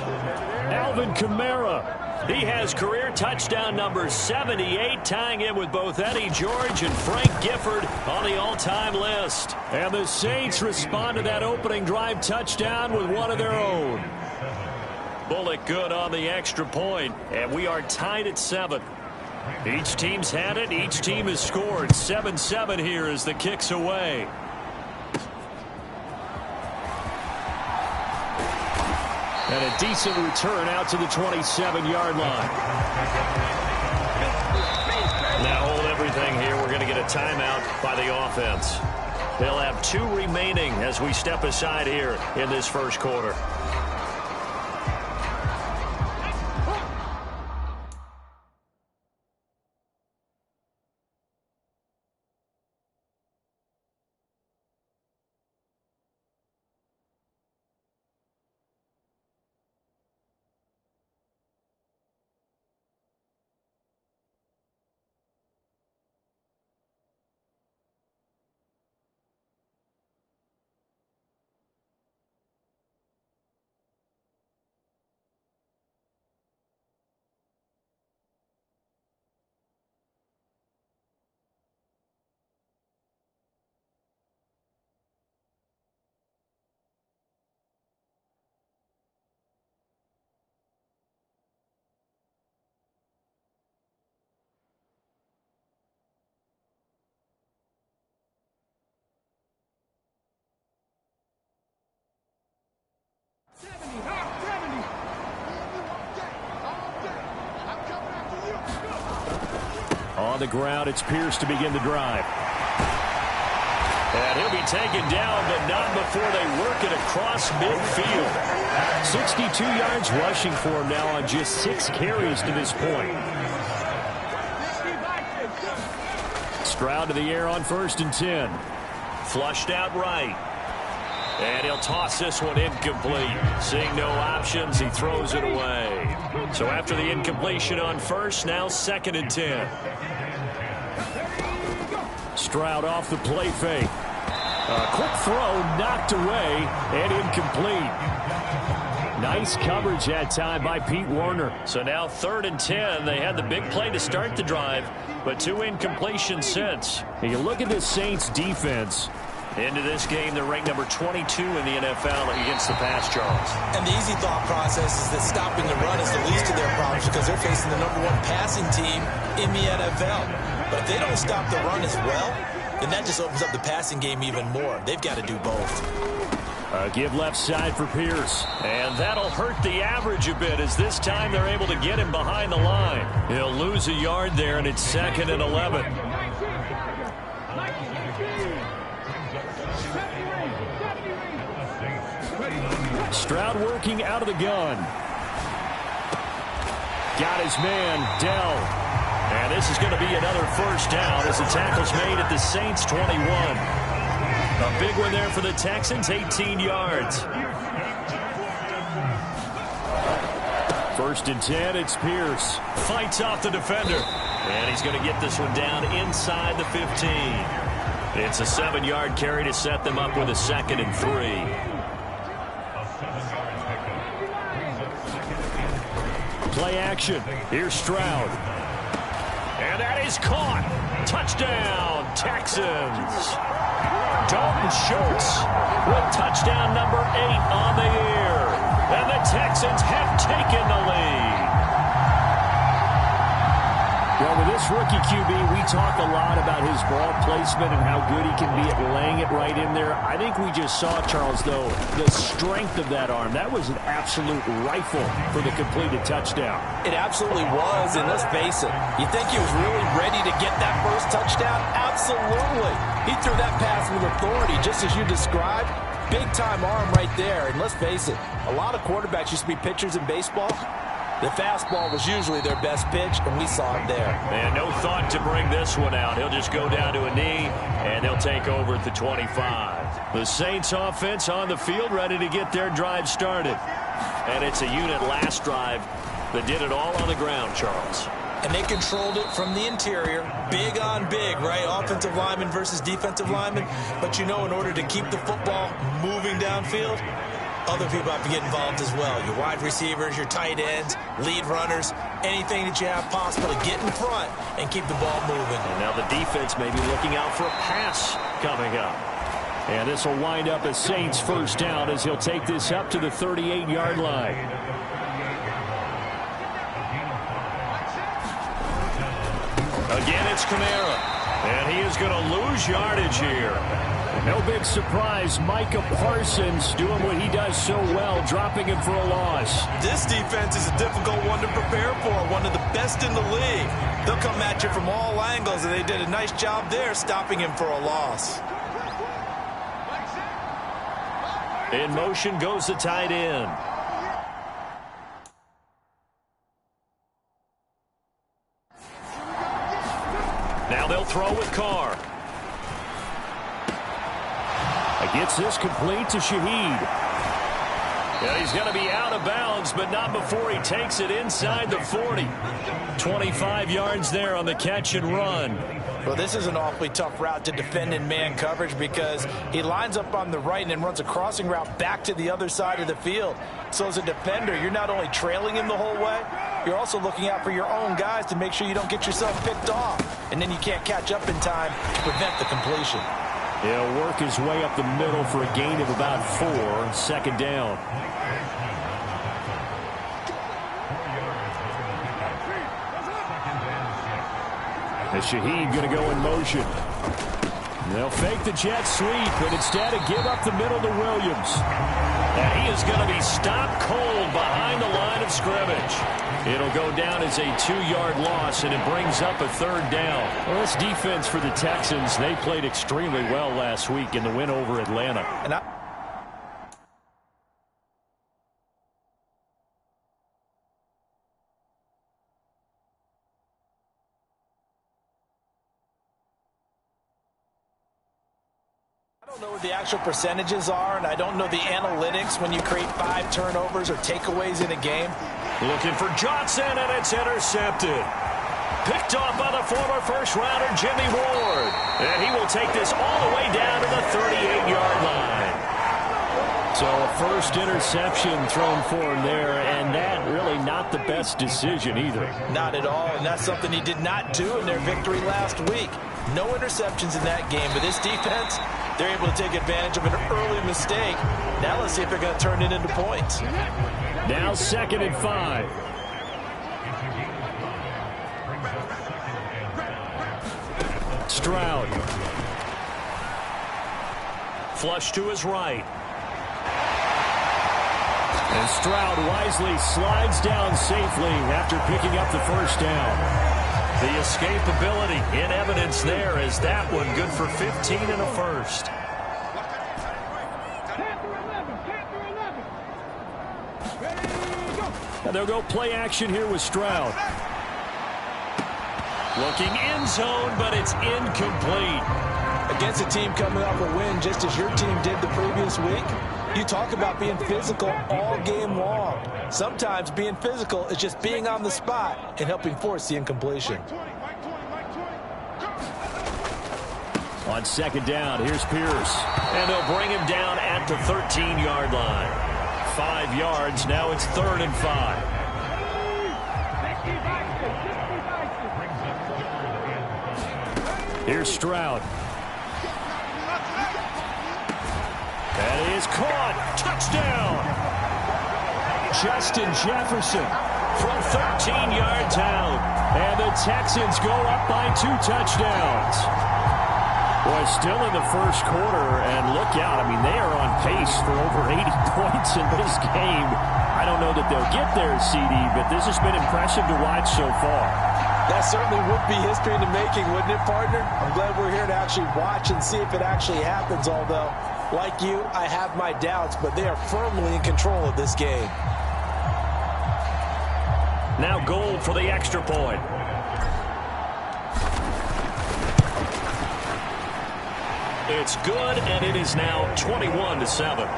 Speaker 11: Alvin Kamara.
Speaker 1: He has career touchdown number 78, tying in with both Eddie George and Frank Gifford on the all-time list.
Speaker 11: And the Saints respond to that opening drive touchdown with one of their own.
Speaker 1: Bullock good on the extra point, and we are tied at 7. Each team's had it. Each team has scored. 7-7 here as the kick's away.
Speaker 11: And a decent return out to the 27-yard line.
Speaker 1: Now hold everything here. We're going to get a timeout by the offense. They'll have 2 remaining as we step aside here in this first quarter.
Speaker 11: On the ground, it's Pierce to begin the drive.
Speaker 1: And he'll be taken down, but not before they work it across midfield.
Speaker 11: 62 yards rushing for him now on just 6 carries to this point. Stroud to the air on 1st and 10.
Speaker 1: Flushed out right. And he'll toss this one incomplete. Seeing no options, he throws it away. So after the incompletion on 1st, now 2nd and 10.
Speaker 11: Stroud off the play fake. A quick throw knocked away and incomplete. Nice coverage that time by Pete Warner.
Speaker 1: So now 3rd and 10. They had the big play to start the drive, but 2 incompletions since.
Speaker 11: And you look at this Saints defense.
Speaker 1: Into this game, they're ranked number 22 in the NFL against the pass, Charles.
Speaker 10: And the easy thought process is that stopping the run is the least of their problems, because they're facing the number 1 passing team in the NFL. But if they don't stop the run as well, then that just opens up the passing game even more. They've got to do both.
Speaker 11: A give left side for Pierce.
Speaker 1: And that'll hurt the average a bit, as this time they're able to get him behind the line. He'll lose a yard there, and it's 2nd and 11.
Speaker 11: Stroud working out of the gun. Got his man, Dell.
Speaker 1: And this is going to be another 1st down as the tackle's made at the Saints' 21. A big one there for the Texans, 18 yards.
Speaker 11: 1st and 10, it's Pierce.
Speaker 1: Fights off the defender. And he's going to get this one down inside the 15. It's a 7-yard carry to set them up with a 2nd and 3.
Speaker 11: Play action. Here's Stroud.
Speaker 1: And that is caught. Touchdown, Texans. Dalton Schultz with touchdown number 8 on the year. And the Texans have taken the lead.
Speaker 11: Well, with this rookie QB, we talk a lot about his ball placement and how good he can be at laying it right in there. I think we just saw, Charles, though, the strength of that arm. That was an absolute rifle for the completed touchdown.
Speaker 10: It absolutely was, and let's face it, you think he was really ready to get that first touchdown? Absolutely. He threw that pass with authority, just as you described. Big-time arm right there, and let's face it, a lot of quarterbacks used to be pitchers in baseball. The fastball was usually their best pitch, and we saw it there.
Speaker 1: And no thought to bring this one out. He'll just go down to a knee, and they'll take over at the 25. The Saints offense on the field, ready to get their drive started. And it's a unit last drive that did it all on the ground, Charles.
Speaker 10: And they controlled it from the interior, big on big, right? Offensive lineman versus defensive lineman. But you know, in order to keep the football moving downfield, other people have to get involved as well. Your wide receivers, your tight ends, lead runners, anything that you have possible to get in front and keep the ball moving.
Speaker 1: And now the defense may be looking out for a pass coming up.
Speaker 11: And this will wind up a Saints first down as he'll take this up to the 38-yard line.
Speaker 1: Again, it's Kamara. And he is going to lose yardage here.
Speaker 11: No big surprise, Micah Parsons doing what he does so well, dropping him for a loss.
Speaker 10: This defense is a difficult one to prepare for, one of the best in the league. They'll come at you from all angles, and they did a nice job there stopping him for a loss.
Speaker 1: In motion goes the tight end. Now they'll throw with Carr.
Speaker 11: Gets this complete to Shaheed.
Speaker 1: Yeah, he's going to be out of bounds, but not before he takes it inside the 40. 25 yards there on the catch and run.
Speaker 10: Well, this is an awfully tough route to defend in man coverage because he lines up on the right and then runs a crossing route back to the other side of the field. So as a defender, you're not only trailing him the whole way, you're also looking out for your own guys to make sure you don't get yourself picked off. And then you can't catch up in time to prevent the completion.
Speaker 11: He'll work his way up the middle for a gain of about 4, second down. As Shaheed going to go in motion. They'll fake the jet sweep, but instead give up the middle to Williams.
Speaker 1: And he is going to be stopped cold behind the line of scrimmage. It'll go down as a 2-yard loss, and it brings up a third down.
Speaker 11: Well, this defense for the Texans, they played extremely well last week in the win over Atlanta.
Speaker 10: And I don't know what the actual percentages are, and I don't know the analytics when you create 5 turnovers or takeaways in a game.
Speaker 1: Looking for Johnson, and it's intercepted. Picked off by the former first-rounder Jimmy Ward. And he will take this all the way down to the 38-yard line.
Speaker 11: So a first interception thrown for him there, and that really not the best decision either.
Speaker 10: Not at all, and that's something he did not do in their victory last week. No interceptions in that game, but this defense, they're able to take advantage of an early mistake. Now let's see if they're going to turn it into points.
Speaker 11: Now 2nd and 5. Stroud.
Speaker 1: Flush to his right.
Speaker 11: And Stroud wisely slides down safely after picking up the first down.
Speaker 1: The escapability in evidence there as that one good for 15 and a first.
Speaker 11: And they'll go play action here with Stroud.
Speaker 1: Looking end zone, but it's incomplete.
Speaker 10: Against a team coming off a win just as your team did the previous week, you talk about being physical all game long. Sometimes being physical is just being on the spot and helping force the incompletion.
Speaker 11: On 2nd down, here's Pierce.
Speaker 1: And they'll bring him down at the 13-yard line. 5 yards, now it's 3rd and 5.
Speaker 11: Here's Stroud. That is caught. Touchdown. Justin Jefferson
Speaker 1: from 13 yards out.
Speaker 11: And the Texans go up by 2 touchdowns.
Speaker 1: Boy, still in the first quarter, and look out. I mean, they are on pace for over 80 points in this game. I don't know that they'll get there, CD, but this has been impressive to watch so far.
Speaker 10: That certainly would be history in the making, wouldn't it, partner? I'm glad we're here to actually watch and see if it actually happens, although, like you, I have my doubts, but they are firmly in control of this game.
Speaker 1: Now Gold for the extra point. It's good, and it is now 21-7.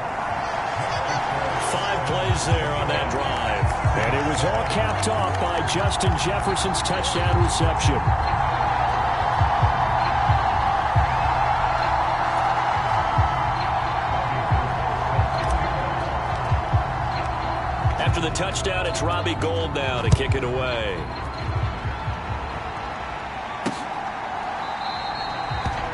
Speaker 1: 5 plays there on that drive.
Speaker 11: And it was all capped off by Justin Jefferson's touchdown reception.
Speaker 1: After the touchdown, it's Robbie Gould now to kick it away.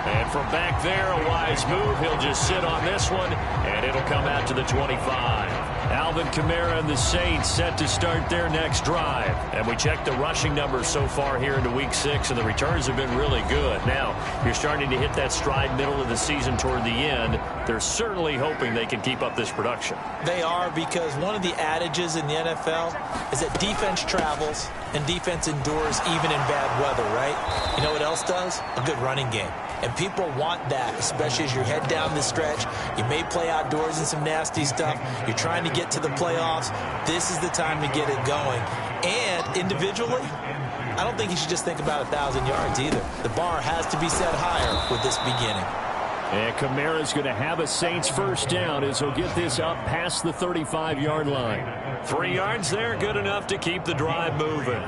Speaker 1: And from back there, a wise move. He'll just sit on this one, and it'll come out to the 25. Alvin Kamara and the Saints set to start their next drive. And we checked the rushing numbers so far here into Week 6, and the returns have been really good. Now, you're starting to hit that stride middle of the season toward the end. They're certainly hoping they can keep up this production.
Speaker 10: They are, because one of the adages in the NFL is that defense travels and defense endures even in bad weather, right? You know what else does? A good running game. And people want that, especially as you head down the stretch. You may play outdoors in some nasty stuff. You're trying to get to the playoffs. This is the time to get it going. And individually, I don't think you should just think about 1,000 yards either. The bar has to be set higher with this beginning.
Speaker 11: And Kamara's going to have a Saints first down as he'll get this up past the 35-yard line.
Speaker 1: 3 yards there, good enough to keep the drive moving.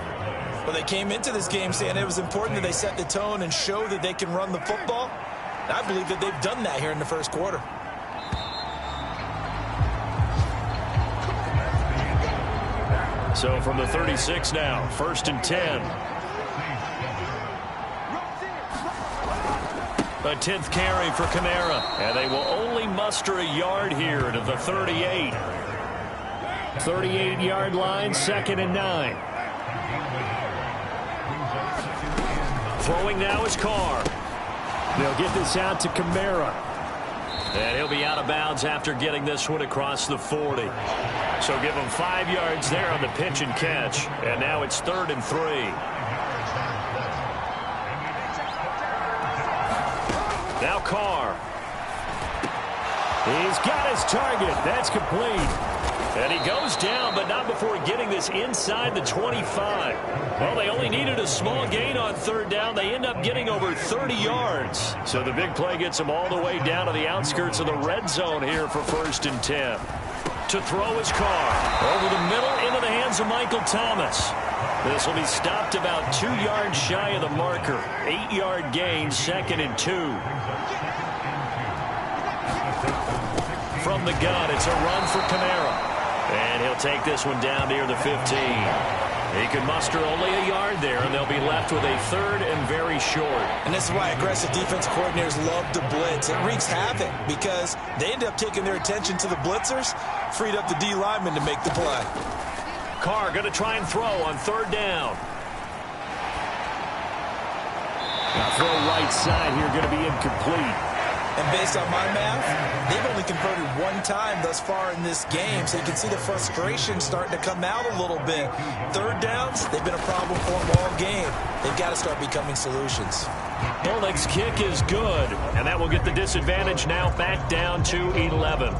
Speaker 10: Well, they came into this game saying it was important that they set the tone and show that they can run the football. And I believe that they've done that here in the first quarter.
Speaker 1: So from the 36 now, 1st and 10. A 10th carry for Kamara. And they will only muster a yard here to the 38.
Speaker 11: 38-yard line, 2nd and 9.
Speaker 1: Throwing now is Carr.
Speaker 11: They'll get this out to Kamara.
Speaker 1: And he'll be out of bounds after getting this one across the 40. So give him 5 yards there on the pitch and catch. And now it's 3rd and 3. Now Carr.
Speaker 11: He's got his target. That's complete.
Speaker 1: And he goes down, but not before getting this inside the 25. Well, they only needed a small gain on 3rd down. They end up getting over 30 yards. So the big play gets them all the way down to the outskirts of the red zone here for 1st and 10. To throw his Carr. Over the middle into the hands of Michael Thomas. This will be stopped about 2 yards shy of the marker. 8-yard gain, 2nd and 2. From the gun, it's a run for Kamara. And he'll take this one down near the 15. He can muster only a yard there, and they'll be left with a 3rd and very short.
Speaker 10: And this is why aggressive defense coordinators love to blitz. It wreaks havoc because they end up taking their attention to the blitzers, freed up the D lineman to make the play.
Speaker 1: Carr going to try and throw on 3rd down.
Speaker 11: Throw right side here going to be incomplete.
Speaker 10: And based on my math, they've only converted 1 time thus far in this game, so you can see the frustration starting to come out a little bit. 3rd downs, they've been a problem for them all game. They've got to start becoming solutions.
Speaker 1: Oleg's kick is good, and that will get the disadvantage now back down to 11.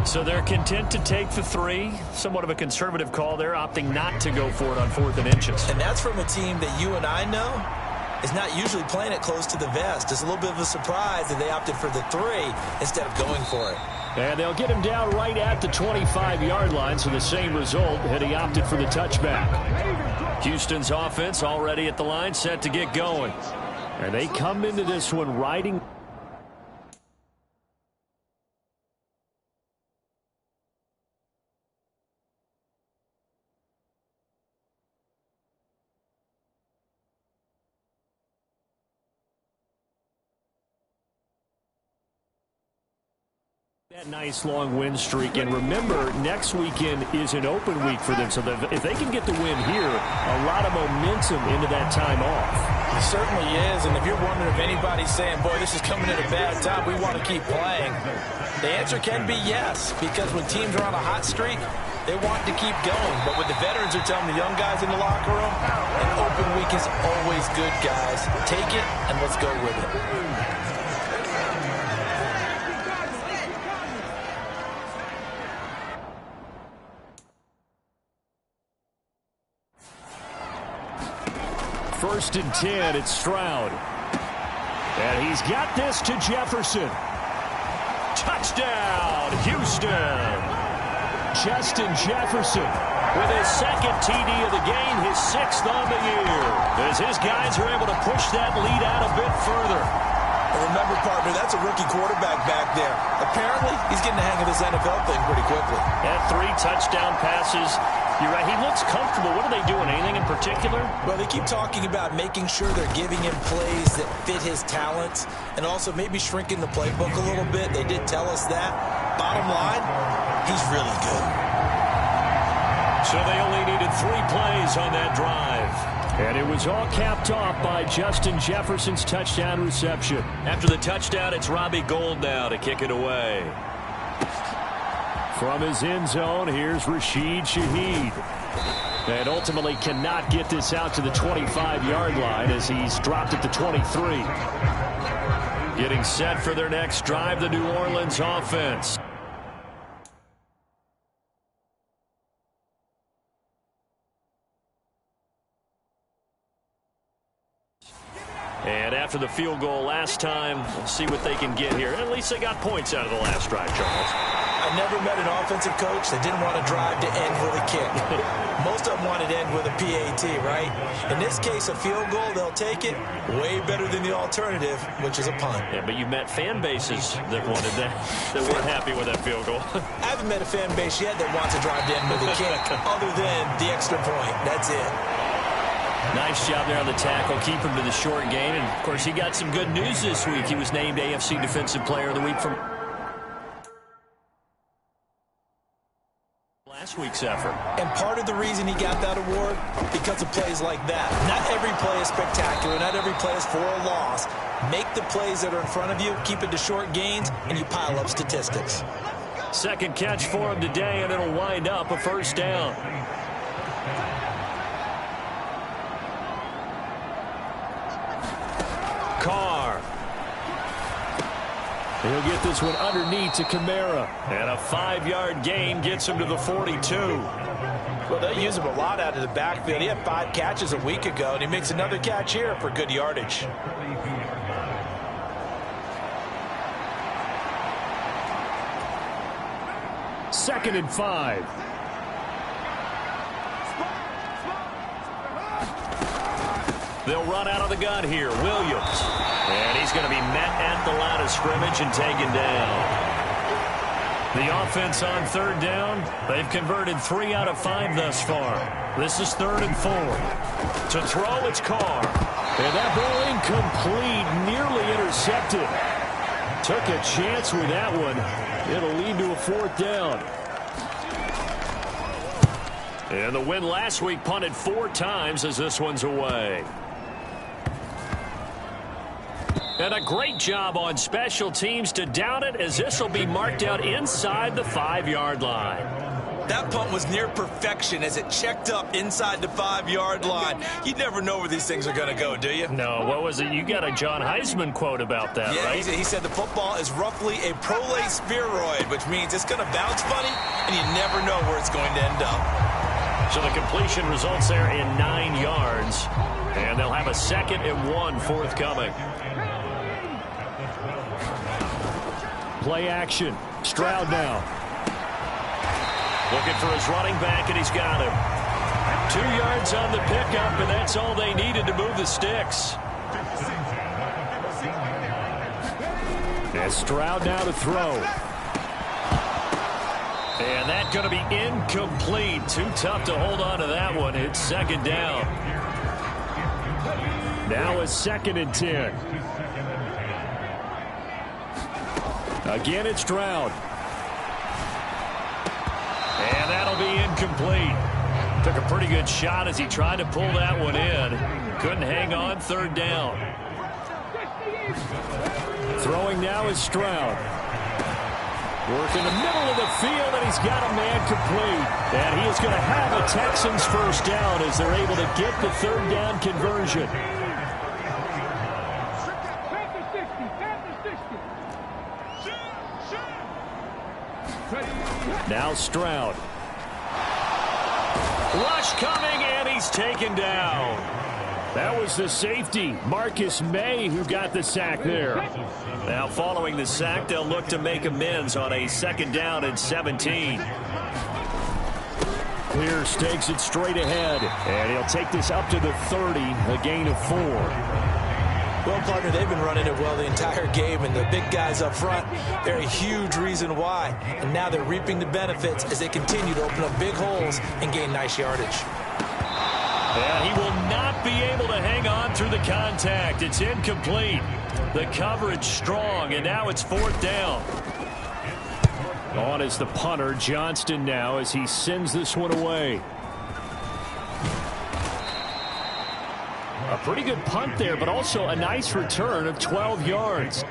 Speaker 1: So they're content to take the 3. Somewhat of a conservative call there, opting not to go for it on 4th and inches.
Speaker 10: And that's from a team that you and I know is not usually playing it close to the vest. It's a little bit of a surprise that they opted for the 3 instead of going for it.
Speaker 11: And they'll get him down right at the 25-yard line, so the same result had he opted for the touchback.
Speaker 1: Houston's offense already at the line, set to get going.
Speaker 11: And they come into this one riding That nice long win streak, and remember, next weekend is an open week for them, so that if they can get the win here, a lot of momentum into that time off.
Speaker 10: It certainly is, and if you're wondering if anybody's saying, boy, this is coming at a bad time, we want to keep playing, the answer can be yes, because when teams are on a hot streak, they want to keep going. But what the veterans are telling the young guys in the locker room, an open week is always good, guys. Take it, and let's go with it.
Speaker 11: First and 10, it's Stroud. And he's got this to Jefferson. Touchdown, Houston. Justin Jefferson with his second TD of the game, his 6th on the year, as his guys are able to push that lead out a bit further.
Speaker 10: And remember, partner, that's a rookie quarterback back there. Apparently, he's getting the hang of this NFL thing pretty quickly.
Speaker 1: Had 3 touchdown passes. You're right, he looks comfortable. What are they doing? Anything in particular?
Speaker 10: Well, they keep talking about making sure they're giving him plays that fit his talents and also maybe shrinking the playbook a little bit. They did tell us that. Bottom line, he's really good.
Speaker 11: So they only needed 3 plays on that drive. And it was all capped off by Justin Jefferson's touchdown reception.
Speaker 1: After the touchdown, it's Robbie Gould now to kick it away.
Speaker 11: From his end zone, here's Rashid Shaheed. And ultimately cannot get this out to the 25-yard line as he's dropped at the 23.
Speaker 1: Getting set for their next drive, the New Orleans offense. And after the field goal last time, we'll see what they can get here. At least they got points out of the last drive, Charles.
Speaker 10: I never met an offensive coach that didn't want to drive to end with a kick. Most of them wanted to end with a PAT, right? In this case, a field goal, they'll take it. Way better than the alternative, which is a punt.
Speaker 1: Yeah, but you met fan bases that wanted that, that weren't happy with that field goal.
Speaker 10: I haven't met a fan base yet that wants to drive to end with a kick, other than the extra point. That's it.
Speaker 1: Nice job there on the tackle. Keep him to the short game. And, of course, he got some good news this week. He was named AFC Defensive Player of the Week from last week's effort.
Speaker 10: And part of the reason he got that award, because of plays like that. Not every play is spectacular. Not every play is for a loss. Make the plays that are in front of you, keep it to short gains, and you pile up statistics.
Speaker 1: Second catch for him today, and it'll wind up a first down. Carr.
Speaker 11: He'll get this one underneath to Kamara.
Speaker 1: And a 5-yard gain gets him to the 42.
Speaker 10: Well, they use him a lot out of the backfield. He had 5 catches a week ago, and he makes another catch here for good yardage.
Speaker 11: Second and 5.
Speaker 1: They'll run out of the gun here. Williams. And he's going to be met at the line of scrimmage and taken down. The offense on 3rd down. They've converted 3 out of 5 thus far. This is 3rd and 4. To throw, it's Carr.
Speaker 11: And that ball incomplete, nearly intercepted. Took a chance with that one. It'll lead to a 4th down.
Speaker 1: And the win last week punted 4 times as this one's away. And a great job on special teams to down it, as this will be marked out inside the 5-yard line.
Speaker 10: That punt was near perfection as it checked up inside the 5-yard line. You never know where these things are going to go, do you?
Speaker 1: No, what was it? You got a John Heisman quote about that,
Speaker 10: yeah,
Speaker 1: right?
Speaker 10: He said the football is roughly a prolate spheroid, which means it's going to bounce funny, and you never know where it's going to end up.
Speaker 1: So the completion results there in 9 yards, and they'll have a 2nd and 1 forthcoming.
Speaker 11: Play action. Stroud now.
Speaker 1: Looking for his running back, and he's got him. 2 yards on the pickup, and that's all they needed to move the sticks.
Speaker 11: And Stroud now to throw.
Speaker 1: And that's going to be incomplete. Too tough to hold on to that one. It's 2nd down.
Speaker 11: Now a 2nd and 10. Again, it's Stroud.
Speaker 1: incomplete. Took a pretty good shot as he tried to pull that one in. Couldn't hang on, third down.
Speaker 11: Throwing now is Stroud. Work in the middle of the field, and he's got a man complete. And he is going to have a Texans first down as they're able to get the third down conversion. Now Stroud.
Speaker 1: Rush coming, and he's taken down.
Speaker 11: That was the safety, Marcus May, who got the sack there.
Speaker 1: Now following the sack, they'll look to make amends on a second down and 17.
Speaker 11: Pierce takes it straight ahead, and he'll take this up to the 30, a gain of 4.
Speaker 10: Well, partner, they've been running it well the entire game, and the big guys up front, they're a huge reason why. And now they're reaping the benefits as they continue to open up big holes and gain nice yardage.
Speaker 1: Yeah, he will not be able to hang on through the contact. It's incomplete. The coverage strong, and now it's fourth down.
Speaker 11: On is the punter, Johnston, now as he sends this one away. A pretty good punt there, but also a nice return of 12 yards.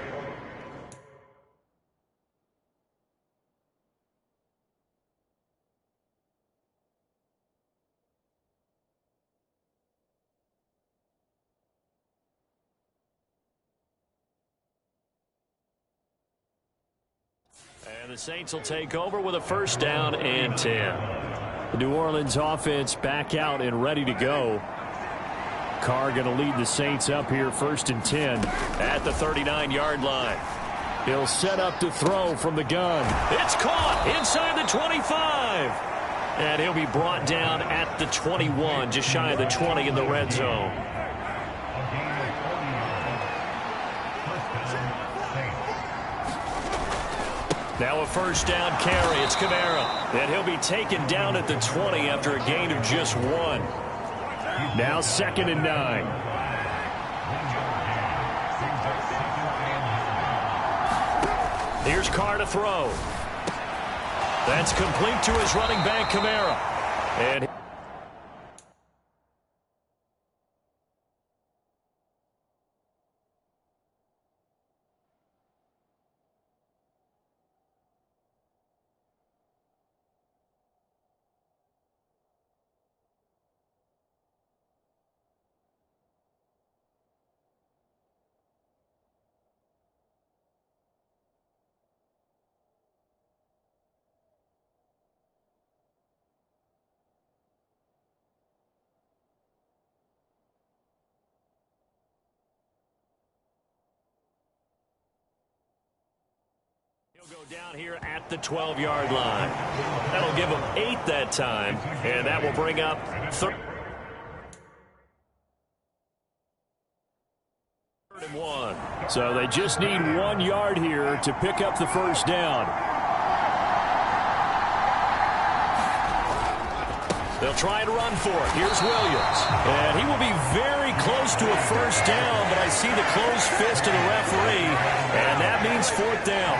Speaker 1: And the Saints will take over with a first down and 10.
Speaker 11: The New Orleans offense back out and ready to go. Carr going to lead the Saints up here, first and 10.
Speaker 1: At the 39-yard line.
Speaker 11: He'll set up to throw from the gun.
Speaker 1: It's caught inside the 25. And he'll be brought down at the 21, just shy of the 20 in the red zone. Now a first down carry. It's Kamara. And he'll be taken down at the 20 after a gain of just 1.
Speaker 11: Now second and 9.
Speaker 1: Here's Carr to throw. That's complete to his running back, Kamara. And he'll go down here at the 12-yard line. That'll give him 8 that time, and that will bring up third and 1.
Speaker 11: So they just need 1 yard here to pick up the first down.
Speaker 1: They'll try and run for it. Here's Williams. And he will be very close to a first down, but I see the closed fist of the referee, and that means fourth down.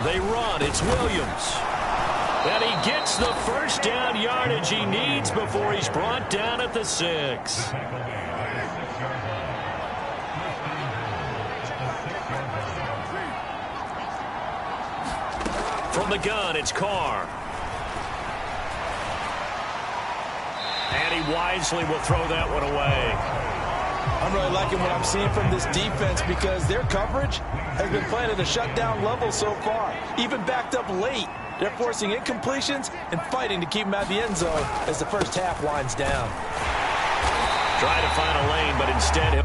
Speaker 1: They run. It's Williams. And he gets the first down yardage he needs before he's brought down at the 6. From the gun, it's Carr. And he wisely will throw that one away.
Speaker 10: I'm really liking what I'm seeing from this defense because their coverage has been playing at a shutdown level so far. Even backed up late, they're forcing incompletions and fighting to keep them out of the end zone as the first half winds down.
Speaker 1: Try to find a lane, but instead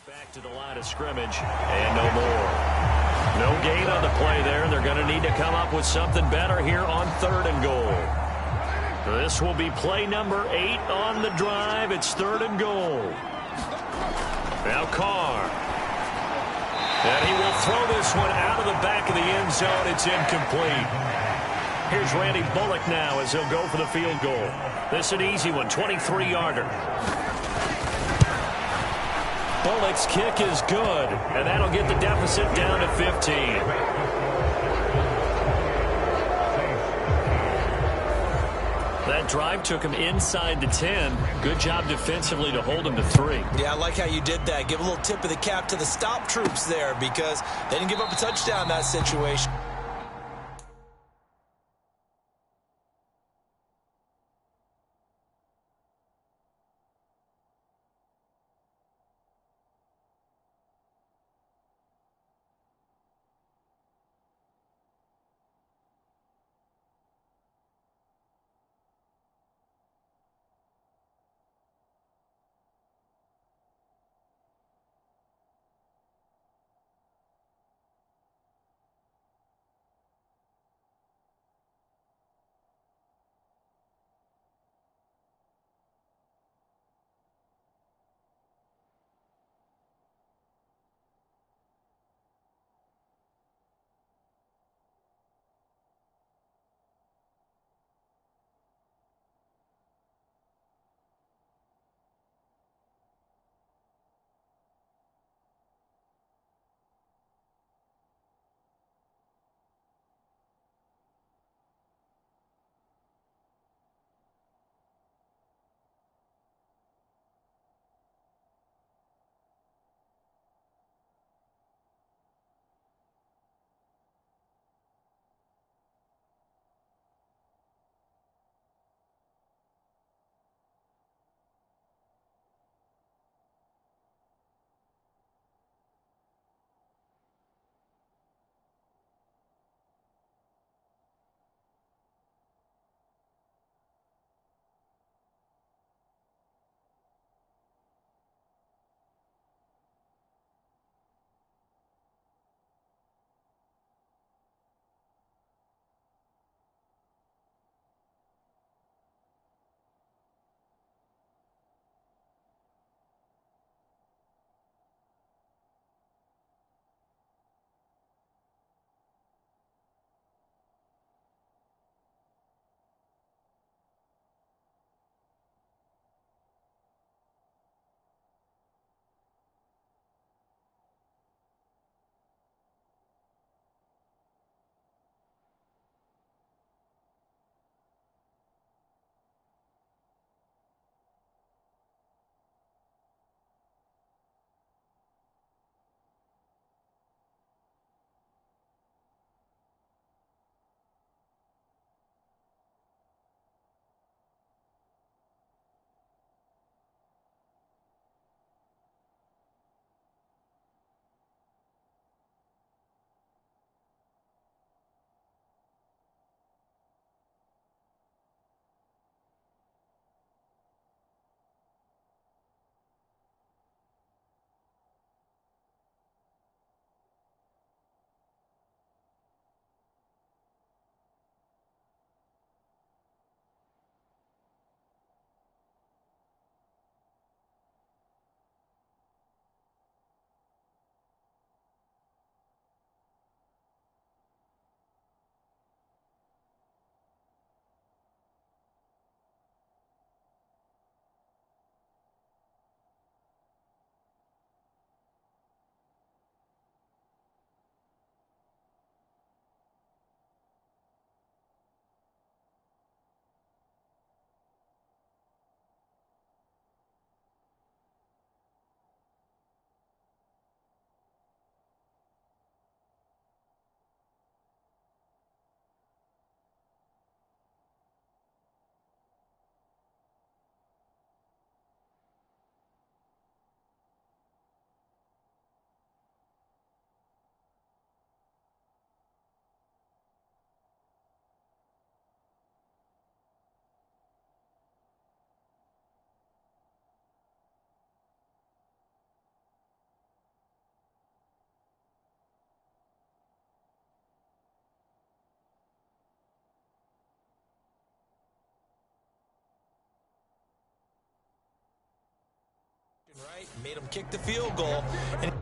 Speaker 1: Back to the line of scrimmage, and no more. No gain on the play there. They're going to need to come up with something better here on 3rd and goal. This will be play number 8 on the drive. It's 3rd and goal. Now Carr. And he will throw this one out of the back of the end zone. It's incomplete. Here's Randy Bullock now as he'll go for the field goal. This is an easy one, 23-yarder. Bullock's kick is good, and that'll get the deficit down to 15. That drive took him inside the 10. Good job defensively to hold him to 3.
Speaker 10: Yeah, I like how you did that. Give a little tip of the cap to the stop troops there because they didn't give up a touchdown in that situation. Right, made him kick the field goal. And